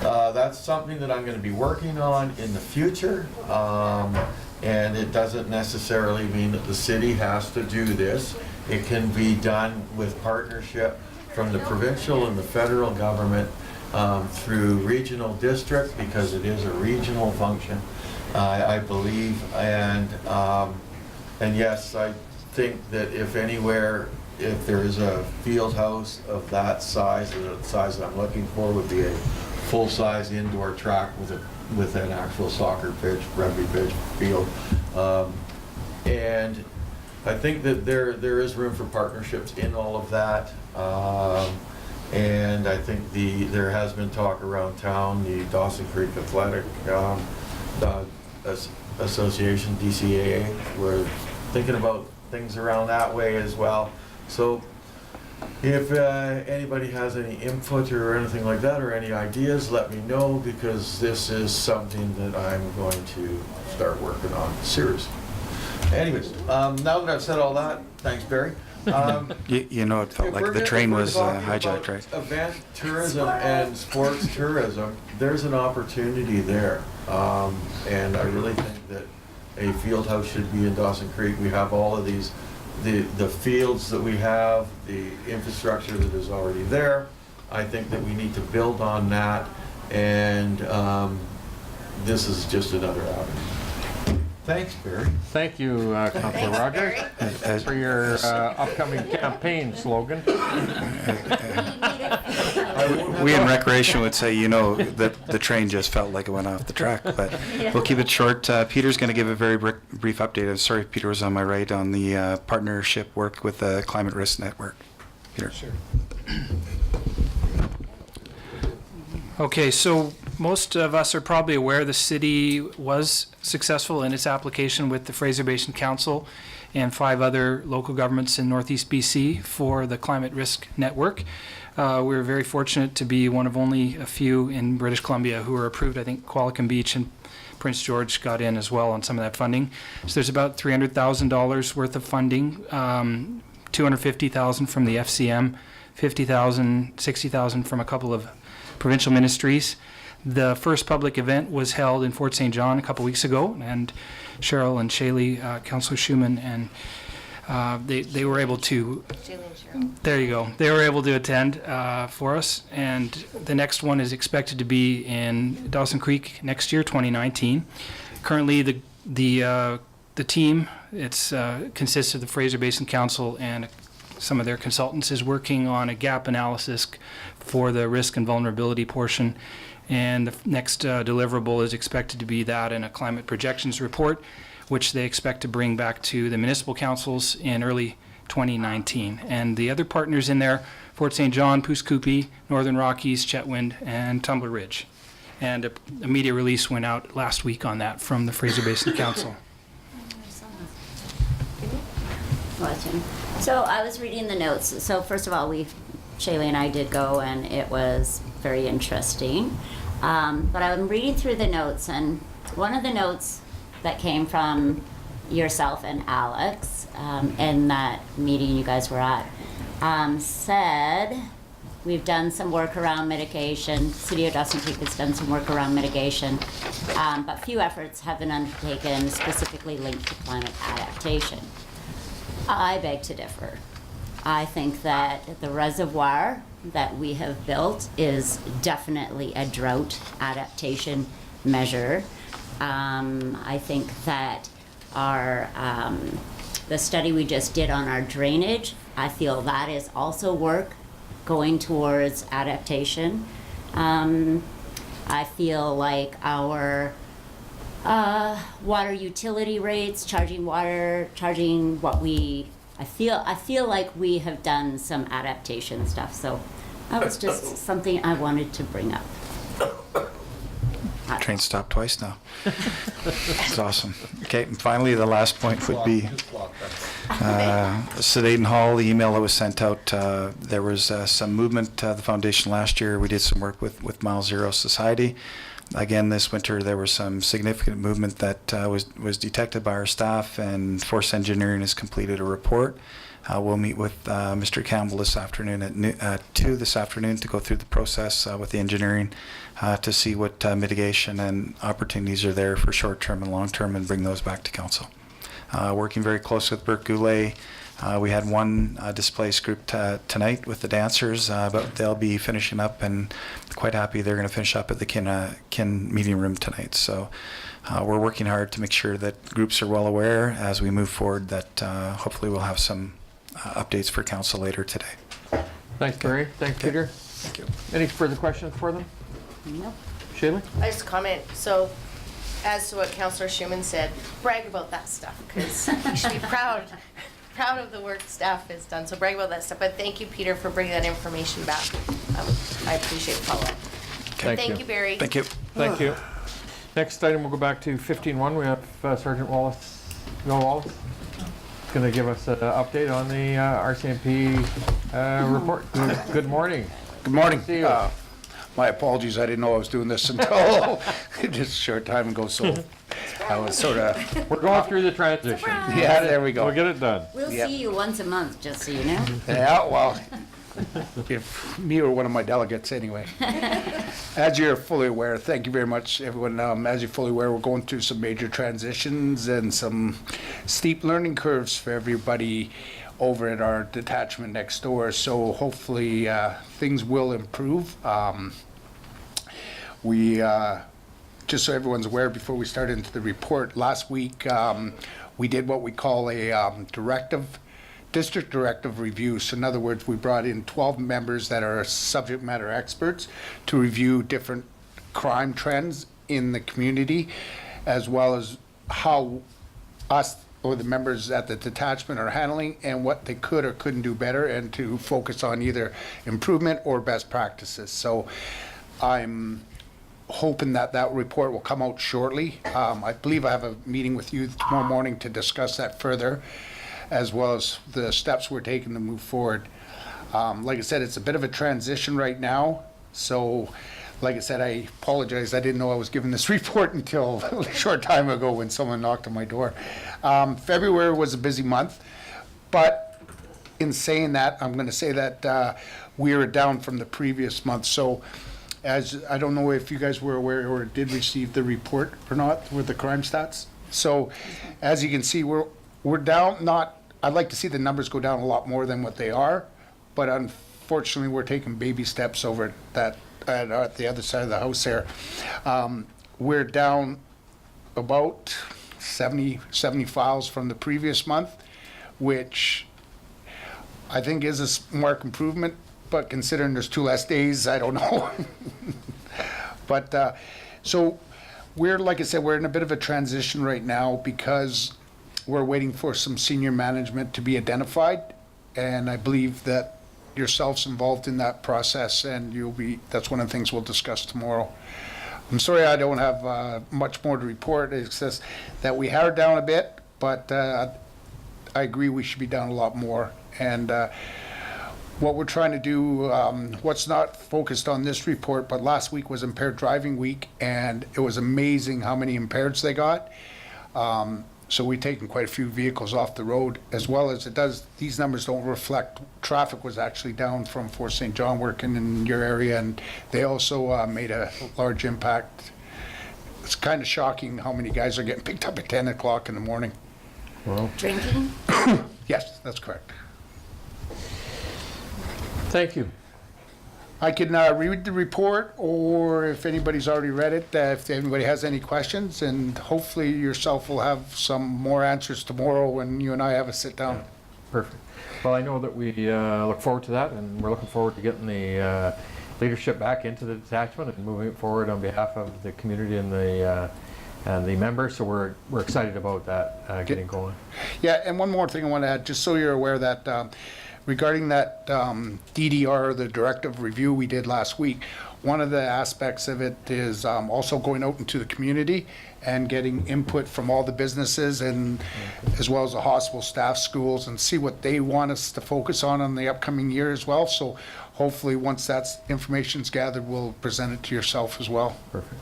that's something that I'm going to be working on in the future. And it doesn't necessarily mean that the city has to do this. It can be done with partnership from the provincial and the federal government through regional district, because it is a regional function, I believe. And yes, I think that if there is a field house of that size, the size that I'm looking for would be a full-size indoor track with an actual soccer pitch, rugby pitch, field. And I think that there is room for partnerships in all of that. And I think there has been talk around town, the Dawson Creek Athletic Association, DCAA, we're thinking about things around that way as well. So if anybody has any input or anything like that, or any ideas, let me know, because this is something that I'm going to start working on seriously. Anyways, now that I've said all that, thanks, Barry. You know, it felt like the train was hijacked, right? Event tourism and sports tourism, there's an opportunity there. And I really think that a field house should be in Dawson Creek. We have all of these, the fields that we have, the infrastructure that is already there. I think that we need to build on that, and this is just another avenue. Thanks, Barry. Thank you, Councillor Rogers, for your upcoming campaign slogan. We in Recreation would say, you know, that the train just felt like it went off the track, but we'll keep it short. Peter's going to give a very brief update. I'm sorry, Peter was on my right on the partnership work with the Climate Risk Network. Peter. Sure. Okay, so most of us are probably aware the city was successful in its application with the Fraser Basin Council and 5 other local governments in Northeast BC for the Climate Risk Network. We're very fortunate to be one of only a few in British Columbia who were approved. I think Qualicum Beach and Prince George got in as well on some of that funding. So there's about $300,000 worth of funding, $250,000 from the FCM, $50,000, $60,000 from a couple of provincial ministries. The first public event was held in Fort St. John a couple weeks ago, and Cheryl and Shaylee, Councillor Schumann, and they were able to, there you go, they were able to attend for us, and the next one is expected to be in Dawson Creek next year, 2019. Currently, the team, it's consists of the Fraser Basin Council and some of their consultants, is working on a gap analysis for the risk and vulnerability portion, and the next deliverable is expected to be that and a climate projections report, which they expect to bring back to the municipal councils in early 2019. And the other partners in there, Fort St. John, Pouce Coupe, Northern Rockies, Chetwynd, and Tumbler Ridge. And a media release went out last week on that from the Fraser Basin Council. So I was reading the notes. So first of all, Shaylee and I did go, and it was very interesting. But I'm reading through the notes, and one of the notes that came from yourself and Alex in that meeting you guys were at said, we've done some work around mitigation. City of Dawson Creek has done some work around mitigation, but few efforts have been undertaken specifically linked to climate adaptation. I beg to differ. I think that the reservoir that we have built is definitely a drought adaptation measure. I think that our the study we just did on our drainage, I feel that is also work going towards adaptation. I feel like our water utility rates, charging what we, I feel like we have done some adaptation stuff. So that was just something I wanted to bring up. Train stopped twice now. That's awesome. Okay, and finally, the last point would be Sedaten Hall, the email that was sent out. There was some movement the foundation last year. We did some work with Mile Zero Society. Again, this winter, there was some significant movement that was detected by our staff, and Force Engineering has completed a report. We'll meet with Mr. Campbell this afternoon at 2 this afternoon to go through the process with the engineering to see what mitigation and opportunities are there for short-term and long-term, and bring those back to council. Working very close with Burke Goulet. We had one displaced group tonight with the dancers, but they'll be finishing up, and quite happy they're going to finish up at the Kin meeting room tonight. So we're working hard to make sure that groups are well aware as we move forward, that hopefully we'll have some updates for council later today. Thanks, Barry. Thanks, Peter. Thank you. Any further questions for them? Nope. Shaylee? I just comment, so as to what Councillor Schumann said, brag about that stuff, because you should be proud of the work staff has done, so brag about that stuff. But thank you, Peter, for bringing that information back. I appreciate the follow-up. Thank you, Barry. Thank you. Thank you. Next item, we'll go back to 15-1. We have Sergeant Wallace, Bill Wallace, going to give us an update on the RCMP report. Good morning. Good morning. See you. My apologies, I didn't know I was doing this until just a short time ago, so I was sort of... We're going through the transition. Surprise. Yeah, there we go. We'll get it done. We'll Yep. see you once a month, just so you know. Yeah, well, if me or one of my delegates anyway. As you're fully aware, thank you very much, everyone. As you're fully aware, we're going through some major transitions and some steep learning curves for everybody over at our detachment next door. So hopefully things will improve. We, just so everyone's aware, before we start into the report, last week we did what we call a district directive review. So in other words, we brought in 12 members that are subject matter experts to review different crime trends in the community, as well as how us or the members at the detachment are handling and what they could or couldn't do better, and to focus on either improvement or best practices. So I'm hoping that that report will come out shortly. I believe I have a meeting with you tomorrow morning to discuss that further, as well as the steps we're taking to move forward. Like I said, it's a bit of a transition right now. So, like I said, I apologize. I didn't know I was giving this report until a short time ago when someone knocked on my door. February was a busy month, but in saying that, I'm going to say that we are down from the previous month. So, as I don't know if you guys were aware or did receive the report or not with the crime stats. So, as you can see, we're down. Not, I'd like to see the numbers go down a lot more than what they are, but unfortunately, we're taking baby steps over that at the other side of the house there. We're down about 70 files from the previous month, which I think is a marked improvement, but considering there's 2 less days, I don't know. But so we're, like I said, we're in a bit of a transition right now because we're waiting for some senior management to be identified, and I believe that yourselves involved in that process, and that's one of the things we'll discuss tomorrow. I'm sorry I don't have much more to report. It's just that we are down a bit, but I agree we should be down a lot more. And what we're trying to do, what's not focused on this report, but last week was Impaired Driving Week, and it was amazing how many impaireds they got. So we've taken quite a few vehicles off the road, as well as these numbers don't reflect, traffic was actually down from Fort St. John working in your area, and they also made a large impact. It's kind of shocking how many guys are getting picked up at 10 o'clock in the morning. Well, Drinking? Yes, that's correct. Thank you. I can read the report, or if anybody's already read it, if anybody has any questions, and hopefully yourself will have some more answers tomorrow when you and I have a sit down. Perfect. Well, I know that we look forward to that, and we're looking forward to getting the leadership back into the detachment and moving it forward on behalf of the community and the members. So we're excited about that getting going. Yeah, and one more thing I want to add, just so you're aware that regarding that DDR, the directive review we did last week, one of the aspects of it is also going out into the community and getting input from all the businesses, and as well as the hospital staff, schools, and see what they want us to focus on the upcoming year as well. So hopefully once that information's gathered, we'll present it to yourself as well. Perfect.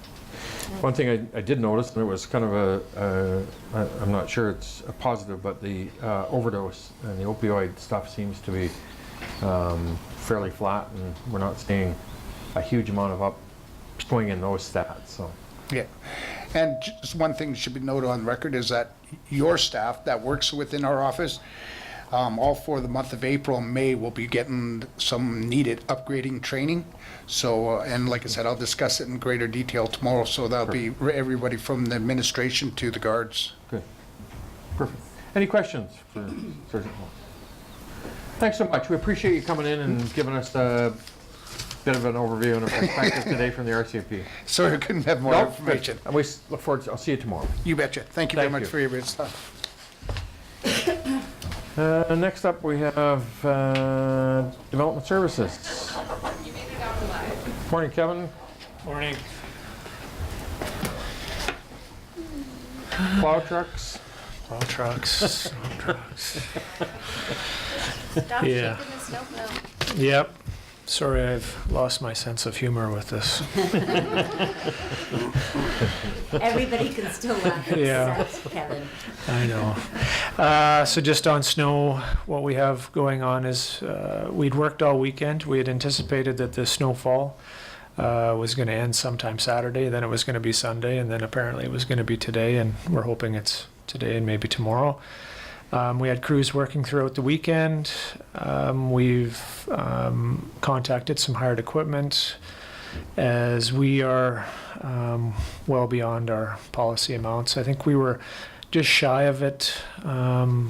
One thing I did notice, and it was kind of I'm not sure it's a positive, but the overdose and the opioid stuff seems to be fairly flat, and we're not seeing a huge amount of upswing in those stats. So. Yeah, and just one thing that should be noted on record is that your staff that works within our office, all for the month of April and May, will be getting some needed upgrading training. So, and like I said, I'll discuss it in greater detail tomorrow. So that'll be everybody from the administration to the guards. Good. Perfect. Any questions for Sergeant Hall? Thanks so much. We appreciate you coming in and giving us bit of an overview and a perspective today from the RCMP. Sorry, I couldn't have more information. We look forward to, I'll see you tomorrow. You betcha. Thank you very Thank much you. for your stuff. Next up, we have Development Services. Morning, Kevin. Morning. Plow trucks. Plow trucks. Plow trucks. Stop Yeah. shaking the snowplow. Yep. Sorry, I've lost my sense of humor with this. Everybody can still laugh Yeah. except Kevin. I know. So just on snow, what we have going on is we'd worked all weekend. We had anticipated that the snowfall was going to end sometime Saturday, then it was going to be Sunday, and then apparently it was going to be today, and we're hoping it's today and maybe tomorrow. We had crews working throughout the weekend. We've contacted some hired equipment as we are well beyond our policy amounts. I think we were just shy of it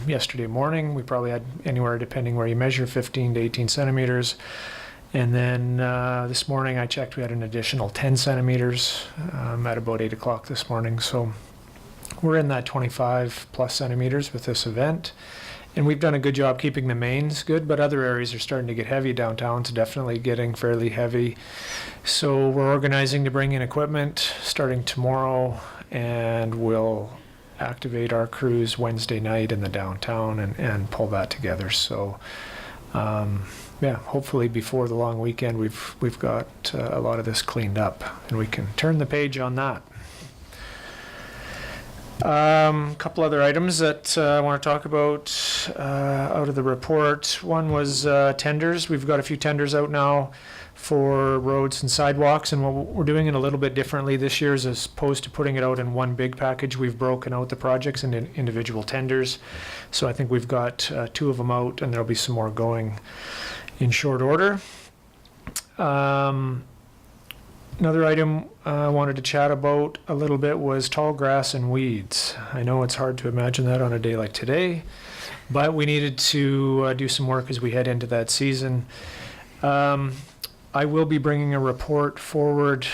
yesterday morning. We probably had anywhere, depending where you measure, 15 to 18 centimeters. And then this morning I checked, we had an additional 10 centimeters at about 8 o'clock this morning. So we're in that 25 plus centimeters with this event. And we've done a good job keeping the mains good, but other areas are starting to get heavy. Downtown's definitely getting fairly heavy. So we're organizing to bring in equipment starting tomorrow, and we'll activate our crews Wednesday night in the downtown and pull that together. So yeah, hopefully before the long weekend we've got a lot of this cleaned up and we can turn the page on that. A couple other items that I want to talk about out of the report. One was tenders. We've got a few tenders out now for roads and sidewalks, and what we're doing it a little bit differently this year is, as opposed to putting it out in one big package, we've broken out the projects into individual tenders. So I think we've got 2 of them out, and there'll be some more going in short order. Another item I wanted to chat about a little bit was tall grass and weeds. I know it's hard to imagine that on a day like today, but we needed to do some work as we head into that season. I will be bringing a report forward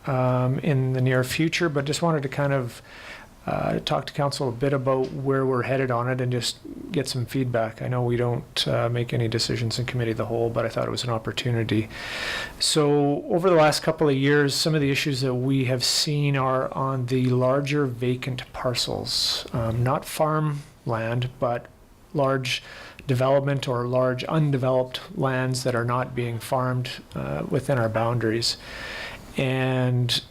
in the near future, but just wanted to kind of talk to council a bit about where we're headed on it and just get some feedback. I know we don't make any decisions in committee of the whole, but I thought it was an opportunity. So over the last couple of years, some of the issues that we have seen are on the larger vacant parcels, not farm land, but large development or large undeveloped lands that are not being farmed within our boundaries. And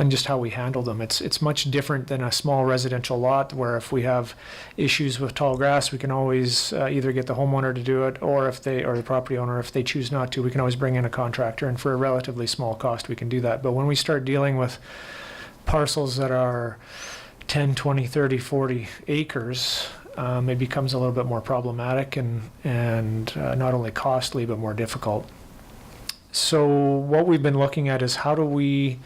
just how we handle them. It's much different than a small residential lot where if we have issues with tall grass, we can always either get the homeowner to do it, or the property owner, if they choose not to, we can always bring in a contractor, and for a relatively small cost we can do that. But when we start dealing with parcels that are 10, 20, 30, 40 acres, it becomes a little bit more problematic and not only costly but more difficult. So what we've been looking at is how do we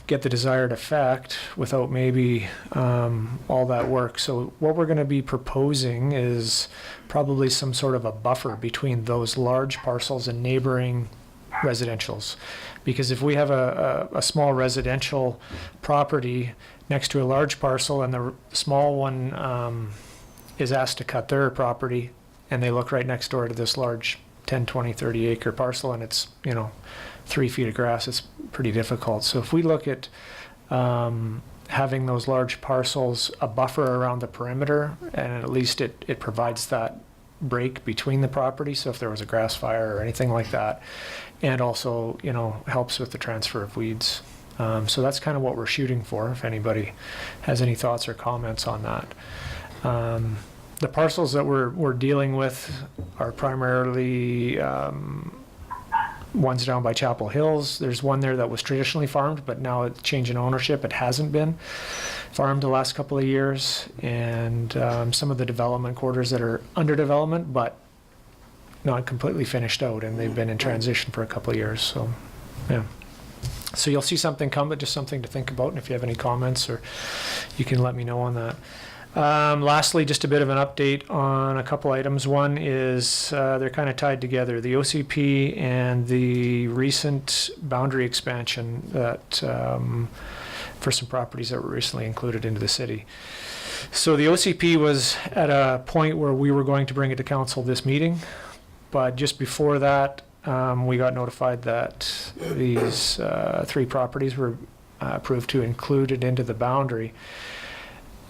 get the desired effect without maybe all that work. So what we're going to be proposing is probably some sort of a buffer between those large parcels and neighboring residentials. Because if we have a small residential property next to a large parcel and the small one is asked to cut their property, and they look right next door to this large 10, 20, 30 acre parcel, and it's, 3 feet of grass, it's pretty difficult. So if we look at having those large parcels, a buffer around the perimeter, and at least it provides that break between the property, so if there was a grass fire or anything like that, and also, helps with the transfer of weeds. So that's kind of what we're shooting for, if anybody has any thoughts or comments on that. The parcels that we're dealing with are primarily one's down by Chapel Hills. There's one there that was traditionally farmed, but now it's changing ownership. It hasn't been farmed the last couple of years. And some of the development quarters that are under development, but not completely finished out, and they've been in transition for a couple of years. So, yeah. So you'll see something come, but just something to think about. And if you have any comments, or you can let me know on that. Lastly, just a bit of an update on a couple items. One is they're kind of tied together. The OCP and the recent boundary expansion that for some properties that were recently included into the city. So the OCP was at a point where we were going to bring it to council this meeting, but just before that, we got notified that these 3 properties were approved to include it into the boundary.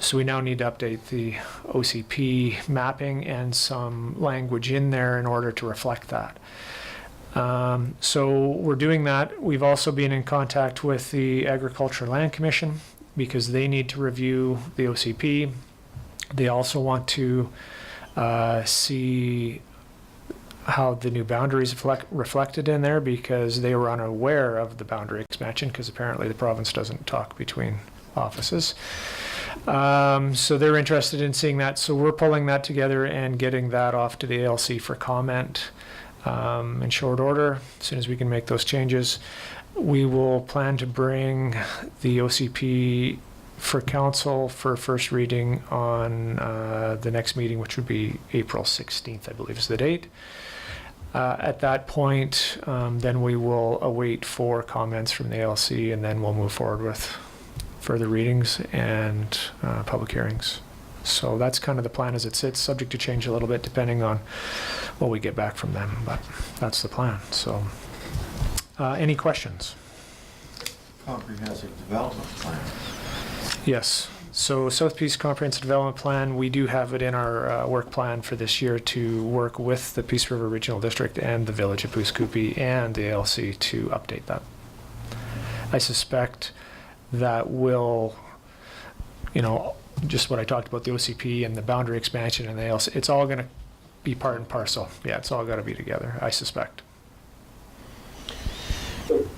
So we now need to update the OCP mapping and some language in there in order to reflect that. So we're doing that. We've also been in contact with the Agriculture Land Commission because they need to review the OCP. They also want to see how the new boundaries reflected in there because they were unaware of the boundary expansion because apparently the province doesn't talk between offices. So they're interested in seeing that. So we're pulling that together and getting that off to the ALC for comment in short order. As soon as we can make those changes, we will plan to bring the OCP for council for first reading on the next meeting, which would be April 16th, I believe is the date. At that point, then we will await for comments from the ALC, and then we'll move forward with further readings and public hearings. So that's kind of the plan as it sits, subject to change a little bit depending on what we get back from them, but that's the plan. So any questions? Comprehensive development plan. Yes. So South Peace Comprehensive Development Plan, we do have it in our work plan for this year to work with the Peace River Regional District and the Village of Pouce and the ALC to update that. I suspect that will, you know, just what I talked about, the OCP and the boundary expansion and the ALC, it's all going to be part and parcel. Yeah, it's all got to be together, I suspect.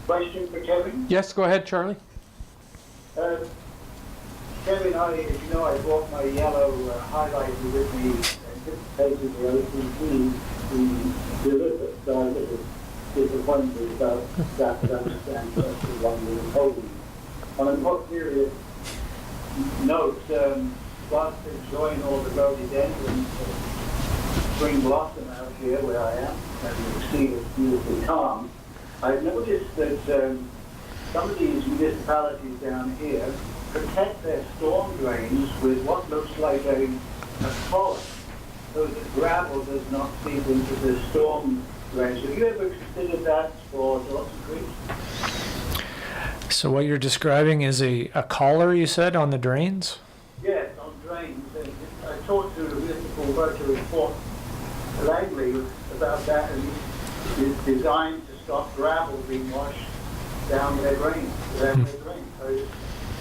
Question for Kevin? Yes, go ahead, Charlie. Kevin, as you know, I brought my yellow highlighter with me anticipating the OCP to deliver. So I was a little disappointed about that, but I understand that's the one we were holding. On a more serious note, whilst enjoying all the rhododendron spring blossom out here where I am, and the sea is beautifully calm, I've noticed that some of these municipalities down here protect their storm drains with what looks like a collar, so that gravel does not seep into the storm drains. Have you ever considered that for Dawson Creek? So what you're describing is a collar, you said, on the drains? Yes, on drains. I talked to the municipal worker report Langley about that, and it's designed to stop gravel being washed down their drains. So,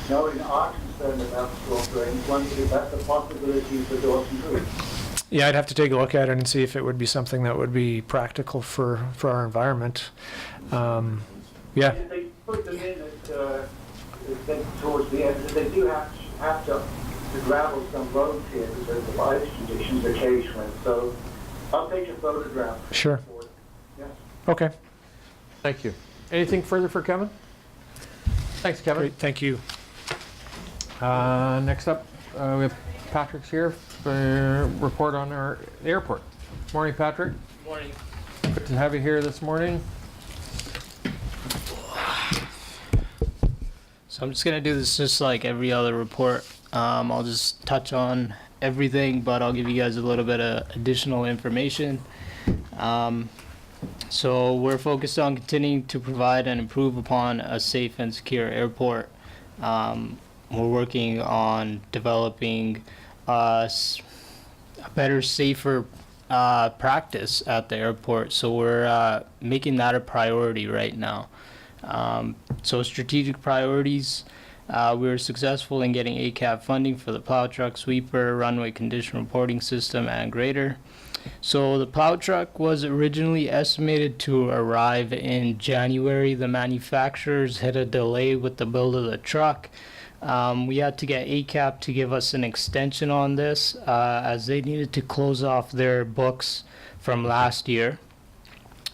knowing our concern about storm drains, wondering if that's a possibility for Dawson Creek. Yeah, I'd have to take a look at it and see if it would be something that would be practical for our environment. Yeah. If they put them in towards the end, they do have to gravel some roads here because of ice conditions occasionally. So I'll take a photograph. Sure. Yeah. Okay. Thank you. Anything further for Kevin? Thanks, Kevin. Great, thank you. Next up, we have Patrick's here for a report on our airport. Morning, Patrick. Morning. Good to have you here this morning. So I'm just gonna do this just like every other report. I'll just touch on everything, but I'll give you guys a little bit of additional information. So we're focused on continuing to provide and improve upon a safe and secure airport. We're working on developing a better, safer practice at the airport. So we're making that a priority right now. So strategic priorities, we were successful in getting ACAP funding for the plow truck, sweeper, runway condition reporting system, and grader. So the plow truck was originally estimated to arrive in January. The manufacturers had a delay with the build of the truck. We had to get ACAP to give us an extension on this as they needed to close off their books from last year.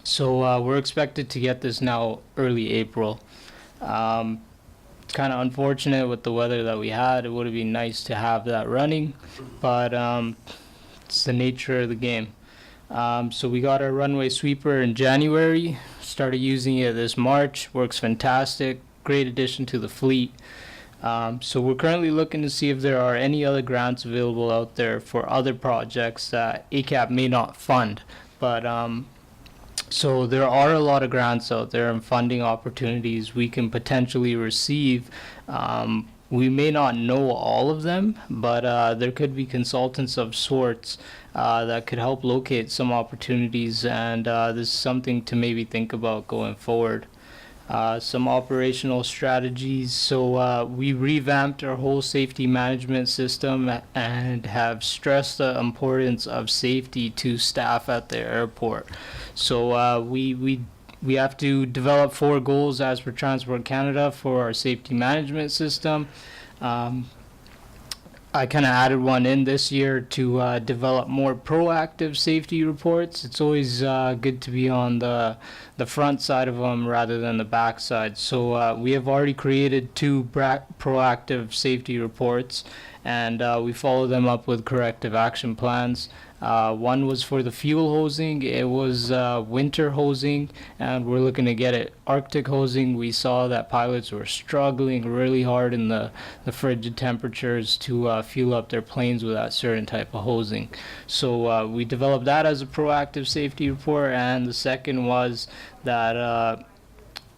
So we're expected to get this now early April. kind of unfortunate with the weather that we had. It would have been nice to have that running, but it's the nature of the game. So we got our runway sweeper in January, started using it this March, works fantastic, great addition to the fleet. So we're currently looking to see if there are any other grants available out there for other projects that ACAP may not fund. But so there are a lot of grants out there and funding opportunities we can potentially receive. We may not know all of them, but there could be consultants of sorts that could help locate some opportunities, and this is something to maybe think about going forward. Some operational strategies. So we revamped our whole safety management system and have stressed the importance of safety to staff at the airport. So we have to develop 4 goals as per Transport Canada for our safety management system. I kind of added one in this year to develop more proactive safety reports. It's always good to be on the front side of them rather than the back side. So we have already created 2 proactive safety reports, and we follow them up with corrective action plans. One was for the fuel hosing. It was winter hosing, and we're looking to get it Arctic hosing. We saw that pilots were struggling really hard in the frigid temperatures to fuel up their planes with that certain type of hosing. So we developed that as a proactive safety report, and the second was that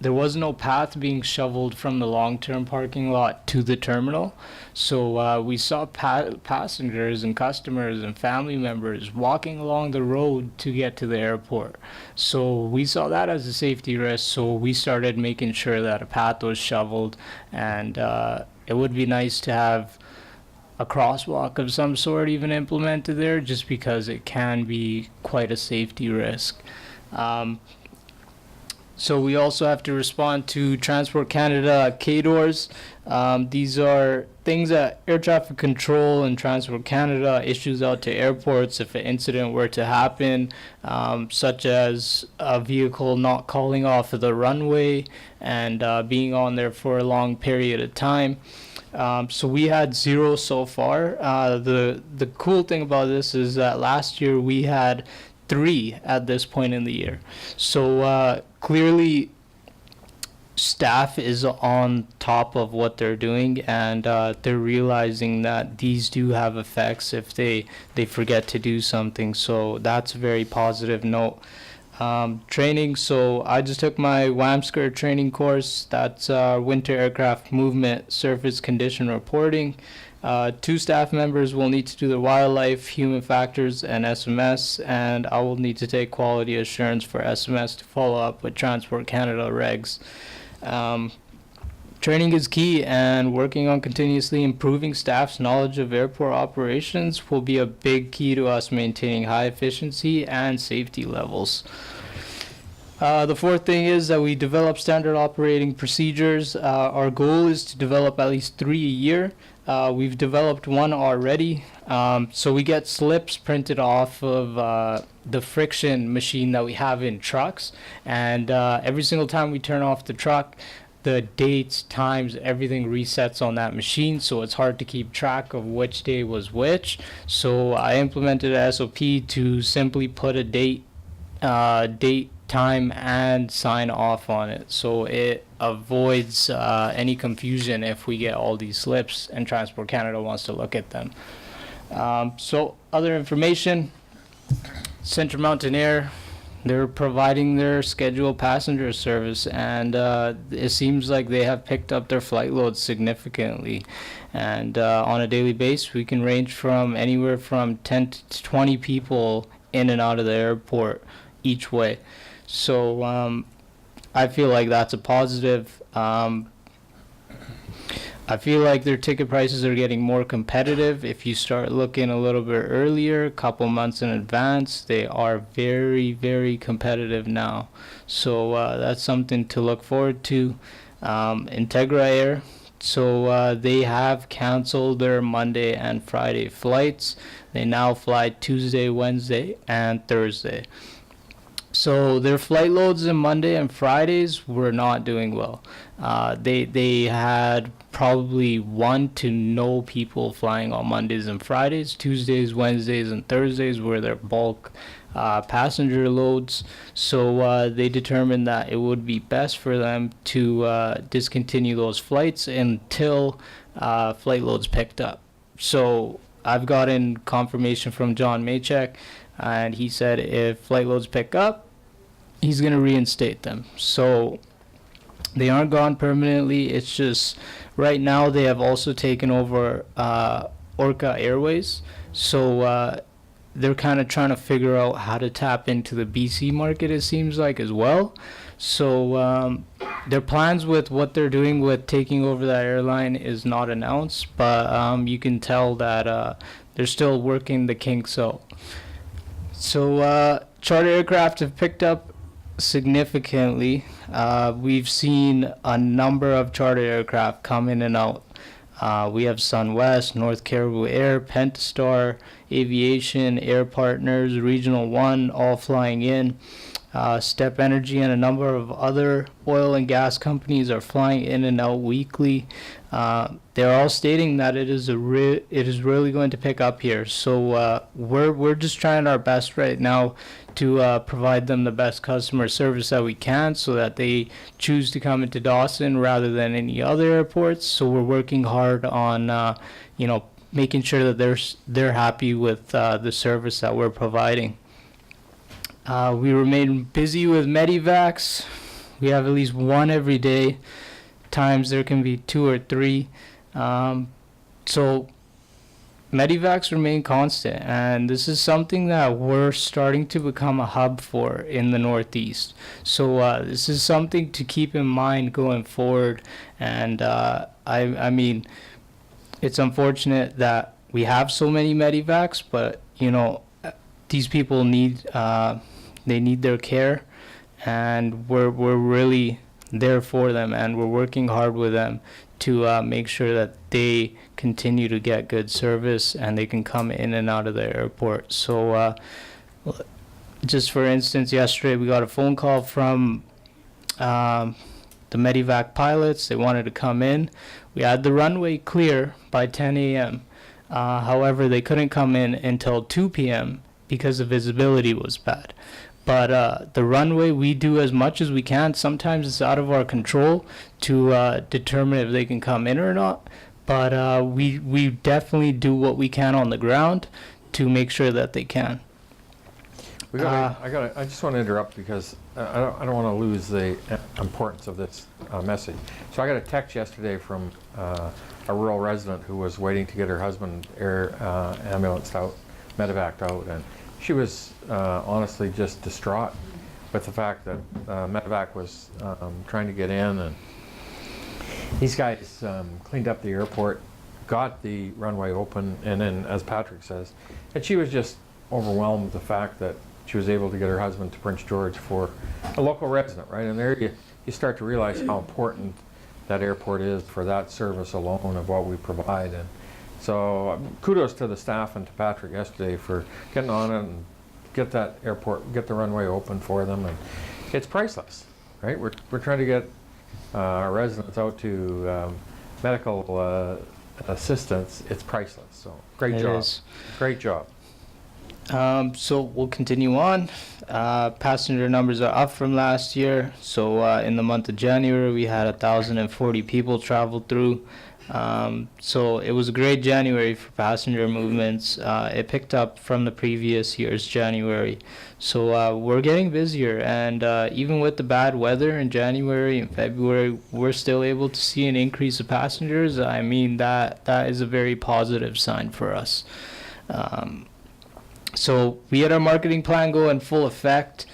there was no path being shoveled from the long-term parking lot to the terminal. So we saw passengers and customers and family members walking along the road to get to the airport. So we saw that as a safety risk, so we started making sure that a path was shoveled, and it would be nice to have a crosswalk of some sort even implemented there, just because it can be quite a safety risk. So we also have to respond to Transport Canada KDORs. These are things that Air Traffic Control and Transport Canada issues out to airports if an incident were to happen, such as a vehicle not calling off of the runway and being on there for a long period of time. So we had 0 so far. The cool thing about this is that last year we had 3 at this point in the year. So clearly staff is on top of what they're doing, and they're realizing that these do have effects if they forget to do something. So that's a very positive note. Training, so I just took my WAMSCR training course. That's Winter Aircraft Movement Surface Condition Reporting. 2 staff members will need to do the wildlife, human factors, and SMS, and I will need to take quality assurance for SMS to follow up with Transport Canada regs. Training is key, and working on continuously improving staff's knowledge of airport operations will be a big key to us maintaining high efficiency and safety levels. The 4th thing is that we develop standard operating procedures. Our goal is to develop at least 3 a year. We've developed 1 already. So we get slips printed off of the friction machine that we have in trucks, and every single time we turn off the truck, the dates, times, everything resets on that machine, so it's hard to keep track of which day was which. So I implemented a SOP to simply put a date, time, and sign off on it, so it avoids any confusion if we get all these slips and Transport Canada wants to look at them. So other information, Central Mountain Air, they're providing their scheduled passenger service, and it seems like they have picked up their flight loads significantly, and on a daily basis we can range from anywhere from 10 to 20 people in and out of the airport each way. So I feel like that's a positive. I feel like their ticket prices are getting more competitive. If you start looking a little bit earlier, a couple months in advance, they are very, very competitive now. So that's something to look forward to. Integra Air, so they have canceled their Monday and Friday flights. They now fly Tuesday, Wednesday, and Thursday. So their flight loads on Monday and Fridays were not doing well. They had probably 1 to no people flying on Mondays and Fridays. Tuesdays, Wednesdays, and Thursdays were their bulk passenger loads. So they determined that it would be best for them to discontinue those flights until flight loads picked up. So I've gotten confirmation from John Maychek, and he said if flight loads pick up, he's going to reinstate them. So they aren't gone permanently. It's just right now they have also taken over Orca Airways. So they're kind of trying to figure out how to tap into the BC market, it seems like, as well. So their plans with what they're doing with taking over that airline is not announced, but you can tell that they're still working the kinks out. So charter aircraft have picked up significantly. We've seen a number of charter aircraft come in and out. We have SunWest, North Caribou Air, Pentastar, Aviation, Air Partners, Regional One, all flying in. Step Energy and a number of other oil and gas companies are flying in and out weekly. They're all stating that it is really going to pick up here. So we're just trying our best right now to provide them the best customer service that we can, so that they choose to come into Dawson rather than any other airports. So we're working hard on making sure that they're happy with the service that we're providing. We remain busy with Medivacs. We have at least one every day. Times there can be 2 or 3. So Medivacs remain constant, and this is something that we're starting to become a hub for in the Northeast. So this is something to keep in mind going forward. And I mean, it's unfortunate that we have so many Medivacs, but these people need they need their care, and we're really there for them, and we're working hard with them to make sure that they continue to get good service and they can come in and out of the airport. So just for instance, yesterday we got a phone call from the Medivac pilots. They wanted to come in. We had the runway clear by 10 a.m. However, they couldn't come in until 2 p.m. because the visibility was bad. But the runway, we do as much as we can. Sometimes it's out of our control to determine if they can come in or not. But we definitely do what we can on the ground to make sure that they can. I just want to interrupt because I don't want to lose the importance of this message. So I got a text yesterday from a rural resident who was waiting to get her husband ambulanced out, medevaced out, and she was honestly just distraught with the fact that medevac was trying to get in, and these guys cleaned up the airport, got the runway open, and then, as Patrick says, and she was just overwhelmed with the fact that she was able to get her husband to Prince George for a local resident, right? And there you start to realize how important that airport is for that service alone of what we provide. And so kudos to the staff and to Patrick yesterday for getting on it and get that airport, get the runway open for them. And it's priceless, right? We're trying to get our residents out to medical assistance. It's priceless. So great job. Great job. So we'll continue on. Passenger numbers are up from last year. So in the month of January, we had 1,040 people travel through. So it was a great January for passenger movements. It picked up from the previous year's January. So we're getting busier, and even with the bad weather in January and February, we're still able to see an increase of passengers. I mean, that is a very positive sign for us. So we had our marketing plan go in full effect.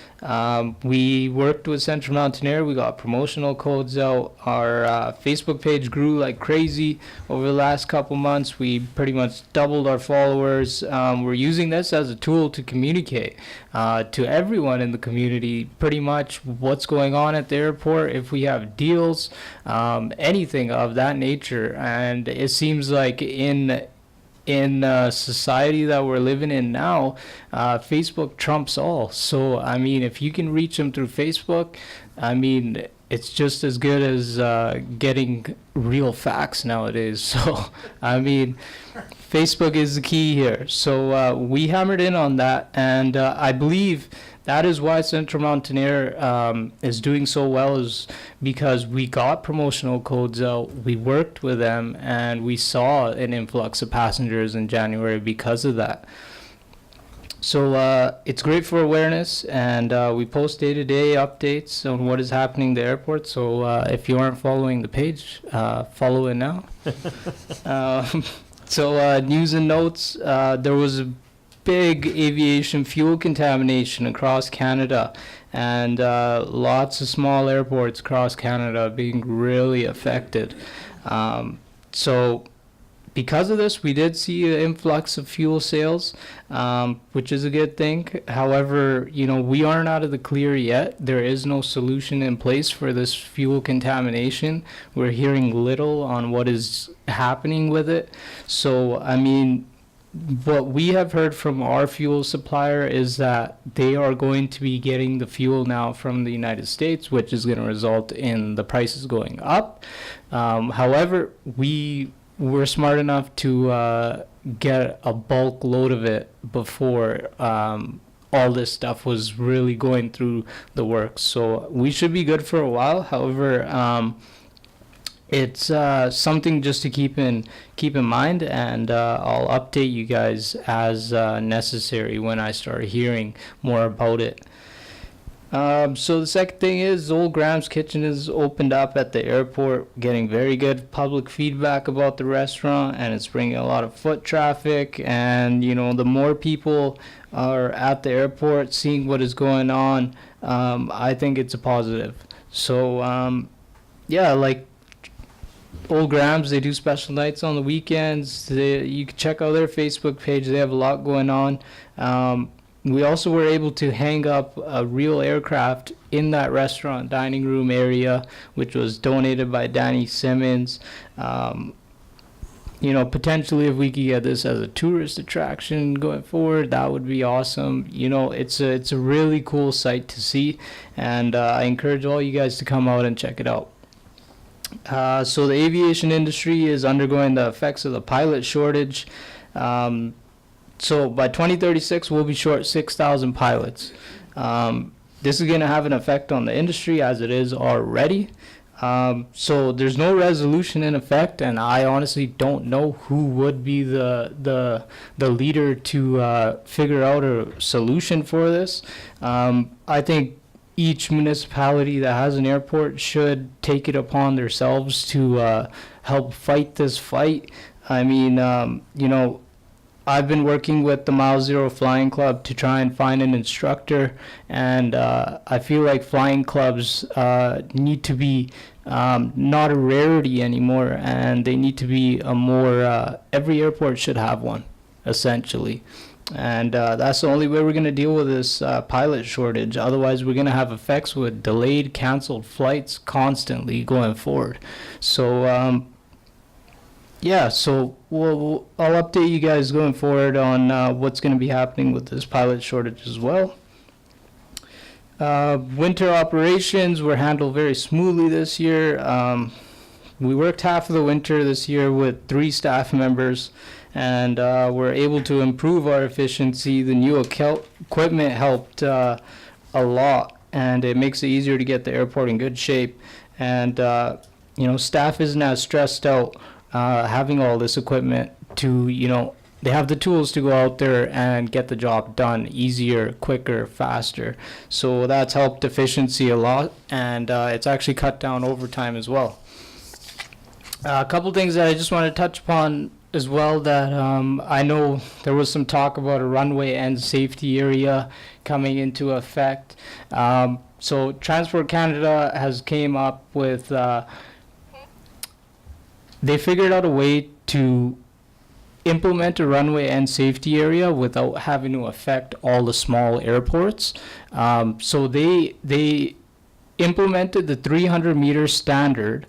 We worked with Central Mountain Air. We got promotional codes out. Our Facebook page grew like crazy over the last couple months. We pretty much doubled our followers. We're using this as a tool to communicate to everyone in the community pretty much what's going on at the airport, if we have deals, anything of that nature. And it seems like in in society that we're living in now, Facebook trumps all. So, I mean, if you can reach them through Facebook, I mean, it's just as good as getting real facts nowadays. So, I mean, Facebook is the key here. So we hammered in on that, and I believe that is why Central Mountain Air is doing so well, is because we got promotional codes out, we worked with them, and we saw an influx of passengers in January because of that. So it's great for awareness, and we post day-to-day updates on what is happening at the airport. So if you aren't following the page, follow it now. So news and notes, there was a big aviation fuel contamination across Canada, and lots of small airports across Canada being really affected. So because of this, we did see an influx of fuel sales, which is a good thing. However, you know, we aren't out of the clear yet. There is no solution in place for this fuel contamination. We're hearing little on what is happening with it. So, I mean, what we have heard from our fuel supplier is that they are going to be getting the fuel now from the United States, which is going to result in the prices going up. However, we're smart enough to get a bulk load of it before all this stuff was really going through the works. So we should be good for a while. However, it's something just to keep in mind, and I'll update you guys as necessary when I start hearing more about it. So the second thing is Old Graham's Kitchen is opened up at the airport, getting very good public feedback about the restaurant, and it's bringing a lot of foot traffic. And you know, the more people are at the airport seeing what is going on, I think it's a positive. So yeah, like Old Graham's, they do special nights on the weekends. You can check out their Facebook page. They have a lot going on. We also were able to hang up a real aircraft in that restaurant dining room area, which was donated by Danny Simmons. You know, potentially if we could get this as a tourist attraction going forward, that would be awesome. You know, it's a really cool sight to see, and I encourage all you guys to come out and check it out. So the aviation industry is undergoing the effects of the pilot shortage. So by 2036, we'll be short 6,000 pilots. This is going to have an effect on the industry as it is already. So there's no resolution in effect, and I honestly don't know who would be the leader to figure out a solution for this. I think each municipality that has an airport should take it upon themselves to help fight this fight. I mean, you know, I've been working with the Mile Zero Flying Club to try and find an instructor, and I feel like flying clubs need to be not a rarity anymore, and they need to be a more, every airport should have one, essentially. And that's the only way we're going to deal with this pilot shortage. Otherwise, we're going to have effects with delayed, canceled flights constantly going forward. So, yeah, so I'll update you guys going forward on what's going to be happening with this pilot shortage as well. Winter operations were handled very smoothly this year. We worked half of the winter this year with 3 staff members, and we're able to improve our efficiency. The new equipment helped a lot, and it makes it easier to get the airport in good shape. And you know, staff isn't as stressed out having all this equipment to, you know, they have the tools to go out there and get the job done easier, quicker, faster. So that's helped efficiency a lot, and it's actually cut down overtime as well. A couple things that I just want to touch upon as well, that I know there was some talk about a runway and safety area coming into effect. So Transport Canada has came up with, they figured out a way to implement a runway and safety area without having to affect all the small airports. So they implemented the 300-meter standard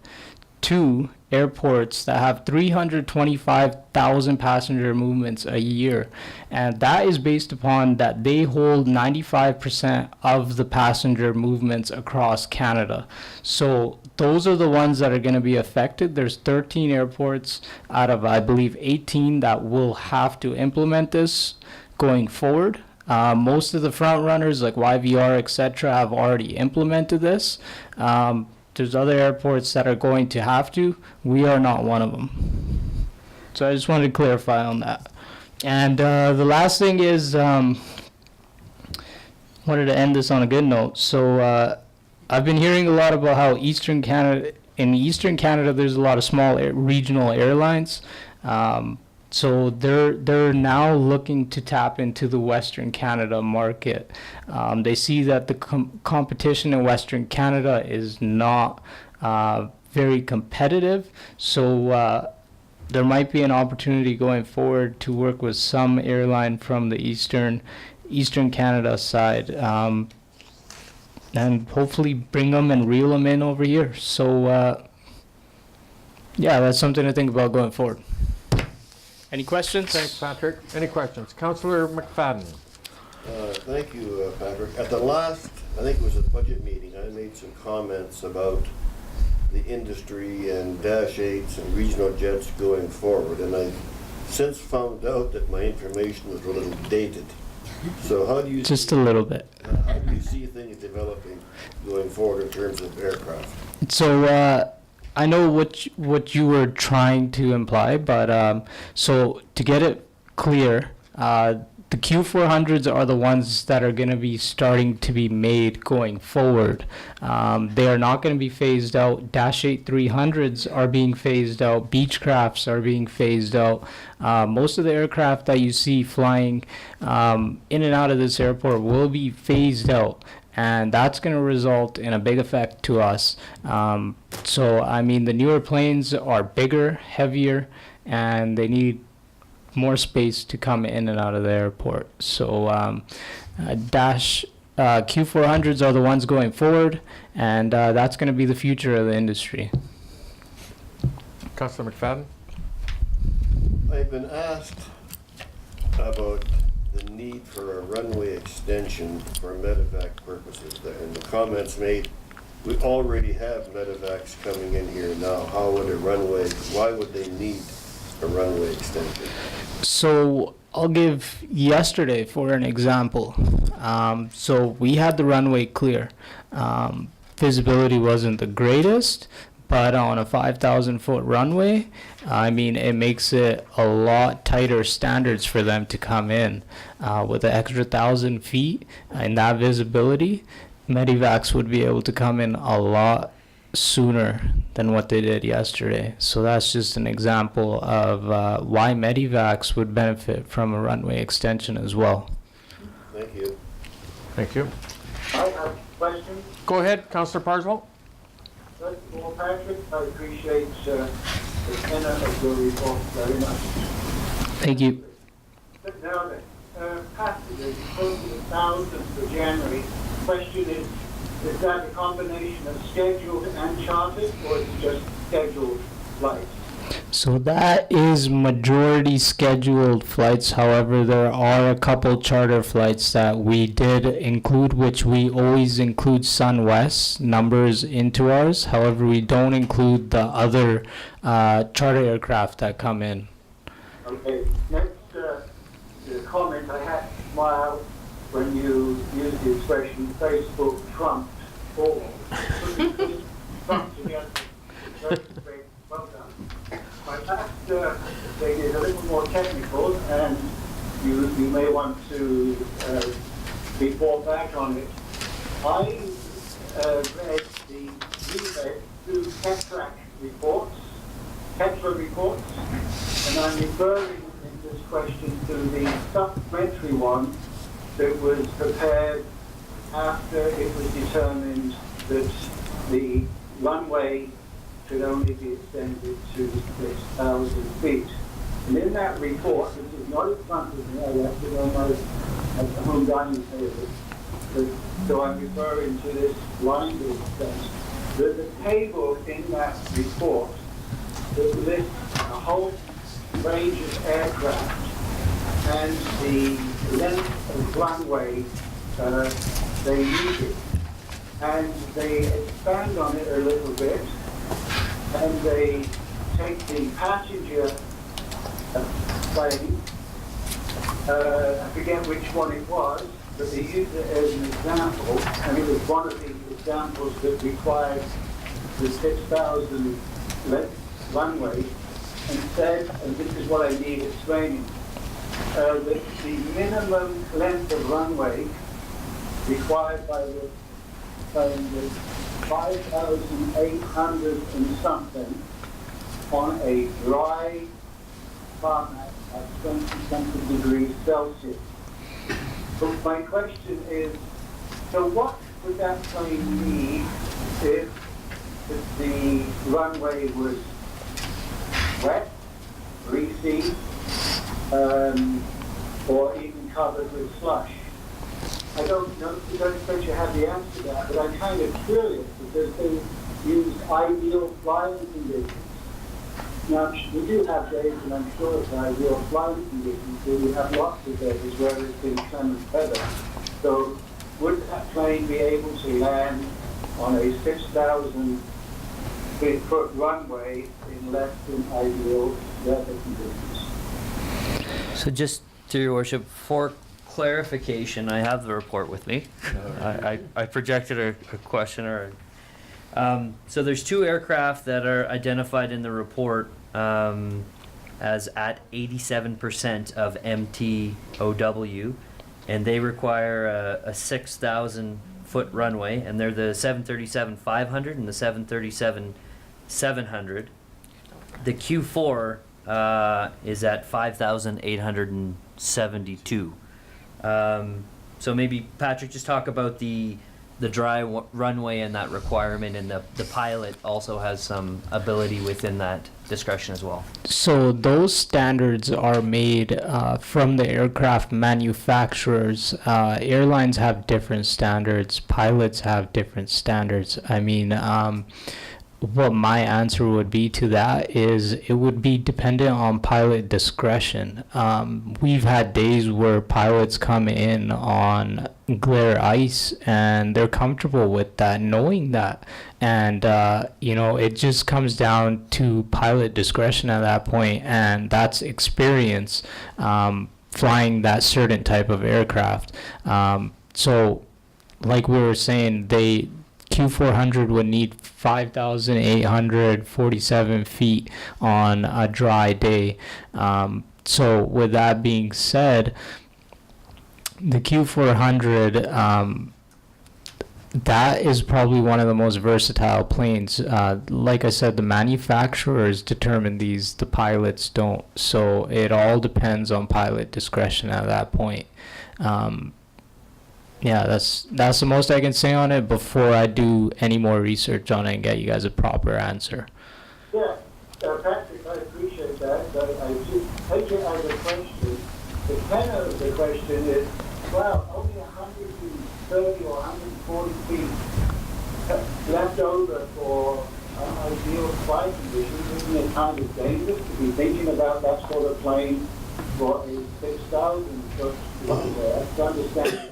to airports that have 325,000 passenger movements a year. And that is based upon that they hold 95% of the passenger movements across Canada. So those are the ones that are going to be affected. There's 13 airports out of, I believe, 18 that will have to implement this going forward. Most of the front runners like YVR, etc., have already implemented this. There's other airports that are going to have to. We are not one of them. So I just wanted to clarify on that. And the last thing is, wanted to end this on a good note. So I've been hearing a lot about how in Eastern Canada, there's a lot of small regional airlines. So they're now looking to tap into the Western Canada market. They see that the competition in Western Canada is not very competitive. So there might be an opportunity going forward to work with some airline from the Eastern Canada side, and hopefully bring them and reel them in over here. So yeah, that's something to think about going forward. Any questions? Thanks, Patrick. Any questions? Councillor McFadden. Thank you, Patrick. At the last, I think it was a budget meeting, I made some comments about the industry and Dash 8s and regional jets going forward, and I've since found out that my information was a little dated. So how do you just a little bit? How do you see things developing going forward in terms of aircraft? So I know what you were trying to imply, but so to get it clear, the Q400s are the ones that are going to be starting to be made going forward. They are not going to be phased out. Dash 8 300s are being phased out. Beechcrafts are being phased out. Most of the aircraft that you see flying in and out of this airport will be phased out. And that's going to result in a big effect to us. So, I mean, the newer planes are bigger, heavier, and they need more space to come in and out of the airport. So, Q400s are the ones going forward, and that's going to be the future of the industry. Councillor McFadden. I've been asked about the need for a runway extension for medevac purposes there. And the comments made, we already have medevacs coming in here now. How would a runway, why would they need a runway extension? So I'll give yesterday for an example. So we had the runway clear. Visibility wasn't the greatest, but on a 5,000 foot runway, I mean, it makes it a lot tighter standards for them to come in. With the extra 1,000 feet and that visibility, Medivacs would be able to come in a lot sooner than what they did yesterday. So that's just an example of why Medivacs would benefit from a runway extension as well. Thank you. Thank you. I have a question. Go ahead, Councillor Parslow. First of all, Patrick, I appreciate the tenor of your report very much. Thank you. But now then, passengers, total 1,000 for January. Question is that a combination of scheduled and chartered, or is it just scheduled flights? So that is majority scheduled flights. However, there are a couple charter flights that we did include, which we always include SunWest numbers into ours. However, we don't include the other charter aircraft that come in. Okay, next the comment I had to smile when you used the expression Facebook trumped all. Trumped together. Well done. My last thing is a little more technical, and you may want to be brought back on it. I read the two Tetra reports, and I'm referring in this question to the supplementary one that was prepared after it was determined that the runway should only be extended to 6,000 feet. And in that report, which is not in front of me, I left it on my at the home dining table, so I'm referring to this line extent. There's a table in that report that lists a whole range of aircraft and the length of runway they needed. And they expand on it a little bit, and they take the passenger plane, I forget which one it was, but they used it as an example, and it was one of the examples that required the 6,000 length runway, and said, and this is what I need explaining, that the minimum length of runway required by the plane was 5,800 and something on a dry tarmac at 20 degrees Celsius. But my question is, so what would that plane need if the runway was wet, greasy, or even covered with slush? I don't know, I don't expect you to have the answer to that, but I'm kind of curious because they use ideal flying conditions. Now, we do have days, and I'm sure it's ideal flying conditions, where we have lots of days where it's been sun and weather. So would that plane be able to land on a 6,000 foot runway in less than ideal weather conditions? So just through your worship, for clarification, I have the report with me. I projected a question or so there's two aircraft that are identified in the report as at 87% of MTOW, and they require a 6,000 foot runway, and they're the 737-500 and the 737-700. The Q4 is at 5,872. So maybe Patrick, just talk about the dry runway and that requirement, and the pilot also has some ability within that discretion as well. So those standards are made from the aircraft manufacturers. Airlines have different standards. Pilots have different standards. I mean, what my answer would be to that is it would be dependent on pilot discretion. We've had days where pilots come in on glare ice and they're comfortable with that, knowing that. And, it just comes down to pilot discretion at that point, and that's experience flying that certain type of aircraft. So, like we were saying, Q400 would need 5,847 feet on a dry day. So with that being said, the Q400, that is probably one of the most versatile planes. Like I said, the manufacturers determine these, the pilots don't. So it all depends on pilot discretion at that point. Yeah, that's the most I can say on it before I do any more research on it and get you guys a proper answer. Yeah, Patrick, I appreciate that, but I just take it as a question. The tenor of the question is, well, only 130 or 140 feet left over for ideal flight conditions. Isn't it kind of dangerous to be thinking about that sort of plane for a 6,000 foot to understand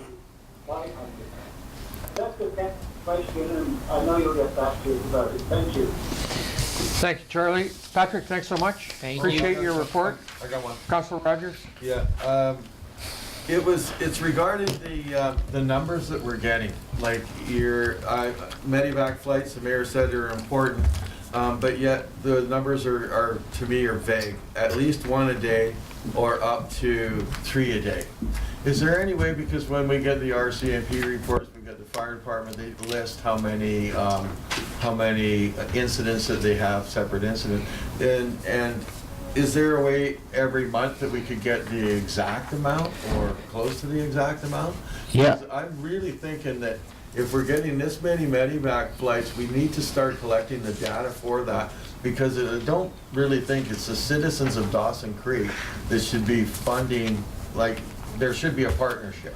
500. That's the next question, and I know you'll get back to us about it. Thank you. Thank you, Charlie. Patrick, thanks so much. Appreciate your report. I got one. Councilor Rogers? Yeah, it's regarding the numbers that we're getting. Like your medevac flights, the mayor said are important, but yet the numbers are to me are vague. At least one a day, or up to 3 a day. Is there any way, because when we get the RCMP reports, we get the fire department, they list how many incidents that they have, separate incidents, and is there a way every month that we could get the exact amount or close to the exact amount? Yeah. Because I'm really thinking that if we're getting this many medevac flights, we need to start collecting the data for that, because I don't really think it's the citizens of Dawson Creek that should be funding, like, there should be a partnership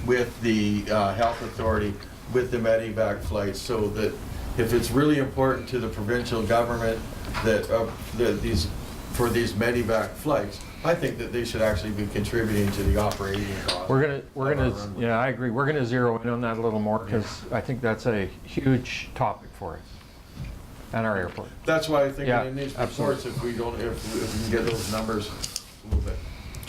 with the health authority, with the medevac flights, so that if it's really important to the provincial government that for these medevac flights, I think that they should actually be contributing to the operating cost. We're gonna, yeah, I agree. We're gonna zero in on that a little more because I think that's a huge topic for us at our airport. That's why I think Yeah, in these absolutely. reports, if we can get those numbers a little bit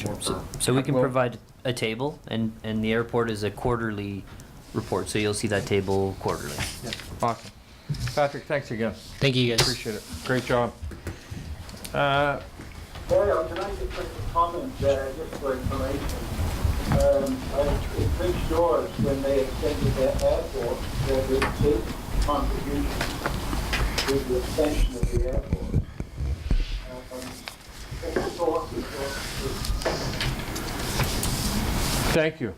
more firm. So we can Well- provide a table, and the airport is a quarterly report, so you'll see that table quarterly. Awesome. Patrick, thanks again. Thank you, guys. Appreciate it. Great job. Can I just make a comment just for information? In Prince George, when they extended their airport, there was a big contribution to the extension of the airport. Thank you.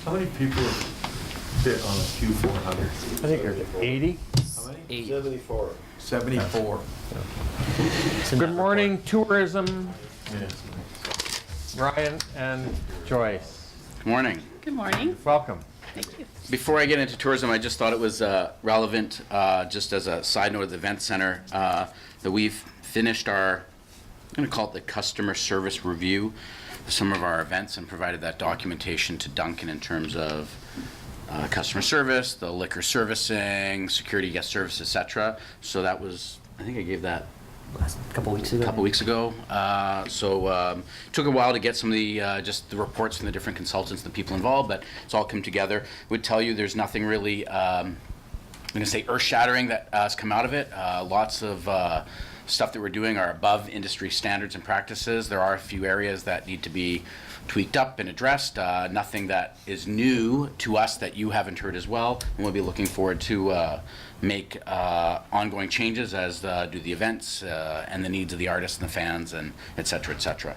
How many people fit on a Q400? I think there's 80. How many? 74. 74. Good morning, tourism. Ryan and Joyce. Good morning. Good morning. Welcome. Thank you. Before I get into tourism, I just thought it was relevant, just as a side note of the event center, that we've finished our, I'm going to call it the customer service review of some of our events and provided that documentation to Duncan in terms of customer service, the liquor servicing, security guest service, etc. So that was, I think I gave that Last couple weeks ago. Took a while to get some of the just the reports from the different consultants, the people involved, but it's all come together. Would tell you there's nothing really, I'm going to say earth-shattering that has come out of it. Lots of stuff that we're doing are above industry standards and practices. There are a few areas that need to be tweaked up and addressed. Nothing that is new to us that you haven't heard as well. And we'll be looking forward to make ongoing changes as do the events and the needs of the artists and the fans and et cetera, et cetera.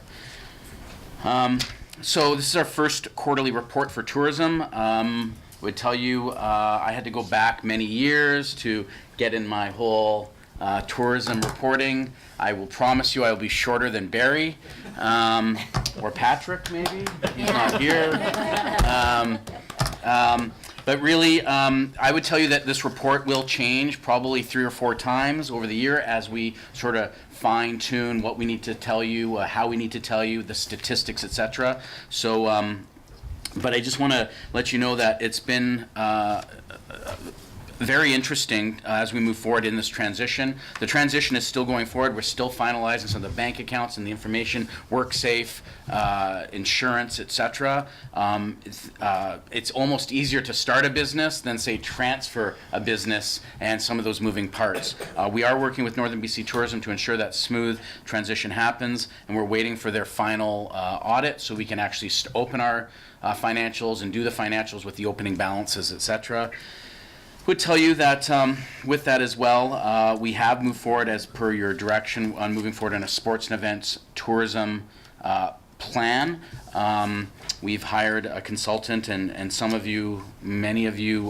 So this is our first quarterly report for tourism. Would tell you I had to go back many years to get in my whole tourism reporting. I will promise you I will be shorter than Barry or Patrick maybe. He's not here. But really, I would tell you that this report will change probably 3 or 4 times over the year as we sort of fine-tune what we need to tell you, how we need to tell you, the statistics, etc. So, but I just want to let you know that it's been very interesting as we move forward in this transition. The transition is still going forward. We're still finalizing some of the bank accounts and the information, WorkSafe, insurance, etc. It's almost easier to start a business than, say, transfer a business and some of those moving parts. We are working with Northern BC Tourism to ensure that smooth transition happens, and we're waiting for their final audit so we can actually open our financials and do the financials with the opening balances, etc. Would tell you that with that as well, we have moved forward as per your direction on moving forward on a sports and events tourism plan. We've hired a consultant, and some of you, many of you,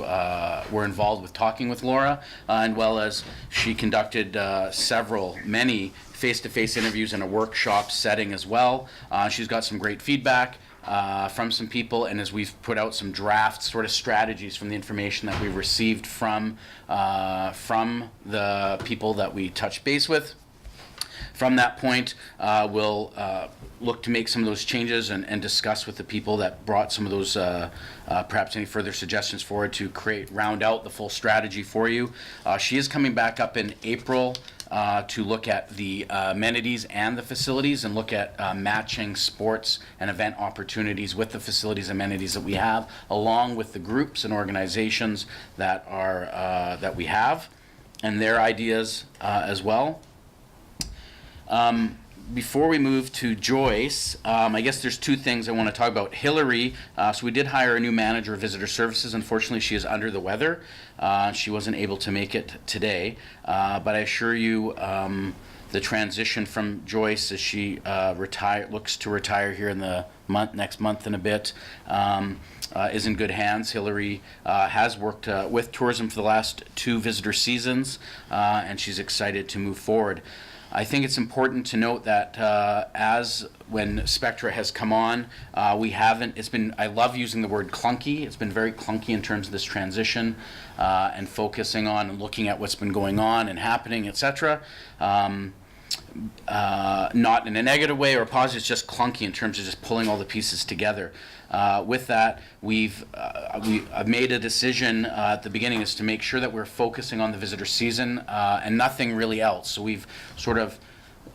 were involved with talking with Laura, and well as she conducted many face-to-face interviews in a workshop setting as well. She's got some great feedback from some people, and as we've put out some draft sort of strategies from the information that we've received from the people that we touch base with. From that point, we'll look to make some of those changes and discuss with the people that brought some of those, perhaps any further suggestions forward to round out the full strategy for you. She is coming back up in April to look at the amenities and the facilities and look at matching sports and event opportunities with the facilities and amenities that we have, along with the groups and organizations that are that we have and their ideas as well. Before we move to Joyce, I guess there's 2 things I want to talk about. Hillary, so we did hire a new manager of visitor services. Unfortunately, she is under the weather. She wasn't able to make it today. But I assure you, the transition from Joyce as she looks to retire here in the next month and a bit, is in good hands. Hillary has worked with tourism for the last 2 visitor seasons, and she's excited to move forward. I think it's important to note that as when Spectra has come on, we haven't, I love using the word clunky. It's been very clunky in terms of this transition and focusing on and looking at what's been going on and happening, etc. Not in a negative way or a positive, it's just clunky in terms of just pulling all the pieces together. With that, we've made a decision at the beginning is to make sure that we're focusing on the visitor season and nothing really else. So we've sort of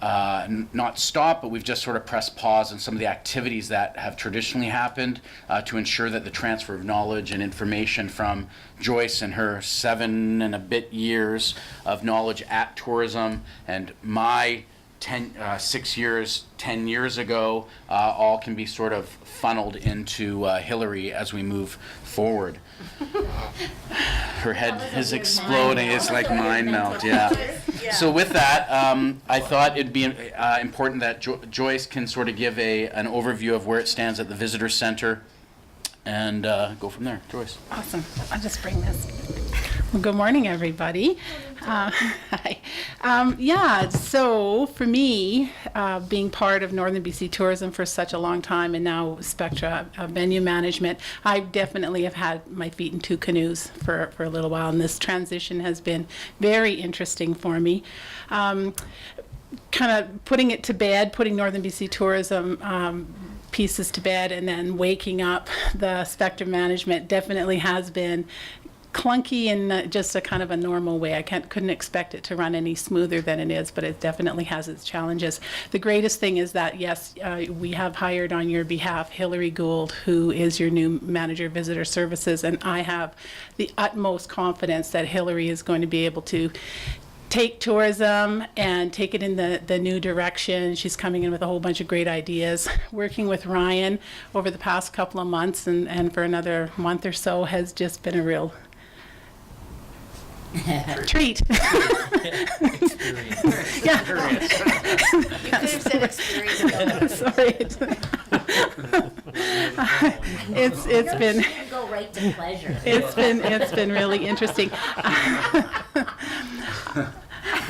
not stopped, but we've just sort of pressed pause on some of the activities that have traditionally happened to ensure that the transfer of knowledge and information from Joyce and her 7 and a bit years of knowledge at tourism and my 10 years ago all can be sort of funneled into Hillary as we move forward. Her head is exploding. It's like mind melt, yeah. So with that, I thought it'd be important that Joyce can sort of give an overview of where it stands at the visitor center and go from there. Joyce. Awesome. I'll just bring this. Well, good morning, everybody. Hi. Yeah, so for me, being part of Northern BC Tourism for such a long time and now Spectra venue management, I definitely have had my feet in 2 canoes for a little while, and this transition has been very interesting for me. Kind of putting it to bed, putting Northern BC Tourism pieces to bed, and then waking up the Spectra management definitely has been clunky in just a kind of a normal way. I couldn't expect it to run any smoother than it is, but it definitely has its challenges. The greatest thing is that, yes, we have hired on your behalf Hillary Gould, who is your new manager of visitor services, and I have the utmost confidence that Hillary is going to be able to take tourism and take it in the new direction. She's coming in with a whole bunch of great ideas. Working with Ryan over the past couple of months and for another month or so has just been a real treat. Yeah. You could have said experience. Sorry. It's been. Go right to pleasure. It's been really interesting.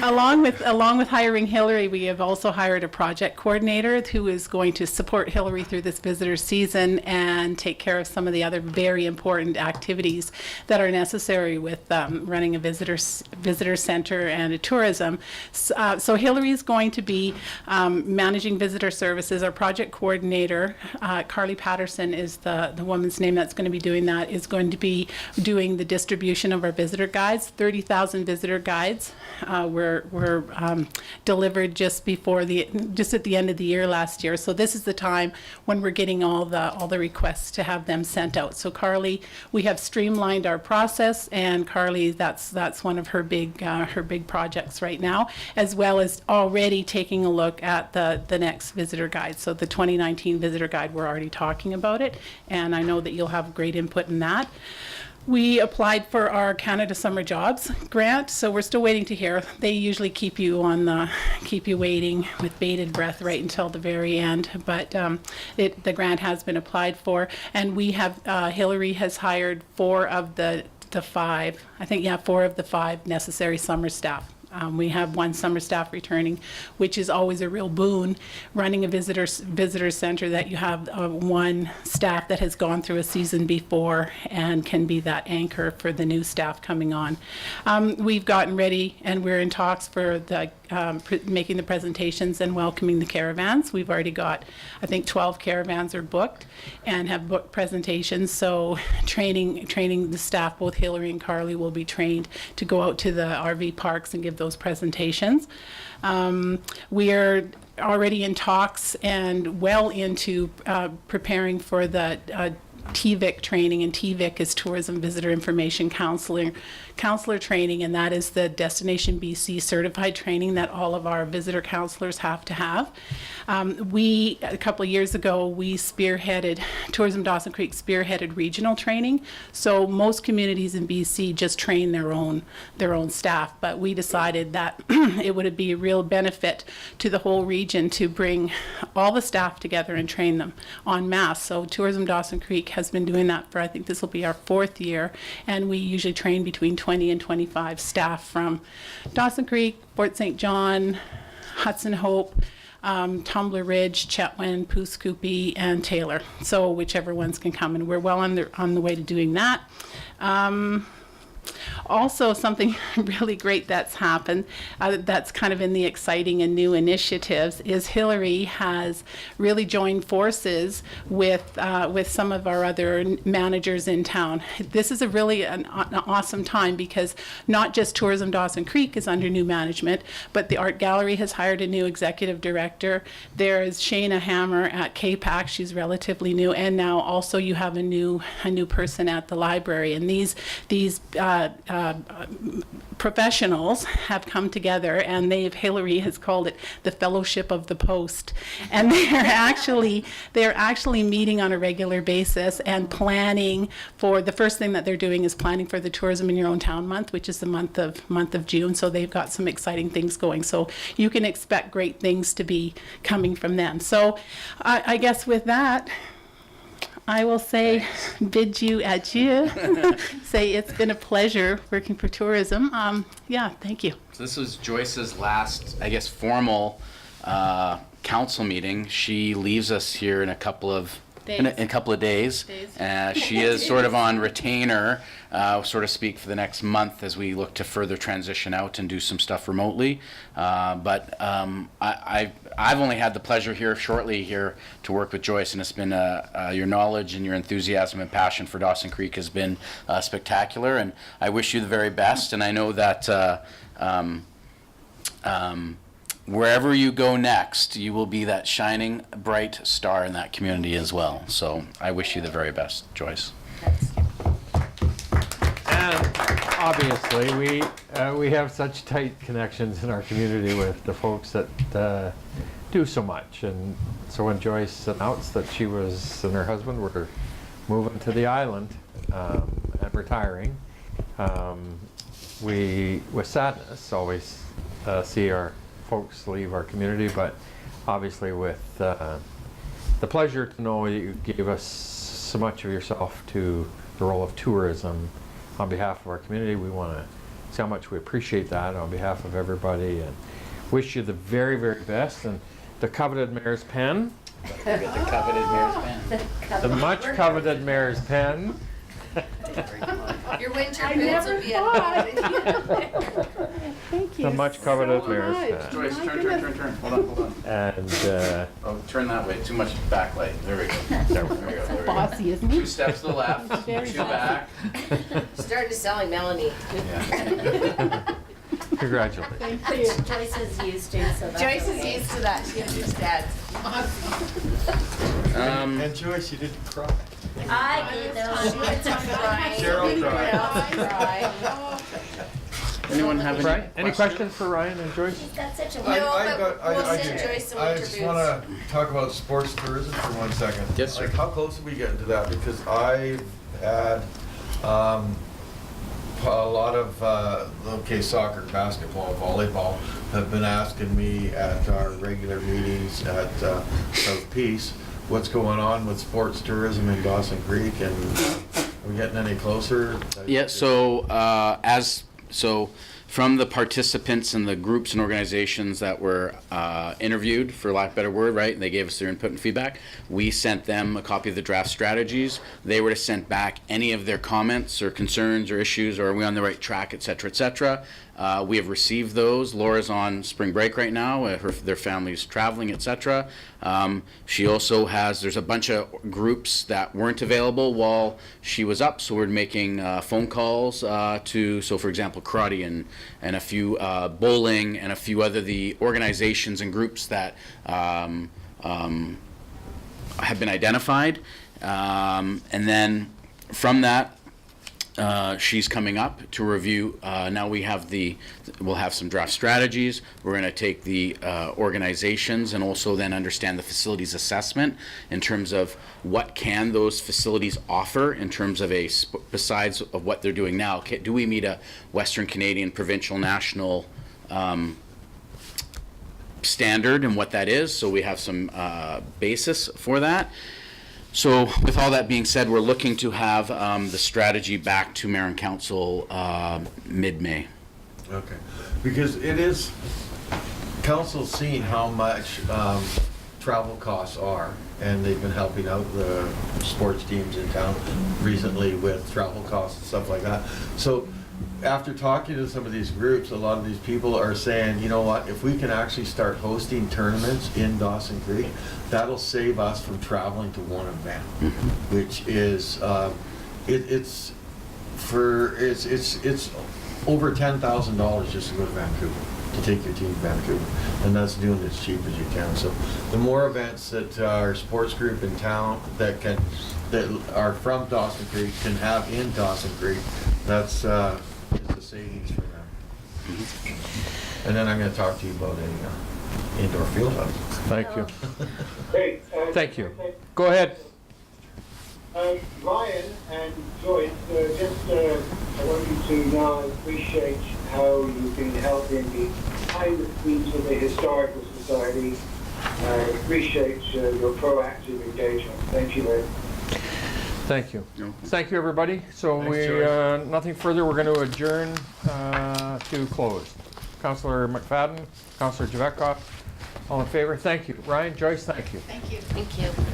Along with hiring Hillary, we have also hired a project coordinator who is going to support Hillary through this visitor season and take care of some of the other very important activities that are necessary with running a visitor center and a tourism. So Hillary is going to be managing visitor services. Our project coordinator, Carly Patterson is the woman's name that's going to be doing that, is going to be doing the distribution of our visitor guides. 30,000 visitor guides were delivered just at the end of the year last year. So this is the time when we're getting all the requests to have them sent out. So Carly, we have streamlined our process, and Carly, that's one of her big projects right now, as well as already taking a look at the next visitor guide. So the 2019 visitor guide, we're already talking about it, and I know that you'll have great input in that. We applied for our Canada Summer Jobs grant, so we're still waiting to hear. They usually keep you waiting with bated breath right until the very end. But the grant has been applied for, and we have Hillary has hired 4 of the 5. I think 4 of the 5 necessary summer staff. We have 1 summer staff returning, which is always a real boon, running a visitor center, that you have 1 staff that has gone through a season before and can be that anchor for the new staff coming on. We've gotten ready, and we're in talks for making the presentations and welcoming the caravans. We've already got, I think, 12 caravans are booked and have booked presentations. So training the staff, both Hillary and Carly will be trained to go out to the RV parks and give those presentations. We are already in talks and well into preparing for the TVIC training, and TVIC is Tourism Visitor Information Counselor training, and that is the Destination BC certified training that all of our visitor counselors have to have. A couple of years ago, Tourism Dawson Creek spearheaded regional training. So most communities in BC just train their own staff, but we decided that it would be a real benefit to the whole region to bring all the staff together and train them en masse. So Tourism Dawson Creek has been doing that for, I think this will be our 4th year, and we usually train between 20 and 25 staff from Dawson Creek, Fort St. John, Hudson Hope, Tumbler Ridge, Chetwynd, Pooskoopi, and Taylor. So whichever ones can come, and we're well on the way to doing that. Also, something really great that's happened, that's kind of in the exciting and new initiatives, is Hillary has really joined forces with some of our other managers in town. This is a really an awesome time, because not just Tourism Dawson Creek is under new management, but the Art Gallery has hired a new executive director. There is Shayna Hammer at KPAC, she's relatively new, and now also you have a new person at the library. And these professionals have come together, and Hillary has called it the Fellowship of the Post, and they're actually meeting on a regular basis and planning for the first thing that they're doing is planning for the Tourism in Your Own Town month, which is the month of June. So they've got some exciting things going. So you can expect great things to be coming from them. So I guess with that, I will say, bid you adieu. Say it's been a pleasure working for tourism. Yeah, thank you. So this was Joyce's last, I guess, formal council meeting. She leaves us here in a couple of days. She is sort of on retainer, so to speak, for the next month as we look to further transition out and do some stuff remotely. But I've only had the pleasure shortly here to work with Joyce, and it's been your knowledge and your enthusiasm and passion for Dawson Creek has been spectacular, and I wish you the very best. And I know that wherever you go next, you will be that shining, bright star in that community as well. So I wish you the very best, Joyce. And obviously, we have such tight connections in our community with the folks that do so much. And so when Joyce announced that she and her husband were moving to the island and retiring, we, with sadness, always see our folks leave our community, but obviously with the pleasure to know that you gave us so much of yourself to the role of tourism on behalf of our community. We want to say how much we appreciate that on behalf of everybody, and wish you the very, very best. And the coveted mayor's pen. The coveted mayor's pen. The much coveted mayor's pen. Your winter boots will be at Thank you. The much coveted so mayor's much. pen. Joyce, turn. Hold on. And Turn that way. Too much backlight. There we go. There we go. Bossy, isn't he? 2 steps to the left, Very 2 bossy. back. Starting to sound like Melanie. congratulations. Thank you. Joyce is used to, so that's Joyce is okay. used to that. She understands. And Joyce, you didn't cry. I did Cheryl know. Anyone have Any questions for Ryan and Joyce? That's such a I send do. Joyce some I winter just boots. want to talk about sports tourism for 1 second. Yes, sir. Like, how close are we getting to that? Because I've had a lot of, soccer, basketball, volleyball have been asking me at our regular meetings at South Peace, what's going on with sports tourism in Dawson Creek, and are we getting any closer? Yeah, so from the participants and the groups and organizations that were interviewed, for lack of a better word, right, and they gave us their input and feedback, we sent them a copy of the draft strategies. They were to send back any of their comments or concerns or issues, or are we on the right track, et cetera, et cetera. We have received those. Laura's on spring break right now. Their family's traveling, et cetera. She also there's a bunch of groups that weren't available while she was up, so we're making phone calls for example, karate and a few bowling and a few other the organizations and groups that have been identified. And then from that, she's coming up to review. Now we'll have some draft strategies. We're going to take the organizations and also then understand the facilities assessment in terms of what can those facilities offer in terms of besides of what they're doing now. Do we meet a Western Canadian provincial national standard and what that is? So we have some basis for that. So with all that being said, we're looking to have the strategy back to Mayor and Council mid-May. Okay, because it is council's seen how much travel costs are, and they've been helping out the sports teams in town recently with travel costs and stuff like that. So after talking to some of these groups, a lot of these people are saying, you know what, if we can actually start hosting tournaments in Dawson Creek, that'll save us from traveling to one event, which is it's over $10,000 just to go to Vancouver, to take your team to Vancouver, and that's doing it as cheap as you can. So the more events that our sports group in town that are from Dawson Creek can have in Dawson Creek, that's it's a savings for them. And then I'm going to talk to you about a indoor field house. Thank you. Hey, Thank you. Go ahead. Ryan and Joyce, I want you to know I appreciate how you've been helping behind the scenes of the Historical Society. I appreciate your proactive engagement. Thank you very much. Thank you. Thank you, everybody. So nothing further. We're going to adjourn to close. Councillor McFadden, Councillor Javetkov, all in favor? Thank you. Ryan, Joyce, thank you. Thank you. Thank you.